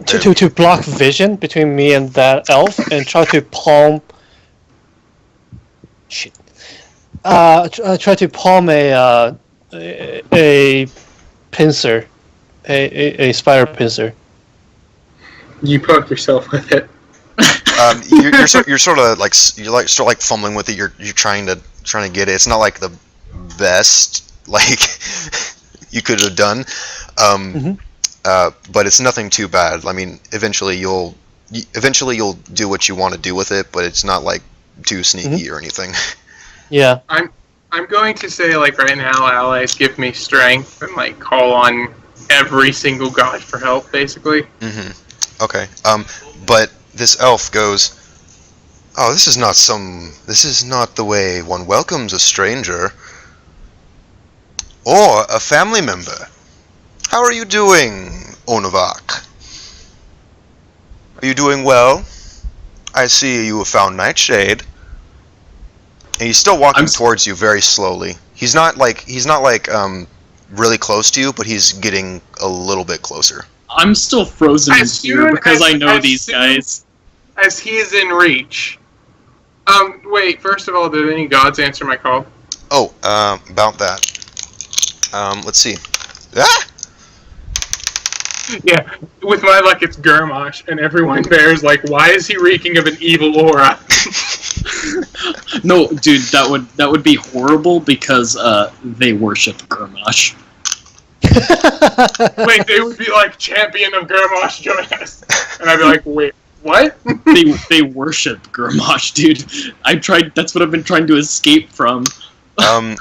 to block vision between me and that elf and try to palm. Shit. Try to palm a pincer, a spider pincer. You poke yourself with it. You're sort of like fumbling with it. You're trying to get it. It's not like the best like you could have done, but it's nothing too bad. I mean, eventually you'll do what you want to do with it, but it's not like too sneaky or anything. Yeah. I'm going to say, like, right now, allies give me strength and, like, call on every single god for help, basically. Okay. But this elf goes, "Oh, this is not the way one welcomes a stranger. Or a family member. How are you doing, Onavak? Are you doing well? I see you have found Nightshade." And he's still walking towards you very slowly. He's not like really close to you, but he's getting a little bit closer. I'm still frozen in fear because I know these guys. As he is in reach. Wait, first of all, did any gods answer my call? Oh, about that. Let's see. Ah! Yeah, with my luck, it's Gurmash, and everyone bears like, why is he reeking of an evil aura? No, dude, that would be horrible because they worship Gurmash. Wait, they would be like, champion of Gurmash, join us. And I'd be like, wait, what? they worship Gurmash, dude. That's what I've been trying to escape from.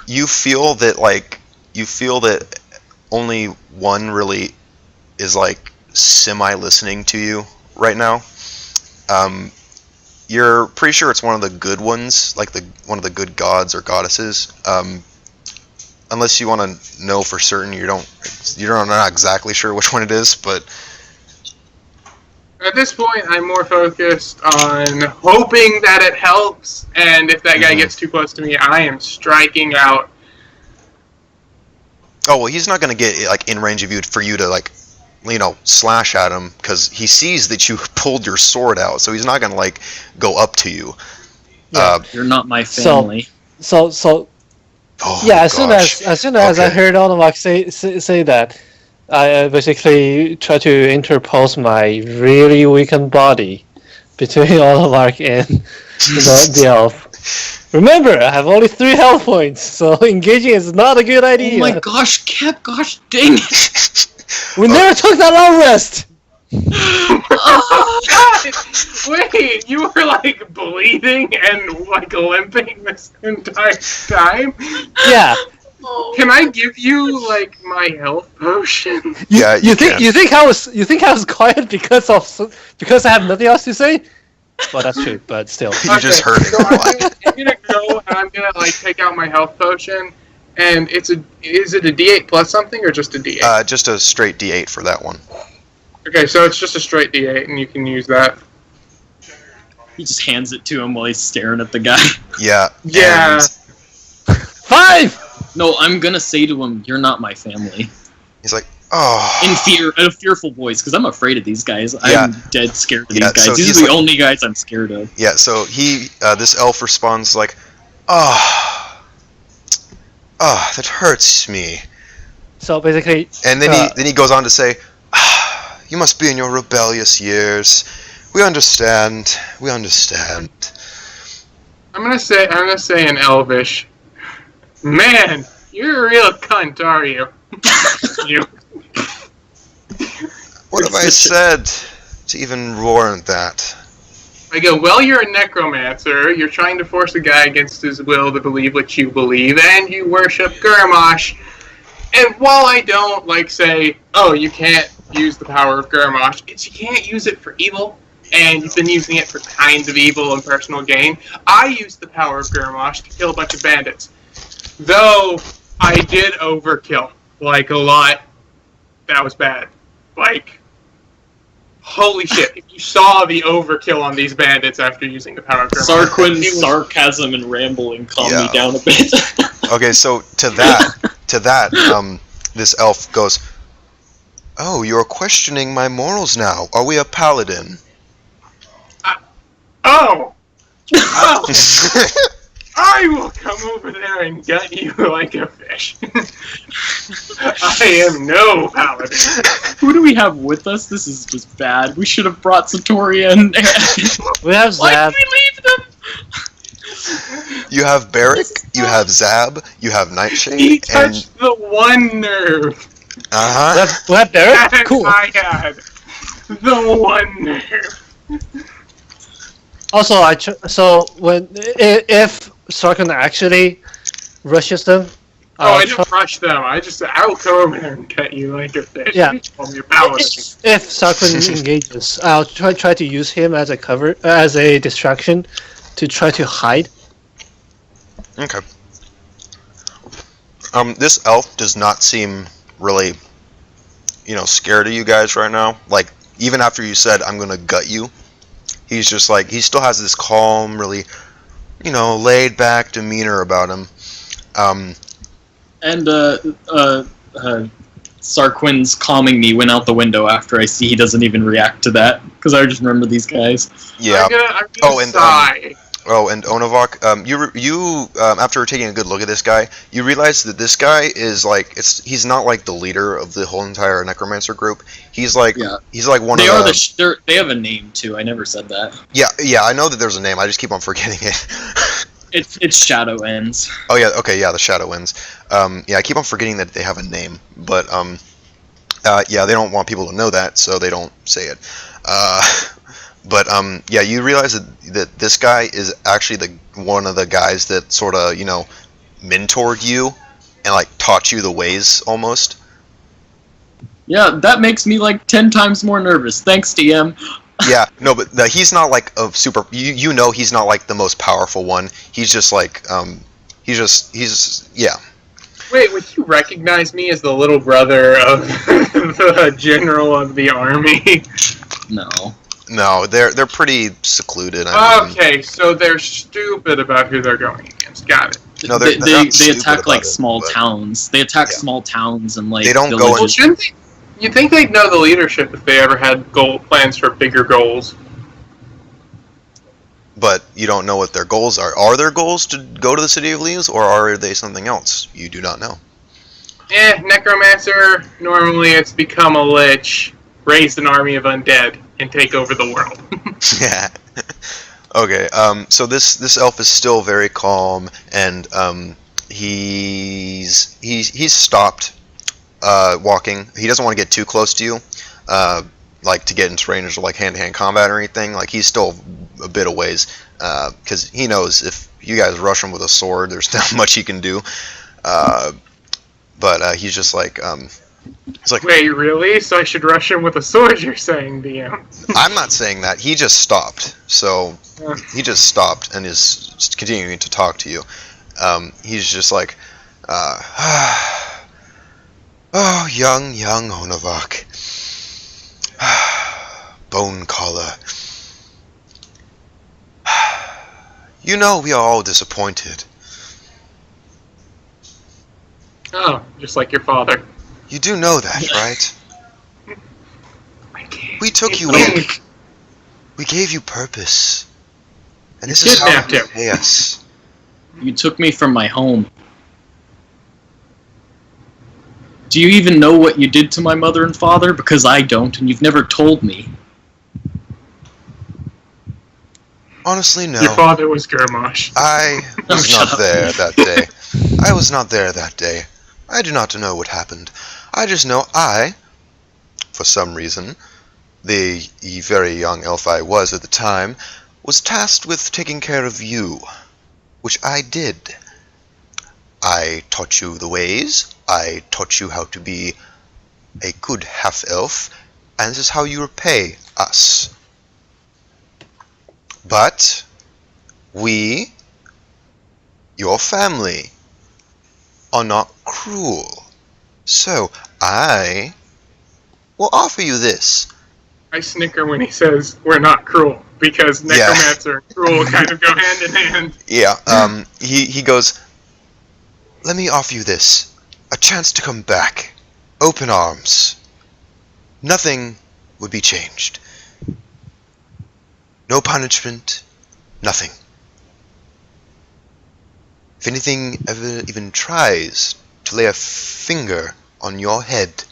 You feel that only one really is like semi-listening to you right now. You're pretty sure it's one of the good ones, like one of the good gods or goddesses. Unless you want to know for certain, you're not exactly sure which one it is, but at this point, I'm more focused on hoping that it helps, and if that guy gets too close to me, I am striking out. Oh well, he's not going to get like in range of you for you to like, slash at him because he sees that you pulled your sword out, so he's not going to like go up to you. Yeah. You're not my family. So. Oh, yeah, as soon as I heard Onomak say that, I basically try to interpose my really weakened body between Onomak and the elf. Remember, I have only 3 health points, so engaging is not a good idea. Oh my gosh, Cap, gosh dang it! We never took that long rest! Wait, you were like bleeding and like limping this entire time? Yeah. Can I give you like my health potion? You think I was quiet because I have nothing else to say? Well, that's true, but still. You just heard it. So I'm gonna go and I'm gonna like take out my health potion, and is it a D8 plus something or just a D8? Just a straight D8 for that one. Okay, so it's just a straight D8, and you can use that. He just hands it to him while he's staring at the guy. Yeah. Yeah. 5! No, I'm gonna say to him, "You're not my family." He's like, "Oh." In a fearful voice, because I'm afraid of these guys. Yeah. I'm dead scared of these guys. So These are the only guys I'm scared of. Yeah. So this elf responds like, "Oh, that hurts me." So basically, and then he goes on to say, "You must be in your rebellious years. We understand. We understand." I'm gonna say in Elvish, "Man, you're a real cunt, are you?" You. What have I said to even warrant that? I go, well, you're a necromancer. You're trying to force a guy against his will to believe what you believe, and you worship Gurmash. And while I don't say, oh, you can't use the power of Gurmash, it's you can't use it for evil, and you've been using it for kinds of evil and personal gain. I used the power of Gurmash to kill a bunch of bandits. Though I did overkill, a lot. That was bad. Holy shit! If you saw the overkill on these bandits after using the power of Grimlock, Sarquin's sarcasm and rambling calm me Yeah. down a bit. Okay, so to that, this elf goes, "Oh, you're questioning my morals now. Are we a paladin?" Oh! Oh! I will come over there and gut you like a fish. I am no paladin. Who do we have with us? This is just bad. We should have brought Satori in. We have Why Zab. did we leave them? You have Barrick, you have Zab, you have Nightshade, He and touched the one nerve We have Barrett? that Cool. I had. The one nerve. Also, so if Sarkon actually rushes them, Oh, I try- didn't rush them. I will come over there and cut you like a fish. Yeah. From your paladin. if Sarkon engages, I'll try to use him as a cover, as a distraction, to try to hide. okay. This elf does not seem really, scared of you guys right now. Like, even after you said, "I'm gonna gut you," he's just like, he still has this calm, really, laid back demeanor about him. And Sarquin's calming me went out the window after I see he doesn't even react to that, because I just remember these guys. Yeah. I'm gonna Oh, and, sigh. And Onavok, you after taking a good look at this guy, you realize that this guy is like, he's not like the leader of the whole entire necromancer group. He's like, Yeah. he's like one They of are the. they have a name too. I never said that. Yeah, I know that there's a name. I just keep on forgetting it. It's Shadow Ends. Oh yeah, okay, yeah, the Shadow Winds. Yeah, I keep on forgetting that they have a name, but yeah, they don't want people to know that, so they don't say it. But yeah, you realize that this guy is actually one of the guys that sort of mentored you and like taught you the ways almost. Yeah, that makes me like 10 times more nervous. Thanks, DM. Yeah, no, but he's not like a super. He's not like the most powerful one. He's just like he's yeah. Wait, would you recognize me as the little brother of the general of the army? No. No, they're pretty secluded. I mean, Okay, so they're stupid about who they're going against. Got it. No, they they're not stupid attack like about it, small but- towns. They attack Yeah. small towns and like They don't go Well, villages. shouldn't they? You'd think they'd know the leadership if they ever had plans for bigger goals. But you don't know what their goals are. Are their goals to go to the City of Leaves, or are they something else? You do not know. Necromancer, normally it's become a lich, raise an army of undead, and take over the world. Yeah. Okay. So this elf is still very calm, and he's stopped walking. He doesn't want to get too close to you, like to get into range of like hand-to-hand combat or anything. Like he's still a bit of ways, because he knows if you guys rush him with a sword, there's not much he can do. But he's just like, he's like, Wait, really? So I should rush him with a sword, you're saying, DM? I'm not saying that. He just stopped. So he just stopped and is continuing to talk to you. He's just like, oh, young Onavok. Bone collar. You know we are all disappointed. Oh, just like your father. You do know that, right? I can't. We took you in. We gave you purpose. And this is how Kidnapped you him. pay us. You took me from my home. Do you even know what you did to my mother and father? Because I don't, and you've never told me. Honestly, no. Your father was Gurmosh. I was shut not up. there that day. I was not there that day. I do not know what happened. I just know for some reason, the very young elf I was at the time, was tasked with taking care of you, which I did. I taught you the ways, I taught you how to be a good half-elf, and this is how you repay us. But we, your family, are not cruel. So I will offer you this. I snicker when he says we're not cruel, because necromancer and cruel kind of go hand in hand. Yeah, he goes, let me offer you this. A chance to come back. Open arms. Nothing would be changed. No punishment. Nothing. If anything ever even tries to lay a finger on your head,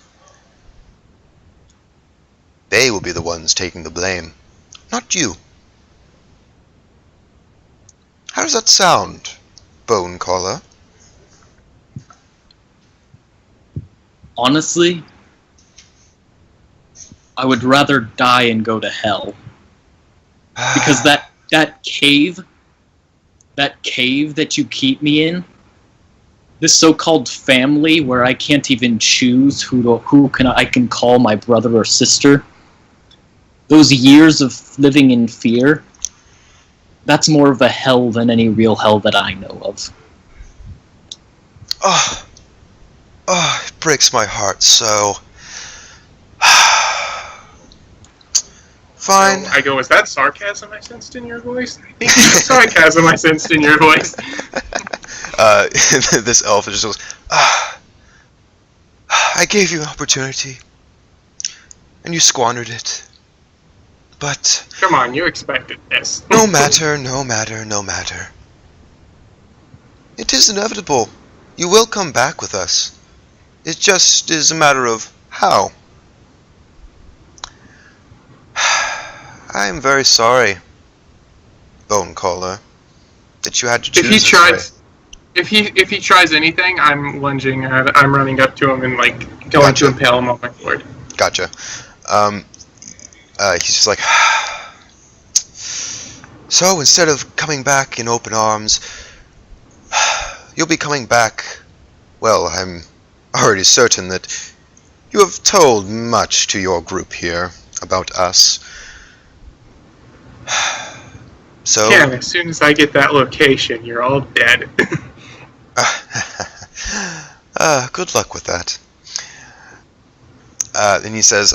they will be the ones taking the blame, not you. How does that sound, Bone Caller? Honestly, I would rather die and go to hell. Because that cave that you keep me in, this so-called family where I can't even choose who I can call my brother or sister, those years of living in fear, that's more of a hell than any real hell that I know of. It breaks my heart so. Fine. So I go, is that sarcasm I sensed in your voice? I think it's sarcasm I sensed in your voice. This elf just goes, I gave you an opportunity, and you squandered it. But... Come on, you expected this. no matter. It is inevitable. You will come back with us. It just is a matter of how. I am very sorry, Bone Caller, that you had to choose If he this tries, way. if he tries anything, I'm lunging at, I'm running up to him and like going to impale him on my sword. Gotcha. He's just like, so instead of coming back in open arms, you'll be coming back. Well, I'm already certain that you have told much to your group here about us. So Yeah, as soon as I get that location, you're all dead. good luck with that. And he says,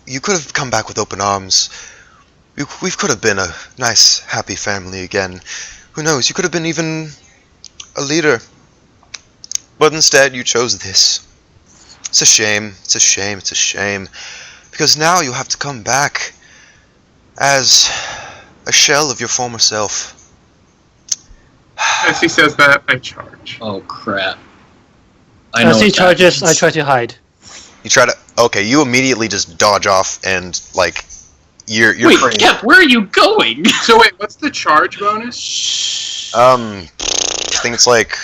you could have come back with open arms. We could have been a nice, happy family again. Who knows, you could have been even a leader. But instead, you chose this. It's a shame, because now you'll have to come back as a shell of your former self. As he says that, I charge. Oh crap! As he charges, I try to hide. You try to... Okay, you immediately just dodge off and, like, you're Wait, praying. Cap, where are you going? So wait, what's the charge bonus? I think it's like...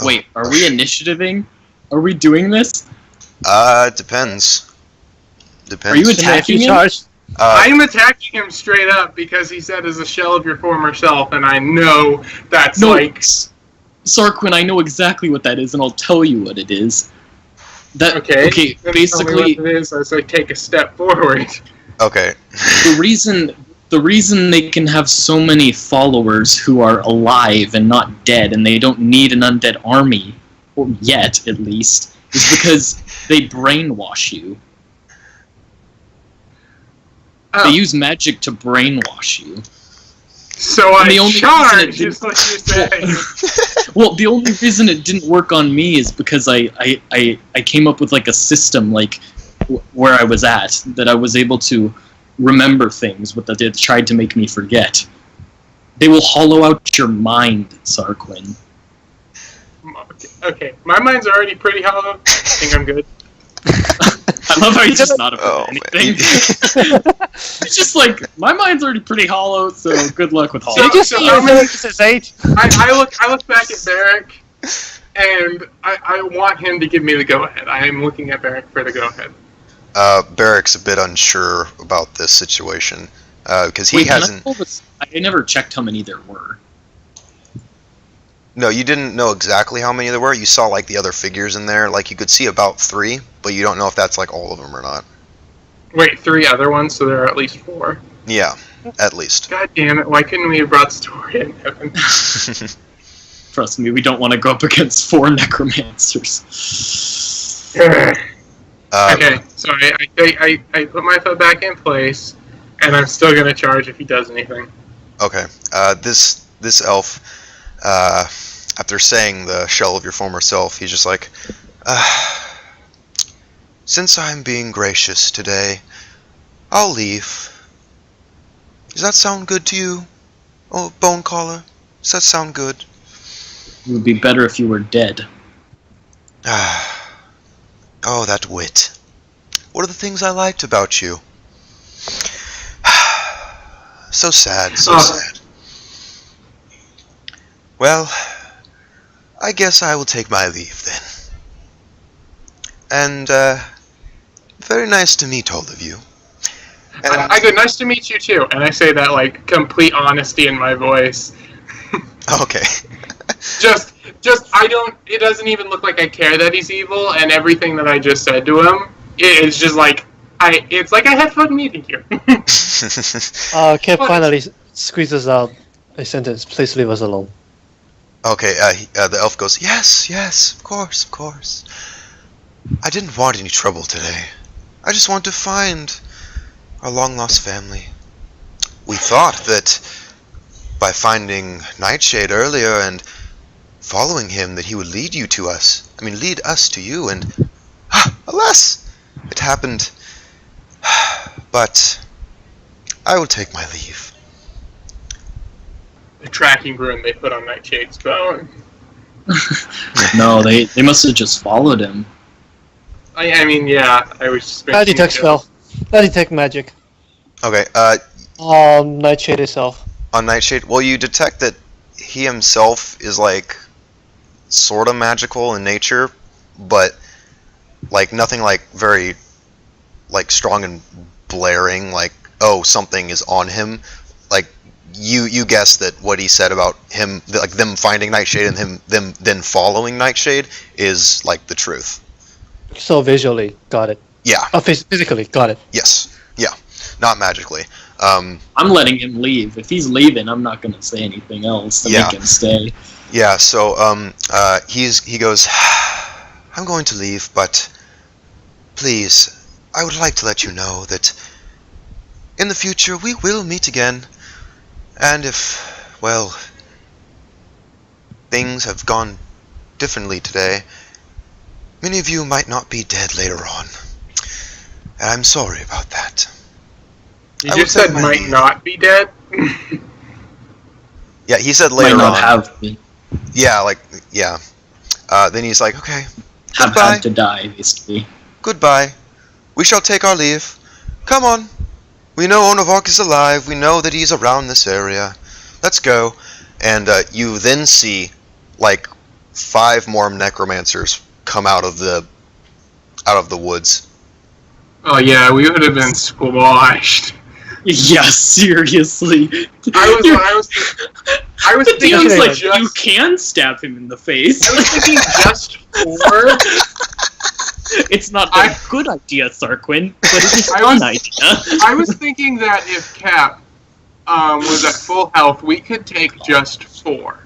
Wait, are we initiativing? Are we doing this? It depends. Are you To make attacking you him? charge. I'm attacking him straight up because he said as a shell of your former self, and I know that's No, like... Sarquin, I know exactly what that is, and I'll tell you what it is. Okay, then tell me basically, what it is as I take a step forward. Okay. the reason they can have so many followers who are alive and not dead, and they don't need an undead army, or yet at least, is because they brainwash you. Oh, They use magic to brainwash you. so I the only reason charge, it didn't- is what you're saying. Well, the only reason it didn't work on me is because I came up with like a system like where I was at that I was able to remember things, but that they tried to make me forget. They will hollow out your mind, Sarquin. Okay, my mind's already pretty hollow. I think I'm good. I love how he's just not Oh, about anything. It's just like, my mind's already pretty hollow, so good luck with So- hollow. Did you see so your I'm gonna- face is 8? I look back at Barrick, and I want him to give me the go-ahead. I am looking at Barrick for the go-ahead. Barrick's a bit unsure about this situation, because he Wait, hasn't... I never checked how many there were. No, you didn't know exactly how many there were. You saw, like, the other figures in there. Like, you could see about 3, but you don't know if that's, like, all of them or not. Wait, 3 other ones, so there are at least 4. Yeah, at least. God damn it, why couldn't we have brought Story in heaven? Trust me, we don't want to go up against 4 necromancers. Okay, so I put my foot back in place, and I'm still gonna charge if he does anything. Okay. This elf, after saying the shell of your former self, he's just like, since I'm being gracious today, I'll leave. Does that sound good to you? Oh, Bone Caller? Does that sound good? It would be better if you were dead. Oh, that wit. What are the things I liked about you? So sad, so sad. Well, I guess I will take my leave then. And, very nice to meet all of you. And I go, nice to meet you too, and I say that like complete honesty in my voice. Okay. just I don't. It doesn't even look like I care that he's evil, and everything that I just said to him, it's just like It's like I had fun meeting you. Kip finally squeezes out a sentence. Please leave us alone. Okay, the elf goes, yes, of course. I didn't want any trouble today. I just want to find our long-lost family. We thought that by finding Nightshade earlier and following him that he would lead us to you, and alas, it happened. But I will take my leave. The tracking rune they put on Nightshade's phone. No, they must have just followed him. I mean, yeah, I was just That detect spell. That detect magic. Okay, Nightshade itself. on Nightshade, well, you detect that he himself is, like, sort of magical in nature, but, like, nothing, like, very, like, strong and blaring, like, oh, something is on him. Like, you guess that what he said about him, like, them finding Nightshade and them then following Nightshade is, like, the truth. So visually, got it. Yeah. Physically, got it. Yes. Yeah. Not magically. I'm letting him leave. If he's leaving, I'm not going to say anything else to make him stay. Yeah, so he goes, I'm going to leave, but please, I would like to let you know that in the future we will meet again, and if, well, things have gone differently today, many of you might not be dead later on, and I'm sorry about that. You just said might not be dead? Yeah, he said later Might not on. have been. Yeah, like, yeah. Then he's like, okay, Have goodbye. had to die, basically. Goodbye. We shall take our leave. Come on. We know Onovark is alive. We know that he's around this area. Let's go. And you then see, like, 5 more necromancers come out of the woods. Oh yeah, we would have been squashed. Yeah, seriously. I was The thinking DM's like, just, you can stab him in the face. I was thinking just 4. It's not a good idea, Sarquin, but it's a I fun was- idea. I was thinking that if Cap was at full health, we could take just 4.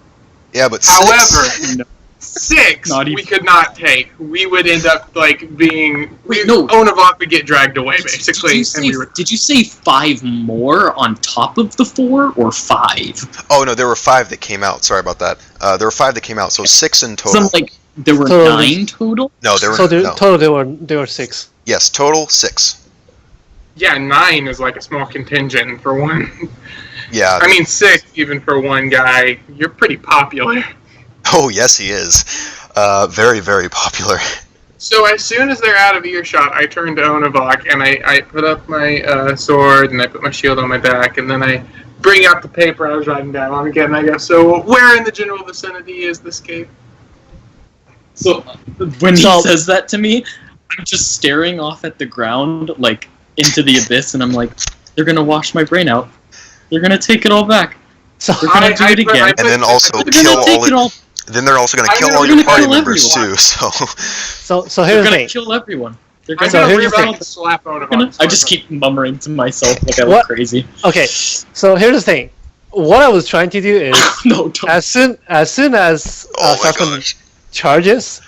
Yeah, but However, No. 6 Not we even- could not take. We would end up like being. Wait, no. Onovark would get dragged away basically, Did you say 5 more on top of the 4, or 5? Oh no, there were 5 that came out. Sorry about that. There were 5 that came out, so 6 in total. Some, like, there were So- 9 total? No, there were So no. total there were 6. Yes, total 6. Yeah, 9 is like a small contingent for one. Yeah. I mean 6 even for one guy. You're pretty popular. Oh yes, he is. Very, very popular. So as soon as they're out of earshot, I turn to Onovark and I put up my sword and I put my shield on my back and then I bring out the paper I was writing down on again and I go, so where in the general vicinity is this cave? So, when he says that to me, I'm just staring off at the ground, like, into the abyss, and I'm like, they're gonna wash my brain out. They're gonna take it all back. So They're gonna do it again. And then also They're kill gonna take all. it all. Then they're also going to I'm kill gonna- all they're your gonna party kill members everyone. too. So. so They're here's the gonna thing. kill everyone. They're I'm gonna, gonna here's the reroll thing. to slap Onovark. I just keep murmuring to myself like I look What? crazy. Okay, so here's the thing. What I was trying to do is No, don't. as soon as Oh my Sarkon gosh. charges,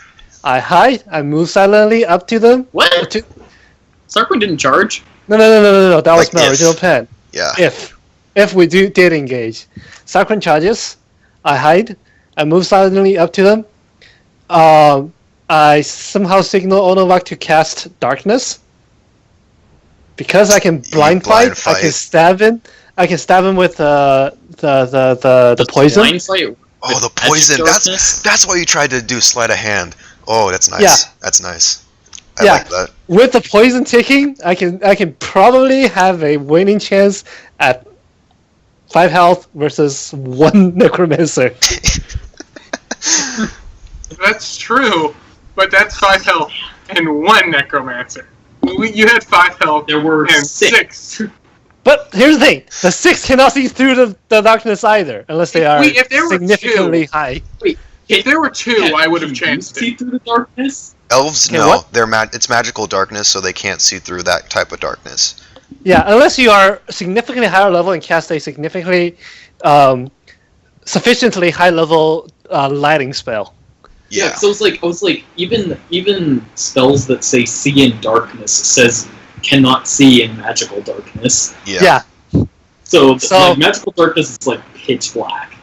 I hide. I move silently up to them. What? Sarquin didn't charge. No. That was Like my if. original plan. Yeah. If we did engage, Sarquin charges. I hide. I move silently up to them. I somehow signal Onovak to cast darkness. Because I can blind fight, I can stab him. I can stab him with the poison. Blind fight. Oh, the With poison. magic darkness? That's why you tried to do sleight of hand. Oh, that's nice. Yeah. That's nice. I Yeah. like that. With the poison ticking, I can probably have a winning chance at 5 health versus 1 necromancer. That's true, but that's 5 health and 1 necromancer. You had 5 health There were and 6. But here's the thing: the 6 cannot see through the darkness either, unless they are If there were significantly 2, high. If there were 2, I would have Can you chanced see it. through the darkness? Elves, Okay, no. what? It's magical darkness, so they can't see through that type of darkness. Yeah, unless you are significantly higher level and cast a significantly, sufficiently high level lighting spell. Yeah. So I was like, even spells that say see in darkness says cannot see in magical darkness. Yeah. So- Like, magical darkness is like pitch black.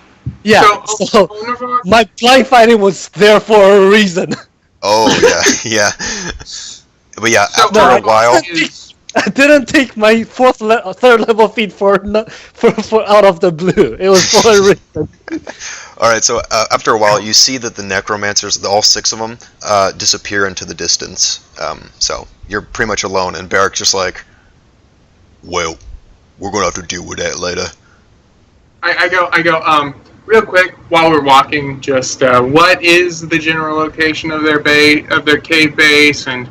Yeah. So Onovak, my blind fighting was there for a reason. Oh, yeah. But yeah, So- after No, a while, is, I didn't take my third level feat for out of the blue. It was for a reason. alright, so after a while, you see that the necromancers, all 6 of them, disappear into the distance. So you're pretty much alone, and Barrick's just like, well, we're gonna have to deal with that later. I go, real quick, while we're walking, just, what is the general location of their cave base, and,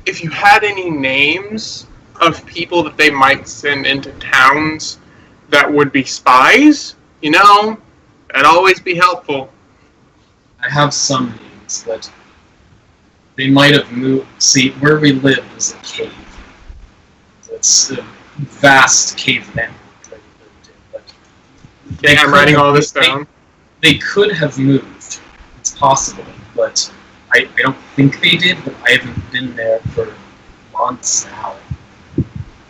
if you had any names of people that they might send into towns that would be spies, that'd always be helpful. I have some names, but they might have moved. See, where we live is a cave. It's a vast cave network that we lived in. But Okay, I'm could writing have- all this down. They could have moved. It's possible, but I don't think they did. But I haven't been there for months now.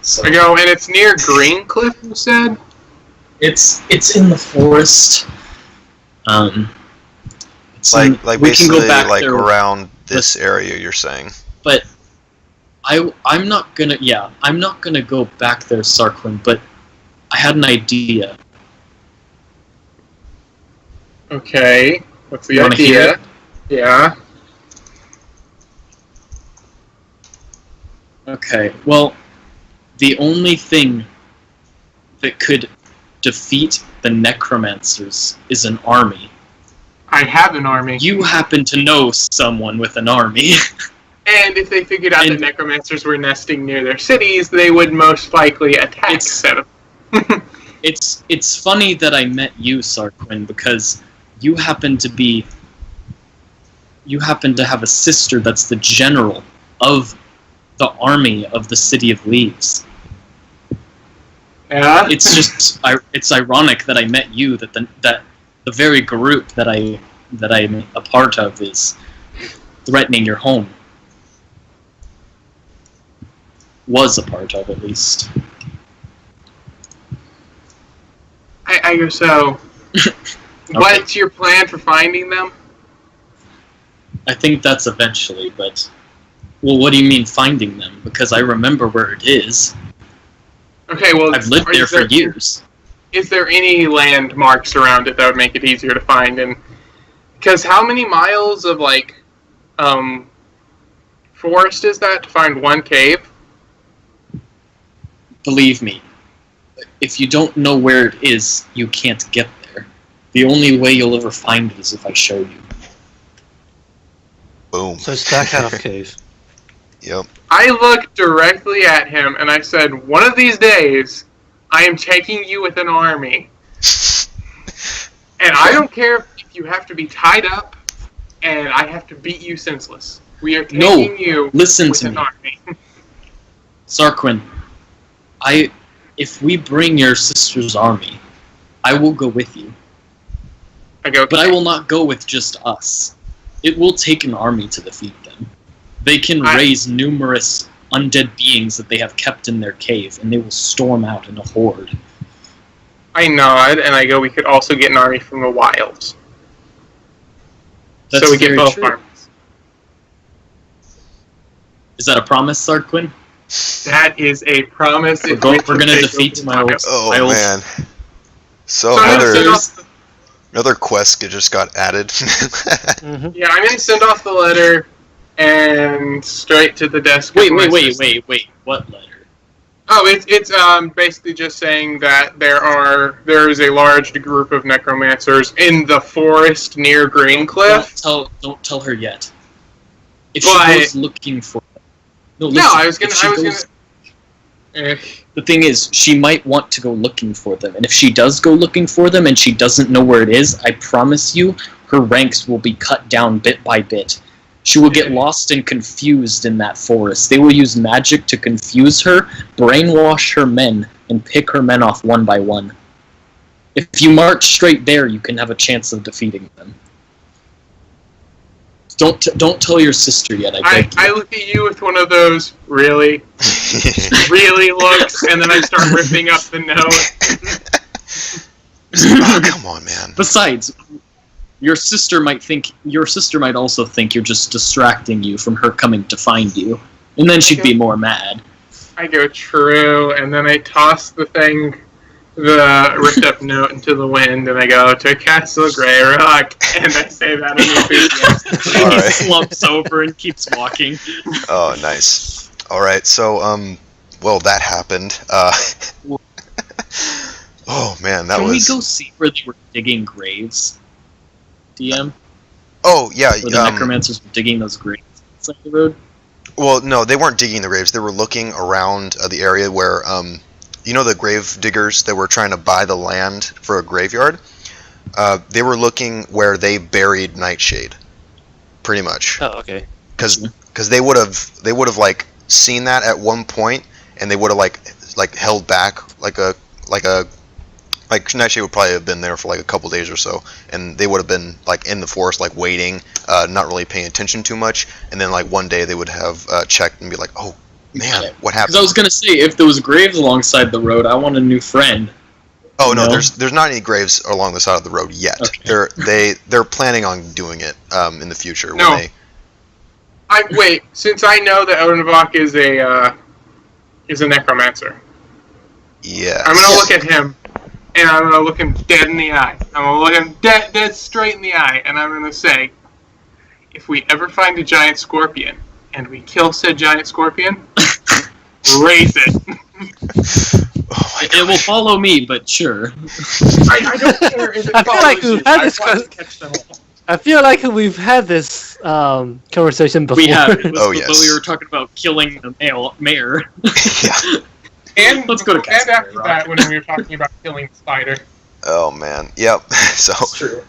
So I go, and it's near Greencliff, you said? it's in the forest. It's Like we can basically, go back like there. around this area, you're saying. But I'm not gonna go back there, Sarquin, but I had an idea. Okay, what's the You wanna hear idea? it? Yeah. Okay, well, the only thing that could defeat the necromancers is an army. I have an army. You happen to know someone with an army. And if they figured out that And- necromancers were nesting near their cities, they would most likely attack It's- instead of... It's funny that I met you, Sarquin, because you happen to have a sister that's the general of the army of the City of Leaves. Yeah? It's just it's ironic that I met you, that the very group that I'm a part of is threatening your home. Was a part of, at least. I go, so... What's your plan for finding them? I think that's eventually, but... Well, what do you mean finding them? Because I remember where it is. Okay, well... I've lived there for years. Is there any landmarks around it that would make it easier to find? And because how many miles of, forest is that to find one cave? Believe me, if you don't know where it is, you can't get there. The only way you'll ever find it is if I show you. Boom. So it's that kind of cave. Yep. I looked directly at him and I said, one of these days, I am taking you with an army. And I don't care if you have to be tied up and I have to beat you senseless. We are taking you listen with to an me. army. Sarquin, if we bring your sister's army, I will go with you. I go, But I will not go with just us. It will take an army to defeat them. They can raise numerous undead beings that they have kept in their cave, and they will storm out in a horde. I nod, and I go, we could also get an army from the wilds. That's so we get very both true. armies. Is that a promise, Sarquin? That is a promise. We're going to defeat my old... Oh my old man. So So I'm gonna send another quest just got added. Yeah, I'm gonna send off the letter and straight to the desk. Wait. of my sister. What letter? Oh, it's basically just saying that there is a large group of necromancers in the forest near Greencliff. Don't tell her yet. If But- she goes looking for them. No, No, I was gonna. The thing is, she might want to go looking for them, and if she does go looking for them and she doesn't know where it is, I promise you, her ranks will be cut down bit by bit. She will get lost and confused in that forest. They will use magic to confuse her, brainwash her men, and pick her men off one by one. If you march straight there, you can have a chance of defeating them. Don't tell your sister yet, I beg you. I look at you with one of those really looks, and then I start ripping up the note. Oh, come on, man. Besides, your sister might also think you're just distracting you from her coming to find you, and then she'd be more mad. I go true, and then I toss the ripped up note into the wind, and I go to Castle Grey Rock, and I say that in enthusiasm. All He right. slumps over and keeps walking. Oh, nice. All right, so well, that happened. Oh man, that Can was. we go see where they were digging graves? DM? Oh yeah. Where the necromancers were digging those graves inside the road? Well, no, they weren't digging the graves. They were looking around the area where, you know, the grave diggers that were trying to buy the land for a graveyard. They were looking where they buried Nightshade, pretty much. Oh, okay. Because they would have like seen that at one point, and they would have like held back like Nightshade would probably have been there for like a couple days or so, and they would have been like in the forest, like waiting, not really paying attention too much, and then like one day they would have checked and be like, oh man, what happened? Because I was gonna say, if there was graves alongside the road, I want a new friend. Oh no, No? there's not any graves along the side of the road yet. Okay. They're planning on doing it in the future. No. When they, Wait, since I know that Odenvok is a necromancer, yeah. I'm gonna look at him, and I'm gonna look him dead in the eye. I'm gonna look him dead straight in the eye, and I'm gonna say, if we ever find a giant scorpion, and we kill said giant scorpion, raise it. Oh my It will gosh. follow me, but sure. I don't care if it I feel like follows we've you. had I this want to quest- catch them all. I feel like we've had this conversation before. We have. It was, Oh, But yes. we were talking about killing the mayor. Yeah. And Let's go to and Castle after Rock. that, when we were talking about killing the spider. Oh man. Yep. So True.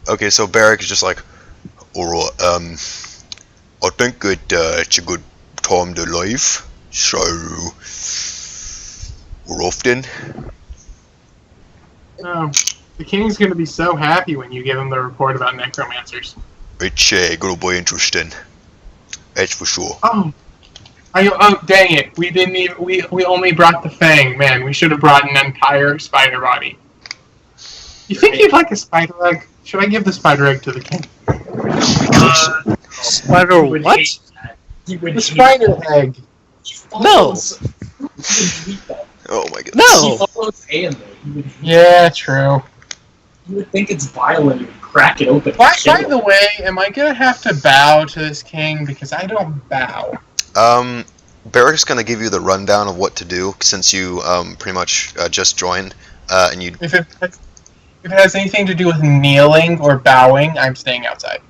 okay, so Barrick is just like, alright. I think it's a good time to leave. So we're off then. Oh, the king's gonna be so happy when you give him the report about necromancers. It's gonna be interesting. That's for sure. Oh, dang it! We didn't even. We only brought the fang. Man, we should have brought an entire spider body. You think you'd like a spider egg? Should I give the spider egg to the king? Spider He would what? hate that. He would The hate spider egg. that. No. He would hate that. Oh my goodness. No. He follows Anne, though. He would, Yeah, true. he would think it's violent and crack it open. and kill By him. the way, am I gonna have to bow to this king because I don't bow? Barrick's gonna give you the rundown of what to do since you pretty much just joined, and you. If it has anything to do with kneeling or bowing, I'm staying outside.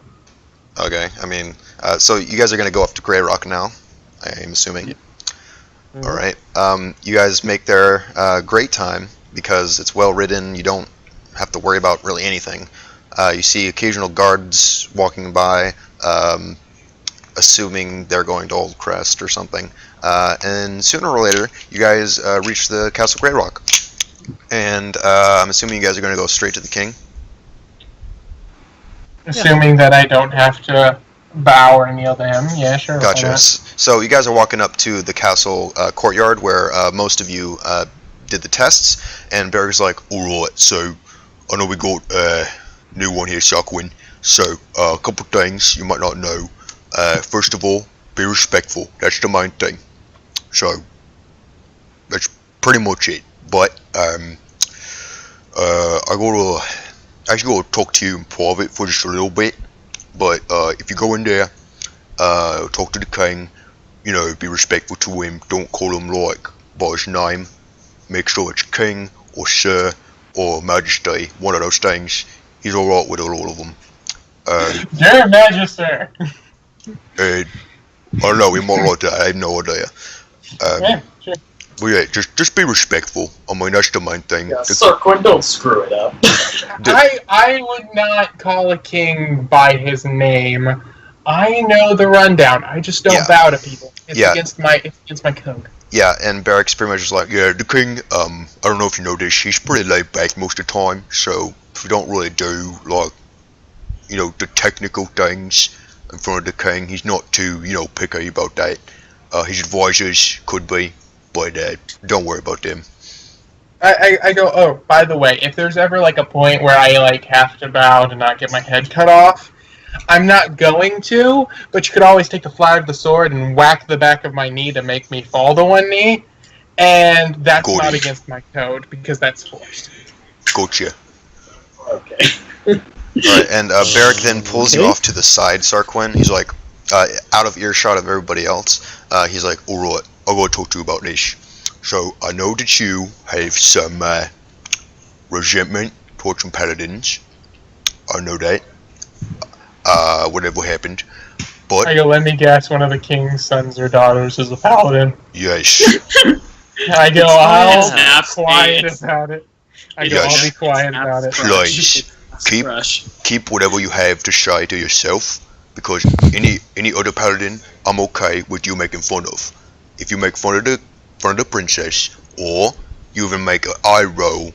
Okay, I mean, so you guys are gonna go up to Grey Rock now, I'm assuming. All right. You guys make their great time because it's well written. You don't have to worry about really anything. You see occasional guards walking by, assuming they're going to Old Crest or something. And sooner or later, you guys reach the Castle Grey Rock. And I'm assuming you guys are going to go straight to the king. Assuming that I don't have to bow or kneel to him. Yeah, sure. why Gotcha. not? So you guys are walking up to the castle courtyard where most of you did the tests, and Barry's like, "Alright, so I know we got new one here, Sharkwin. So a couple things you might not know. First of all, be respectful. That's the main thing. So that's pretty much it. But I actually gotta talk to you in private for just a little bit. But if you go in there, talk to the king, you know, be respectful to him, don't call him like by his name, make sure it's king or sir or majesty, one of those things. He's alright with all of them. Your Majesty. I don't know, he might like that, I have no idea. Yeah, sure. But yeah, just be respectful. I mean, that's the main thing. Yeah, Sir Quinn, don't screw it up. I would not call a king by his name. I know the rundown. I just don't bow to people. It's against my code. Yeah, and Barrack's pretty much just like, yeah, the king, I don't know if you know this, he's pretty laid back most of the time, so if you don't really do, like, you know, the technical things in front of the king, he's not too, you know, picky about that. His advisors could be, but don't worry about them. I go, oh, by the way, if there's ever, like, a point where I, like, have to bow to not get my head cut off, I'm not going to, but you could always take the flat of the sword and whack the back of my knee to make me fall to one knee, and that's not against my code, because that's forced. Gotcha. Okay. Alright, and Barrack then pulls you off to the side, Sarquin. He's like, out of earshot of everybody else, he's like, alright, I'll go talk to you about this. So, I know that you have some resentment towards some paladins. I know that. Whatever happened. But I go, let me guess, one of the king's sons or daughters is a paladin. yes. I go, I'll be Snaps quiet face. about it. I go, Yes. I'll be quiet about it. Please, keep whatever you have to say to yourself, because any other paladin, I'm okay with you making fun of. If you make fun of the princess, or you even make an eye roll,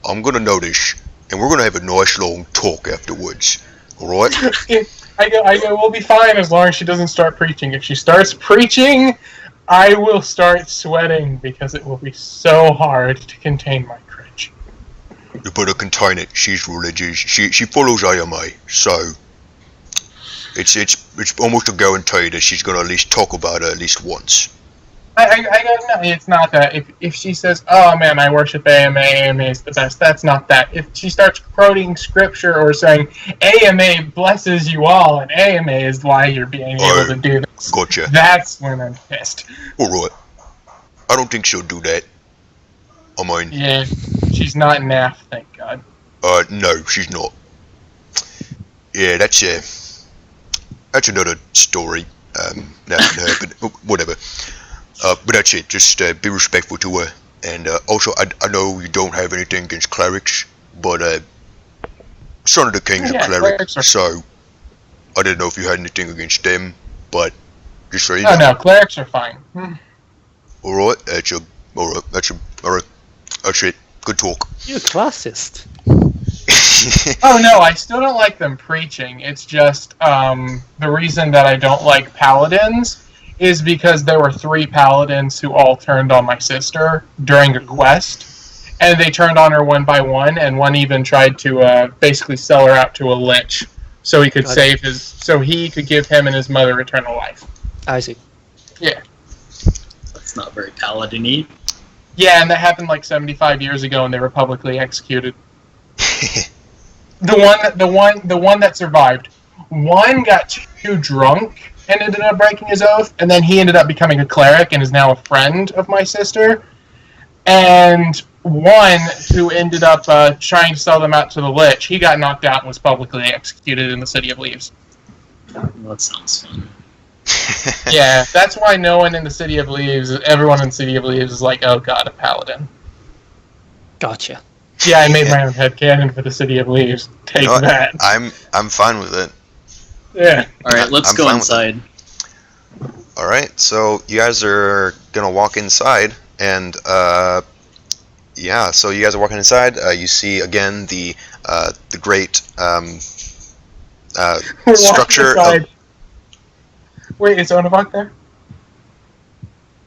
I'm gonna notice, and we're gonna have a nice long talk afterwards. Alright? I go, we'll be fine as long as she doesn't start preaching. If she starts preaching, I will start sweating because it will be so hard to contain my cringe. You better contain it. She's religious. She follows AMA, so it's almost a guarantee that she's gonna at least talk about it at least once. I go, no, it's not that. If she says, oh man, I worship AMA is the best, that's not that. If she starts quoting scripture or saying, AMA blesses you all, and AMA is why you're being able to do this, Gotcha. that's when I'm pissed. Alright. I don't think she'll do that. I mean, Yeah, she's not naff, thank God. no, she's not. Yeah, that's another story. That happened. Whatever. But that's it. Just be respectful to her. And also, I know you don't have anything against clerics, but Son of the King's a cleric, so I didn't know if you had anything against them. But just so you know. Oh no, clerics are fine. Alright, that's it. Good talk. You're a classist. Oh no, I still don't like them preaching. It's just the reason that I don't like paladins is because there were 3 paladins who all turned on my sister during a quest, and they turned on her one by one, and one even tried to basically sell her out to a lich so he could he could give him and his mother eternal life. I see. Yeah. That's not very paladin-y. Yeah, and that happened like 75 years ago, and they were publicly executed. The one that survived. One got too drunk and ended up breaking his oath, and then he ended up becoming a cleric and is now a friend of my sister. And one who ended up trying to sell them out to the lich, he got knocked out and was publicly executed in the City of Leaves. Well, that sounds fun. Yeah, that's why no one in the City of Leaves, everyone in the City of Leaves is like, oh god, a paladin. Gotcha. Yeah, I made my own headcanon for the City of Leaves. Take that. I'm fine with it. Yeah. Alright, let's I'm go fine with inside. Alright, so you guys are gonna walk inside, and yeah, so you guys are walking inside. You see again the great We're structure walking of... aside. Wait, is Onavok there?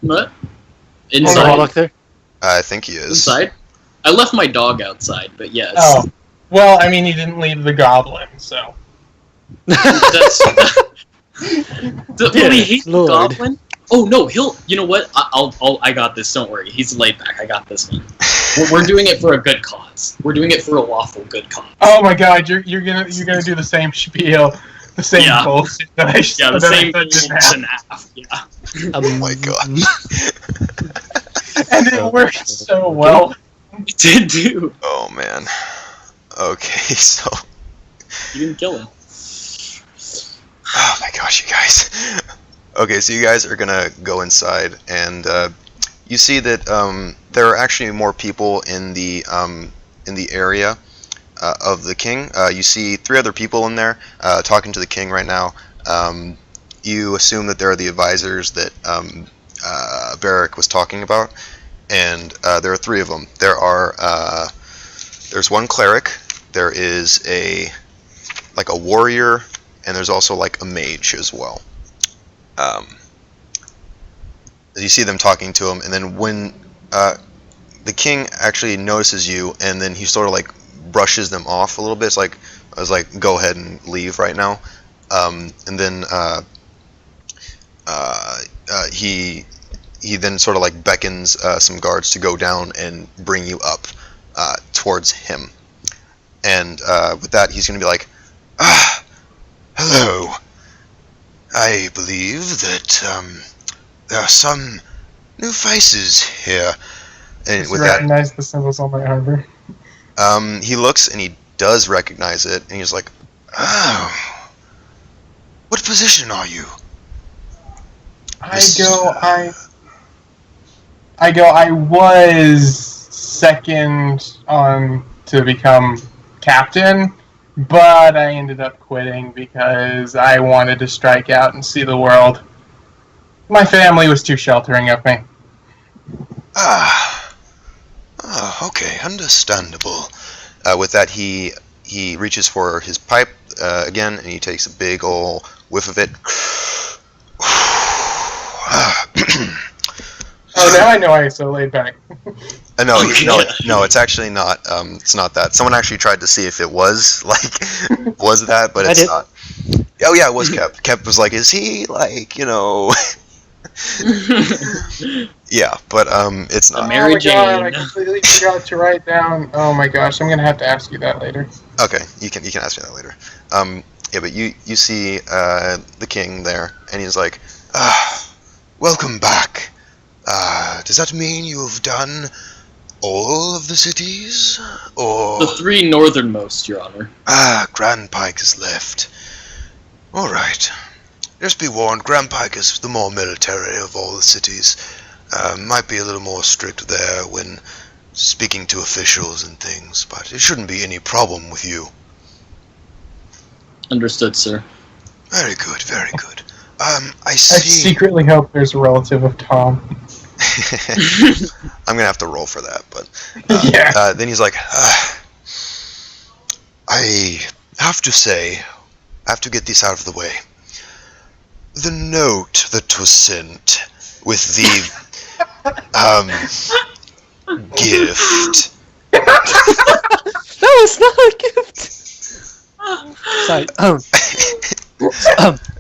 What? Is Inside. Warlock there? I think he is. Inside. I left my dog outside, but yes. Oh. Well, I mean, you didn't leave the goblin, so. That's. Will he hate the Lord. goblin? Oh no, he'll. You know what? I got this. Don't worry. He's laid back. I got this one. We're doing it for a good cause. We're doing it for a lawful good cause. Oh my God, you're gonna do the same spiel, the same Yeah. bullshit that I Yeah, the that I same said just bullshit now. and a half. Yeah. Oh my god. And it worked so well. It did do. Oh man. Okay, so... You didn't kill him. Oh my gosh, you guys. Okay, so you guys are gonna go inside, and you see that there are actually more people in the area of the king. You see 3 other people in there talking to the king right now. You assume that they're the advisors that Varric was talking about, and there are 3 of them. There's one cleric. There is a warrior, and there's also like a mage as well. You see them talking to him, and then when the king actually notices you, and then he sort of like brushes them off a little bit. It's like, I was like, go ahead and leave right now. And then he then sort of like beckons some guards to go down and bring you up towards him. And with that, he's going to be like, Hello. I believe that there are some new faces here. and Just with that, recognize the symbols on my armor. he looks and he does recognize it, and he's like, Oh. What position are you? I was second on to become captain, but I ended up quitting because I wanted to strike out and see the world. My family was too sheltering of me. Okay, understandable. with that, he reaches for his pipe again, and he takes a big ol' whiff of it. Oh, now I know why he's so laid back. No, it's actually not. It's not that. Someone actually tried to see if it was was that, but it's not. Oh yeah, it was Kep. Kep was like, "Is he like, Yeah, but it's not. Mary Oh my God, I Jane. completely forgot to write down. Oh my gosh, I'm gonna have to ask you that later. Okay, you can ask me that later. Yeah, but you see the king there, and he's like, Welcome back. Does that mean you've done all of the cities? Or... The 3 northernmost, Your Honor. Grand Pike is left. Alright. Just be warned, Grand Pike is the more military of all the cities. Might be a little more strict there when speaking to officials and things, but it shouldn't be any problem with you. Understood, sir. Very good, very good. I I see... secretly hope there's a relative of Tom. I'm gonna have to roll for that, but Yeah. then he's like, I have to say, I have to get this out of the way. The note that was sent with the gift. That was not a gift. Sorry.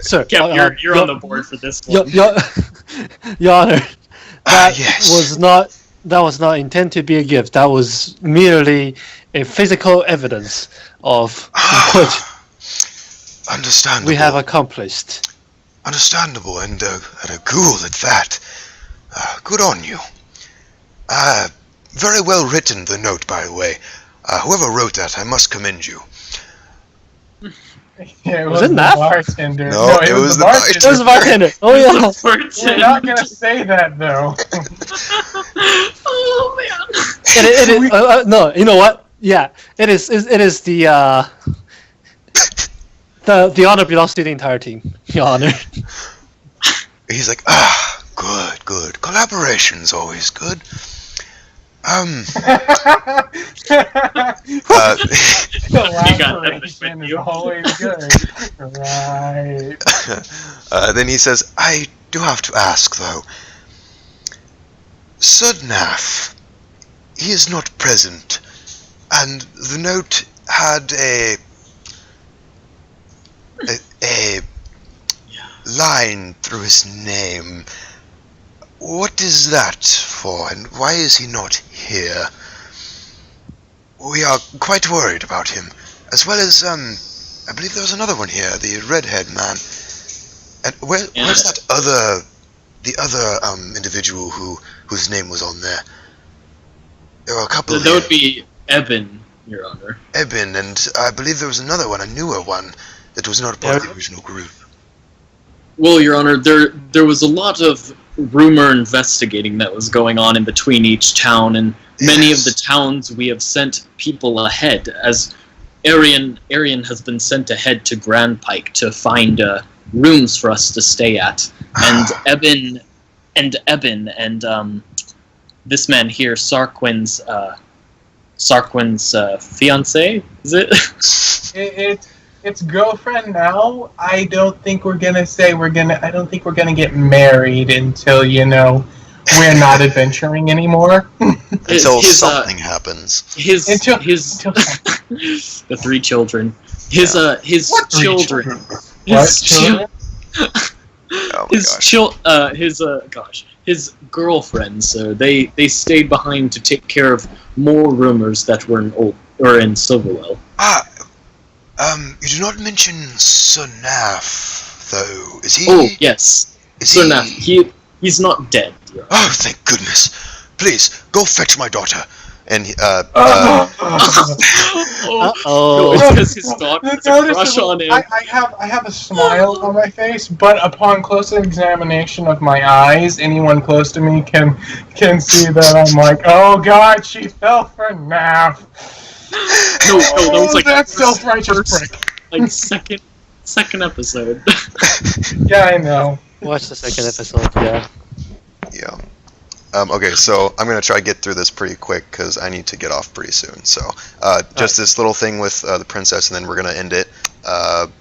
Sir. Kep, you're on the board for this one. Your Honor, that yes. was not intended to be a gift. That was merely a physical evidence of what Understandable. we have accomplished. Understandable, and a ghoul at that. Good on you. Very well written, the note, by the way. Whoever wrote that, I must commend you. Yeah, it Was was it the Naf? bartender. No, it was the bartender. It was a bartender. Oh yeah. We're not gonna say that though. Oh man. It is. No, you know what? Yeah, it is. It is the honor belongs to the entire team. Your Honor. He's like, good. Collaboration's always good. Collaboration is always good. Right. Then he says, I do have to ask, though. Sudnaf, he is not present, and the note had a line through his name. What is that for, and why is he not here? We are quite worried about him, as well as, I believe there was another one here, the redhead man. And where's that other individual whose name was on there? There were a couple That would be Eben, Your Honor. Eben, and I believe there was another one, a newer one, that was not a part of the original group. Well, Your Honor, there was a lot of rumor investigating that was going on in between each town, and many of the towns we have sent people ahead, as Arian has been sent ahead to Grand Pike to find rooms for us to stay at. And Eben and this man here, Sarquin's fiance, is it? It's girlfriend now. I don't think we're gonna get married until, we're not adventuring anymore. Until something happens. The 3 children. His children. His girlfriend. So they stayed behind to take care of more rumors that were in Silverwell. You do not mention Sunaf, though. Is he? Oh yes, Sunaf. He? He's not dead. Oh, thank goodness! Please go fetch my daughter. And No, it's because his daughter has a crush on him. I have a smile on my face, but upon closer examination of my eyes, anyone close to me can see that I'm like, oh God, she fell for Naf. No, that was like that self-righteous prick. Like second episode. Yeah, I know. Watch the second episode. Yeah. Yeah. Okay, so I'm going to try to get through this pretty quick because I need to get off pretty soon. So just this little thing with the princess, and then we're going to end it.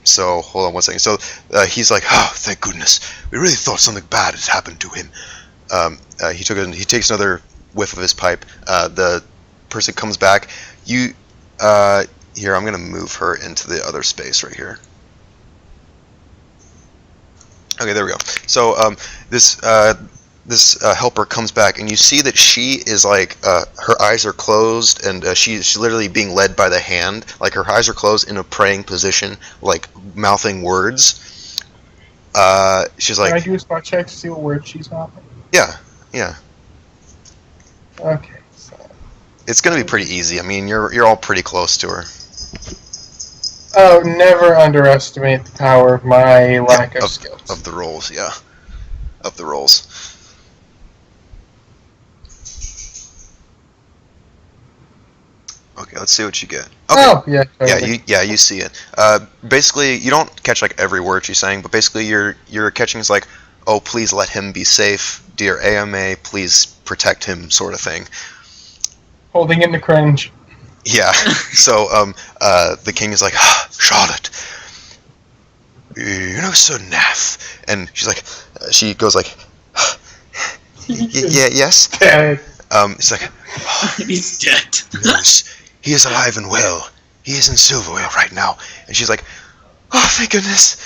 So hold on one second. So he's like, oh, thank goodness. We really thought something bad had happened to him. He takes another whiff of his pipe. The person comes back. Here, I'm going to move her into the other space right here. Okay, there we go. So this helper comes back, and you see that she is like her eyes are closed, and she's literally being led by the hand. Like her eyes are closed in a praying position, like mouthing words. She's like, can I do a spot check to see what word she's mouthing? Yeah. Okay. So. It's gonna be pretty easy. I mean, you're all pretty close to her. Oh, never underestimate the power of my lack of skills. Of the rolls, yeah. Of the rolls. Okay, let's see what you get. Okay. Oh, yeah. Totally. You see it. Basically, you don't catch like every word she's saying, but basically you're catching is like, oh, please let him be safe, dear AMA, please protect him, sort of thing. Holding in the cringe. Yeah. So the king is like, Charlotte, you know Sir Nath, and she's like, she goes like, yes. Dead. It's like, he's dead. Yes, he is alive and well. He is in Silverwell right now. and she's like, oh, thank goodness,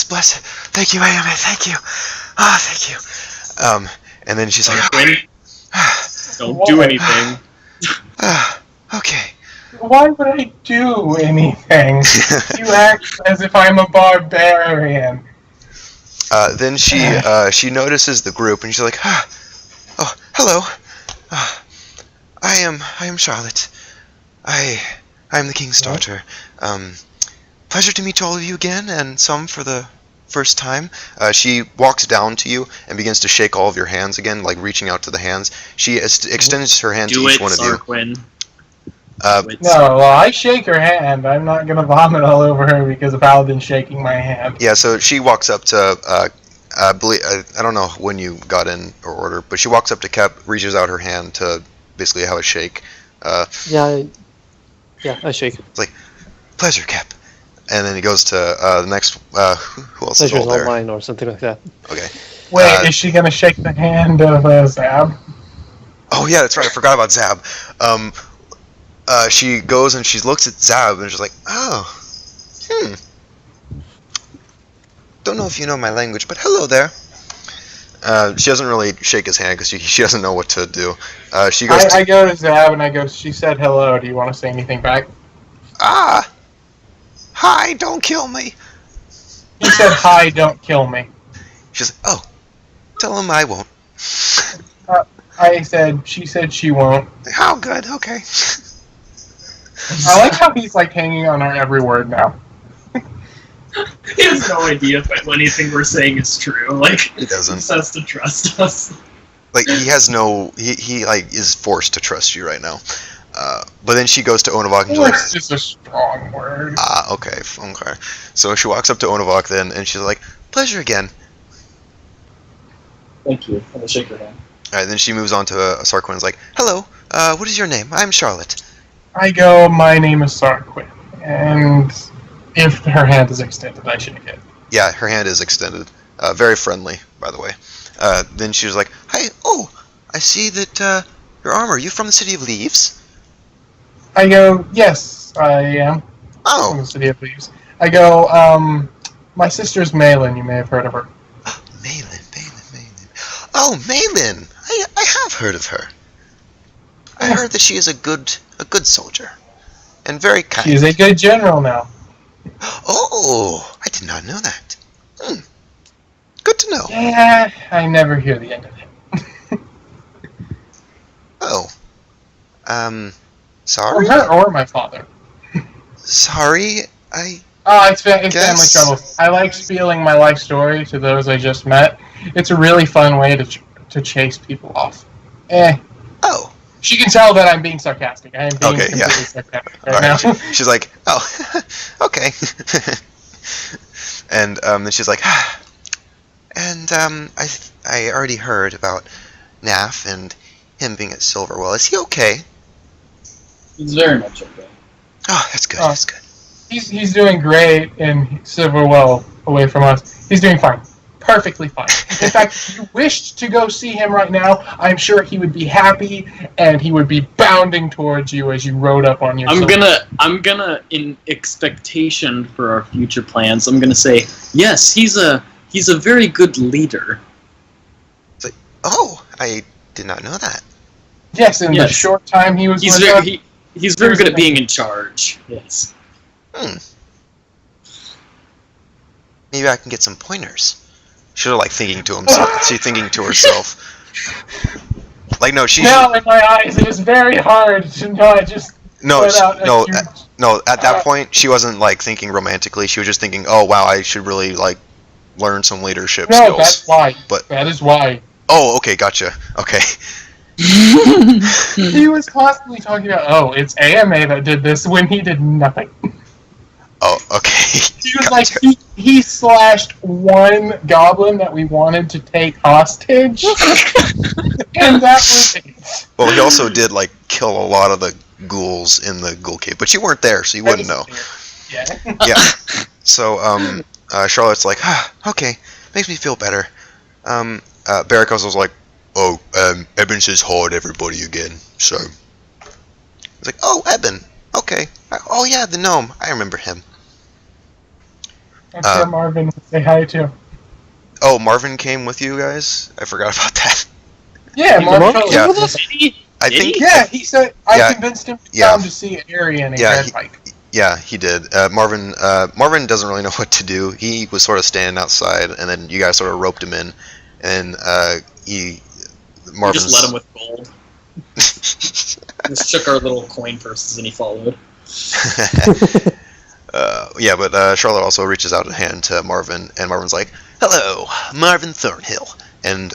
bless it, thank you, AMA, thank you, thank you. And then she's like, don't do anything. Okay. Why would I do anything? You act as if I'm a barbarian. Then she notices the group, and she's like, oh, hello. I am Charlotte. I am the king's daughter. Pleasure to meet all of you again, and some for the first time. She walks down to you and begins to shake all of your hands again, like reaching out to the hands. She extends her hand to each one of you. No, well, I shake her hand. I'm not going to vomit all over her because of Paladin shaking my hand. Yeah, so she walks up to, I don't know when you got in or order, but she walks up to Kep, reaches out her hand to basically have a shake. Yeah, I shake. Pleasure, Cap. And then he goes to the next. Who else is Pleasure's all all there? mine or something like that. Okay. Wait, is she gonna shake the hand of Zab? Oh yeah, that's right. I forgot about Zab. She goes and she looks at Zab and she's like, "Oh, don't know if you know my language, but hello there." She doesn't really shake his hand because she doesn't know what to do. She goes, I go to Zab and I go, she said hello. Do you want to say anything back? "Ah, hi, don't kill me." He said, hi, don't kill me. She's like, "Oh, tell him I won't." She said she won't. Oh, good, okay. I like how he's like hanging on our every word now. He has no idea if anything we're saying is true. Like, He doesn't. He just has to trust us. Like he has no, he like is forced to trust you right now. But then she goes to Onavok and she's like, Force is a strong word. okay. So she walks up to Onavok then and she's like, "Pleasure again." Thank you. I'm gonna shake your hand. Alright, then she moves on to Sarquin and is like, "Hello, what is your name? I'm Charlotte." I go, my name is Sarquin. And if her hand is extended, I shake it. Yeah, her hand is extended. Very friendly, by the way. Then she was like, "Hi, oh, I see that your armor, you from the City of Leaves?" I go, yes, I am from Oh, the City of Leaves. I go, my sister's Malin, you may have heard of her. Malin. Oh, Malin! I have heard of her. I heard that she is a good soldier. And very kind. She is a good general now. Oh, I did not know that. Good to know. Yeah, I never hear the end of it. Oh. Or Sorry? her or my father. Sorry, It's family Guess. troubles. I like spieling my life story to those I just met. It's a really fun way to chase people off. Oh. She can tell that I'm being sarcastic. I am being Okay, yeah. completely sarcastic right Alright, now. she's like, "Oh, okay." And then she's like, and I already heard about Naf and him being at Silverwell. Is he okay? He's very much okay. Oh, that's good, Oh. that's good. He's doing great in Silverwell away from us. He's doing fine. Perfectly fine. In fact, if you wished to go see him right now, I'm sure he would be happy and he would be bounding towards you as you rode up on your I'm gonna, in expectation for our future plans, I'm gonna say, yes, he's a very good leader. It's like, oh, I did not know that. Yes, in the Yes. short time he was He's with us. he's very good at being in charge. Yes. Maybe I can get some pointers. She's like thinking to himself. She's thinking to herself. Like, no, she's Now in my eyes, it is very hard to know. I just no, put out a no, huge- no. At that point, she wasn't like thinking romantically. She was just thinking, "Oh wow, I should really like learn some leadership No, skills." that's why. But- That is why. Oh, okay, gotcha. Okay. He was constantly talking about, oh, it's AMA that did this when he did nothing. Oh, okay. He was Gotcha. like, he slashed one goblin that we wanted to take hostage, and that was it. Well, he also did like kill a lot of the ghouls in the ghoul cave, but you weren't there, so you wouldn't know. Yeah. Yeah. So, Charlotte's like, okay, makes me feel better. Barricos was like, oh, Eben says hi to everybody again, so. He's like, oh, Eben, okay. Oh, yeah, the gnome, I remember him. I'm sure Marvin would say hi too. Oh, Marvin came with you guys? I forgot about that. Yeah, He Marvin. remote- Yeah. Did he? I Did think, he? Yeah, he said, Yeah. I convinced him to Yeah. come to see Ari and a Yeah, red he- bike. yeah, he did. Marvin doesn't really know what to do. He was sort of standing outside, and then you guys sort of roped him in, and We Marvin's... just let him with gold. Just shook our little coin purses and he followed. Yeah, but Charlotte also reaches out a hand to Marvin, and Marvin's like, "Hello, Marvin Thornhill." And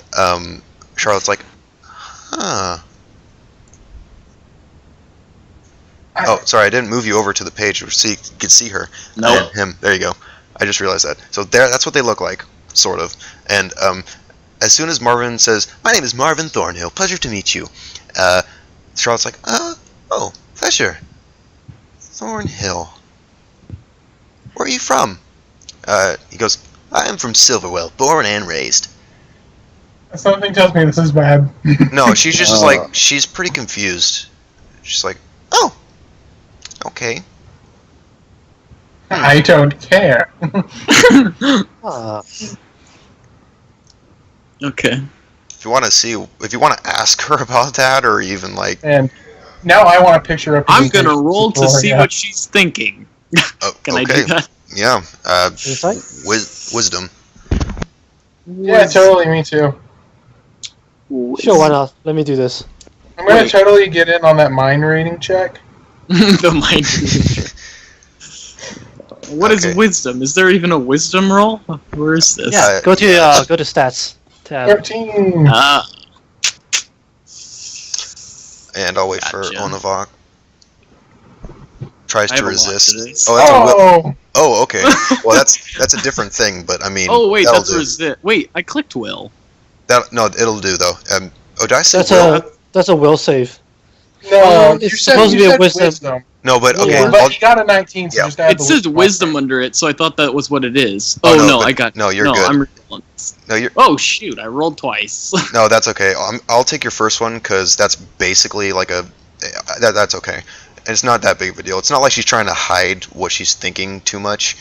Charlotte's like, "Huh." Oh, sorry, I didn't move you over to the page so you could see her. No. Him. There you go. I just realized that. So that's what they look like, sort of. And as soon as Marvin says, "My name is Marvin Thornhill. Pleasure to meet you," Charlotte's like, oh, pleasure. Thornhill. Where are you from? He goes, I am from Silverwell, born and raised. Something tells me this is bad. No, she's just like, she's pretty confused. She's like, oh, okay. I don't care. Okay. If you want to ask her about that, or even like, And now I want a picture of. I'm gonna roll to see what she's thinking. Can I do that? Yeah. Insight? Wisdom. Yeah, totally. Me too. Sure, why not? Let me do this. I'm gonna totally get in on that mind reading check. The mind. What is wisdom? Is there even a wisdom roll? Where is this? Yeah, go to stats tab. 13. And I'll wait for Gotcha. Onavok. Tries I to have a lot to resist. this. Oh, that's a will. Oh, Oh, okay. Well, that's a different thing, but I mean. Oh wait, that'll that's do. resist. Wait, I clicked will. No, it'll do though. Did I say will? That's a will save. no, it's you said, supposed to be a said wisdom. No, but okay. Yeah. But you got a 19, so Yeah. just add It the says wisdom. wisdom under it, so I thought that was what it is. Oh, Oh, no, no, but- I got. no, you're good. I'm rolling. No, you're. Oh shoot, I rolled twice. No, that's okay. I'll take your first one because that's basically like that's okay. And it's not that big of a deal. It's not like she's trying to hide what she's thinking too much.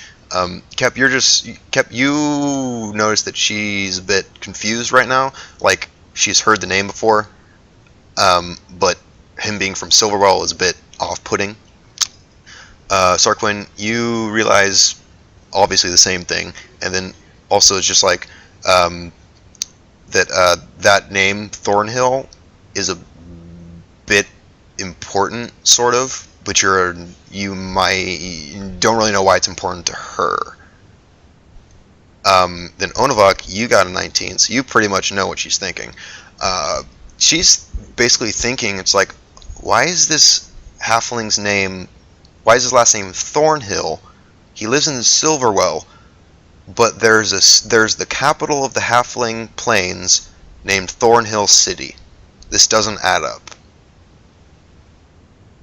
Kep, you notice that she's a bit confused right now. Like she's heard the name before, but him being from Silverwell is a bit off-putting. Sarquin, you realize obviously the same thing, and then also it's just like that name Thornhill is a bit important, sort of, but you don't really know why it's important to her. Then Onavok, you got a 19, so you pretty much know what she's thinking. She's basically thinking, it's like, why is this halfling's name? Why is his last name Thornhill? He lives in Silverwell, but there's the capital of the halfling plains named Thornhill City. This doesn't add up.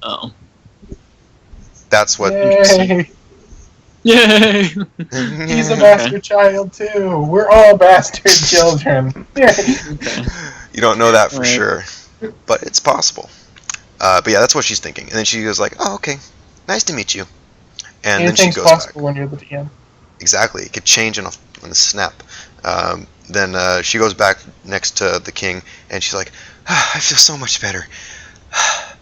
Oh. That's what. Yay. Yay! He's a bastard child too. We're all bastard children. Okay. You don't know that for Right. sure, but it's possible. But yeah, that's what she's thinking. And then she goes like, "Oh, okay, nice to meet you." And then she Anything's goes possible back. when you're the DM. Exactly, it could change in a snap. Then she goes back next to the king, and she's like, "I feel so much better. I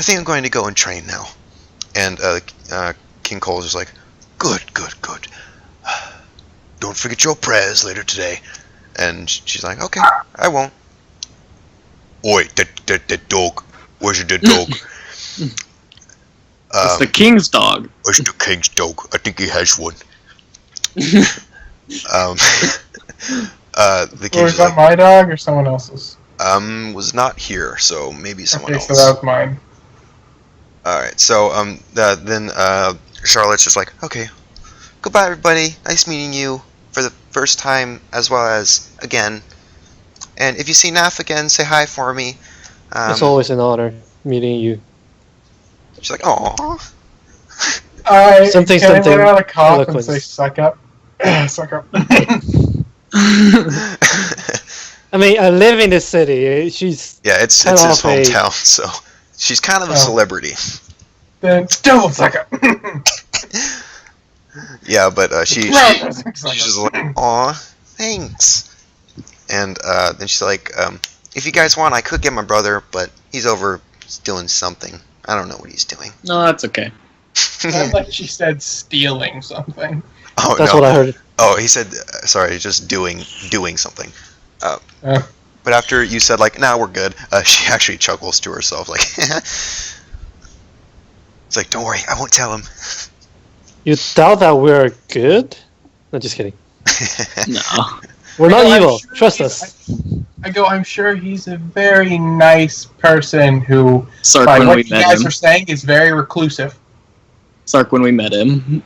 think I'm going to go and train now." And King Cole's just like, "Good. Don't forget your prayers later today." And she's like, "Okay, I won't." Oi, that dog. Where's your dead dog? It's the king's dog. Where's the king's dog? I think he has one. The Or king's is that like, my dog or someone else's? was not here, so maybe someone Okay, else. so that was mine. Alright, so then Charlotte's just like, okay, goodbye everybody, nice meeting you for the first time as well as again. And if you see Naf again, say hi for me. It's always an honor meeting you. She's like, "Aww." Something, can I something, run out of cough and eloquence. say suck up? Suck up. I mean, I live in this city. She's Yeah, it's kind his of a- hometown, so she's kind of a Oh. celebrity. Then still suck up. Yeah, but she's Suck just up. like, "Aw, thanks." And then she's like, "If you guys want, I could get my brother, but he's over doing something. I don't know what he's doing." No, that's okay. Sounds like she said stealing something. Oh that's no! what I heard. Oh, he said, sorry, just doing something. Uh. But after you said like, "Nah, we're good," she actually chuckles to herself like, "It's like, don't worry, I won't tell him." You doubt that we're good? No, just kidding. No. We're not I'm evil. sure Trust he's- us. I'm sure he's a very nice person who, Sark by when what we you met guys him. are saying, is very reclusive. Sark when we met him.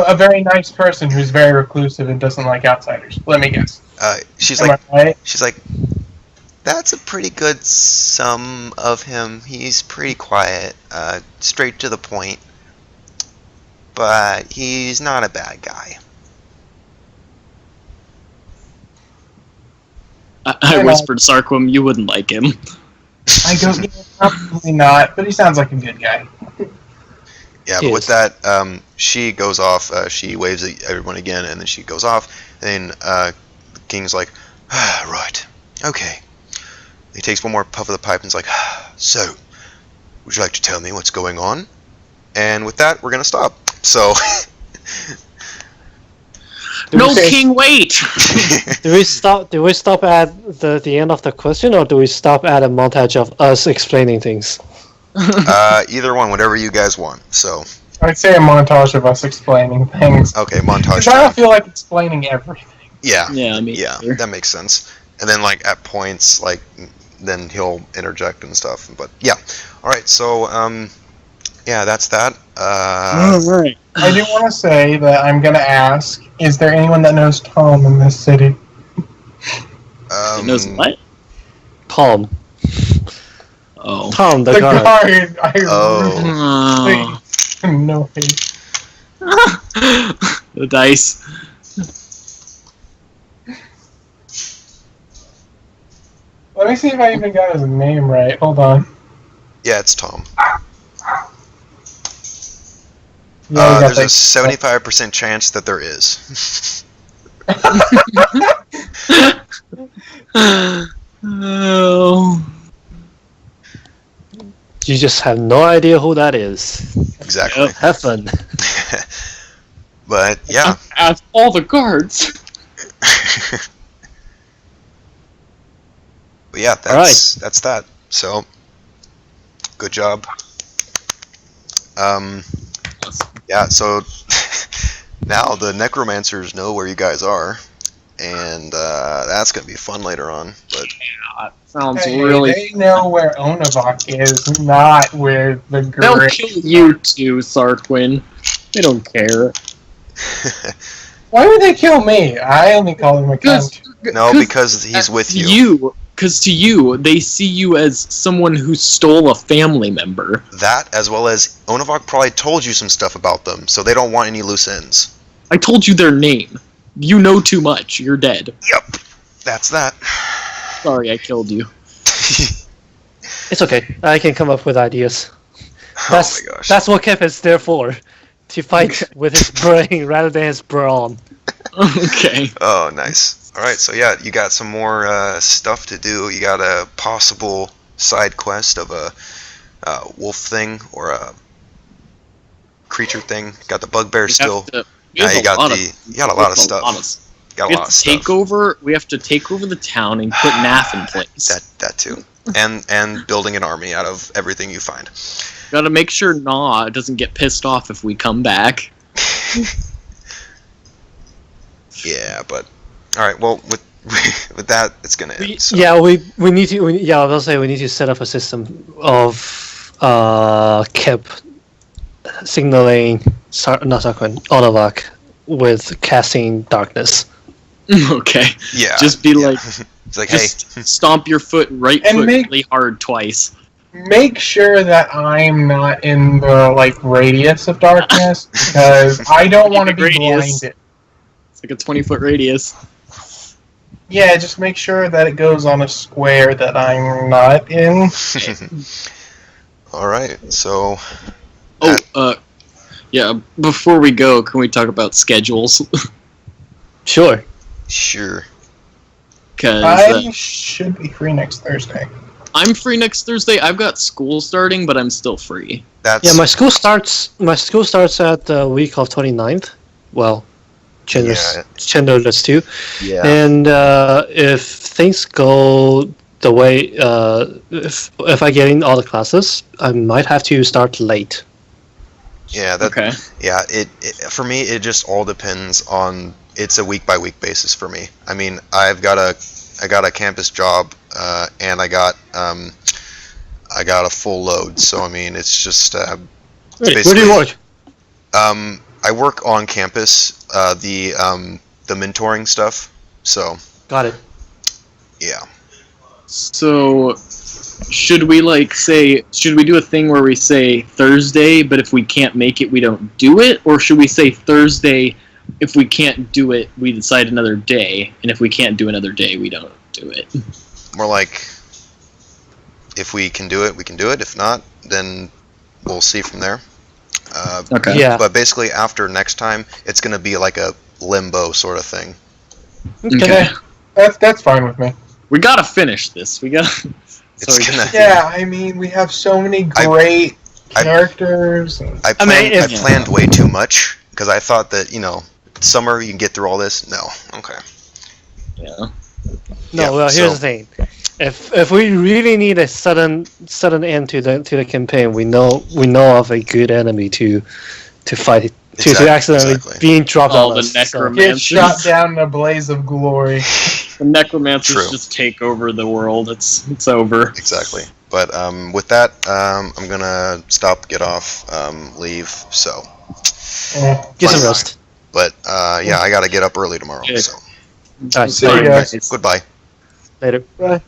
A very nice person who's very reclusive and doesn't like outsiders. Let me guess. She's Am like, I right? she's like, That's a pretty good sum of him. He's pretty quiet, straight to the point, but he's not a bad guy. I whispered Sarquim, you wouldn't like him. I go, yeah, probably not, but he sounds like a good guy. Yeah, but with that, she goes off, she waves at everyone again, and then she goes off, and the king's like, right, okay. He takes one more puff of the pipe and is like, so, would you like to tell me what's going on? And with that, we're going to stop. So... No, King, wait! Do we stop at the end of the question, or do we stop at a montage of us explaining things? Either one, whatever you guys want. So... I'd say a montage of us explaining things. Okay, montage. Because I don't feel like explaining everything. Yeah. Yeah, That makes sense. And then, like, at points, like, then he'll interject and stuff. But, yeah. Alright, so, yeah, that's that. Alright. I do want to say that I'm going to ask, is there anyone that knows Tom in this city? He knows what? Tom. Oh. Tom, the The guard. guard! I Oh. really know him. The dice. Let me see if I even got his name right. Hold on. Yeah, it's Tom. Yeah, There's a 75% chance that there is. Oh. You just have no idea who that is. Exactly. Have fun. But, yeah. Ask all the guards. But yeah, that's that. So, good job. Yeah, so now the necromancers know where you guys are, and that's gonna be fun later on. But Sounds Hey, really. they know where Onavok is, not where the They'll great. kill you too, Sarquin. They don't care. Why would they kill me? I only call him a cunt. no, because he's with you. Because to you, they see you as someone who stole a family member. That, as well as Onavok probably told you some stuff about them, so they don't want any loose ends. I told you their name. You know too much. You're dead. Yep, that's that. Sorry, I killed you. It's okay. I can come up with ideas. That's, oh my gosh. That's what Kep is there for. To fight with his brain rather than his brawn. Okay. Oh, nice. Alright, so yeah, you got some more stuff to do. You got a possible side quest of a wolf thing or a creature thing. Got the bugbear still. Now you got a lot of stuff. Got a lot of stuff. We have to take over the town and put Nath in place. That too. And building an army out of everything you find. Gotta make sure Nah doesn't get pissed off if we come back. Yeah, but alright, well with that it's gonna end. So. Yeah, we need to. I will say we need to set up a system of Kep signaling not Sarquin, Onavok with casting darkness. Okay. Yeah. Just be like, it's like, just hey, stomp your foot really hard twice. Make sure that I'm not in the radius of darkness because I don't want to be Radius. blinded. It's like a 20-foot radius. Yeah, just make sure that it goes on a square that I'm not in. Alright, so Yeah, before we go, can we talk about schedules? Sure. sure. Because I should be free next Thursday. I'm free next Thursday. I've got school starting, but I'm still free. That's Yeah, my school starts at the week of 29th. Well, genderless too. yeah. And if things go the way, if I get in all the classes, I might have to start late. Yeah, that Okay. yeah, it for me it just all depends on it's a week by week basis for me. I mean, I got a campus job and I got a full load. So I mean, it's just Wait, where do you work? I work on campus, the mentoring stuff. So Got it. yeah. So, should we should we do a thing where we say Thursday, but if we can't make it, we don't do it? Or should we say Thursday, if we can't do it, we decide another day, and if we can't do another day, we don't do it? More like, if we can do it, we can do it. If not, then we'll see from there. Okay. Yeah. But basically, after next time, it's going to be like a limbo sort of thing. Okay. That's fine with me. We gotta finish this. We gotta. It's Sorry. gonna. Yeah, I mean, we have so many great characters. I planned way too much because I thought that summer you can get through all this. No. Okay. Yeah. No, Yeah, well, here's the thing. If we really need a sudden end to the campaign, we know of a good enemy to fight to accidentally being dropped All on the us. Get shot down in a blaze of glory. The necromancers True. just take over the world. It's over. Exactly. But with that, I'm gonna stop, get off, leave. So. Get some Fine. rest. But yeah, I gotta get up early tomorrow. Okay. So Alright, See you Sorry, guys. guys. goodbye. later. Bye.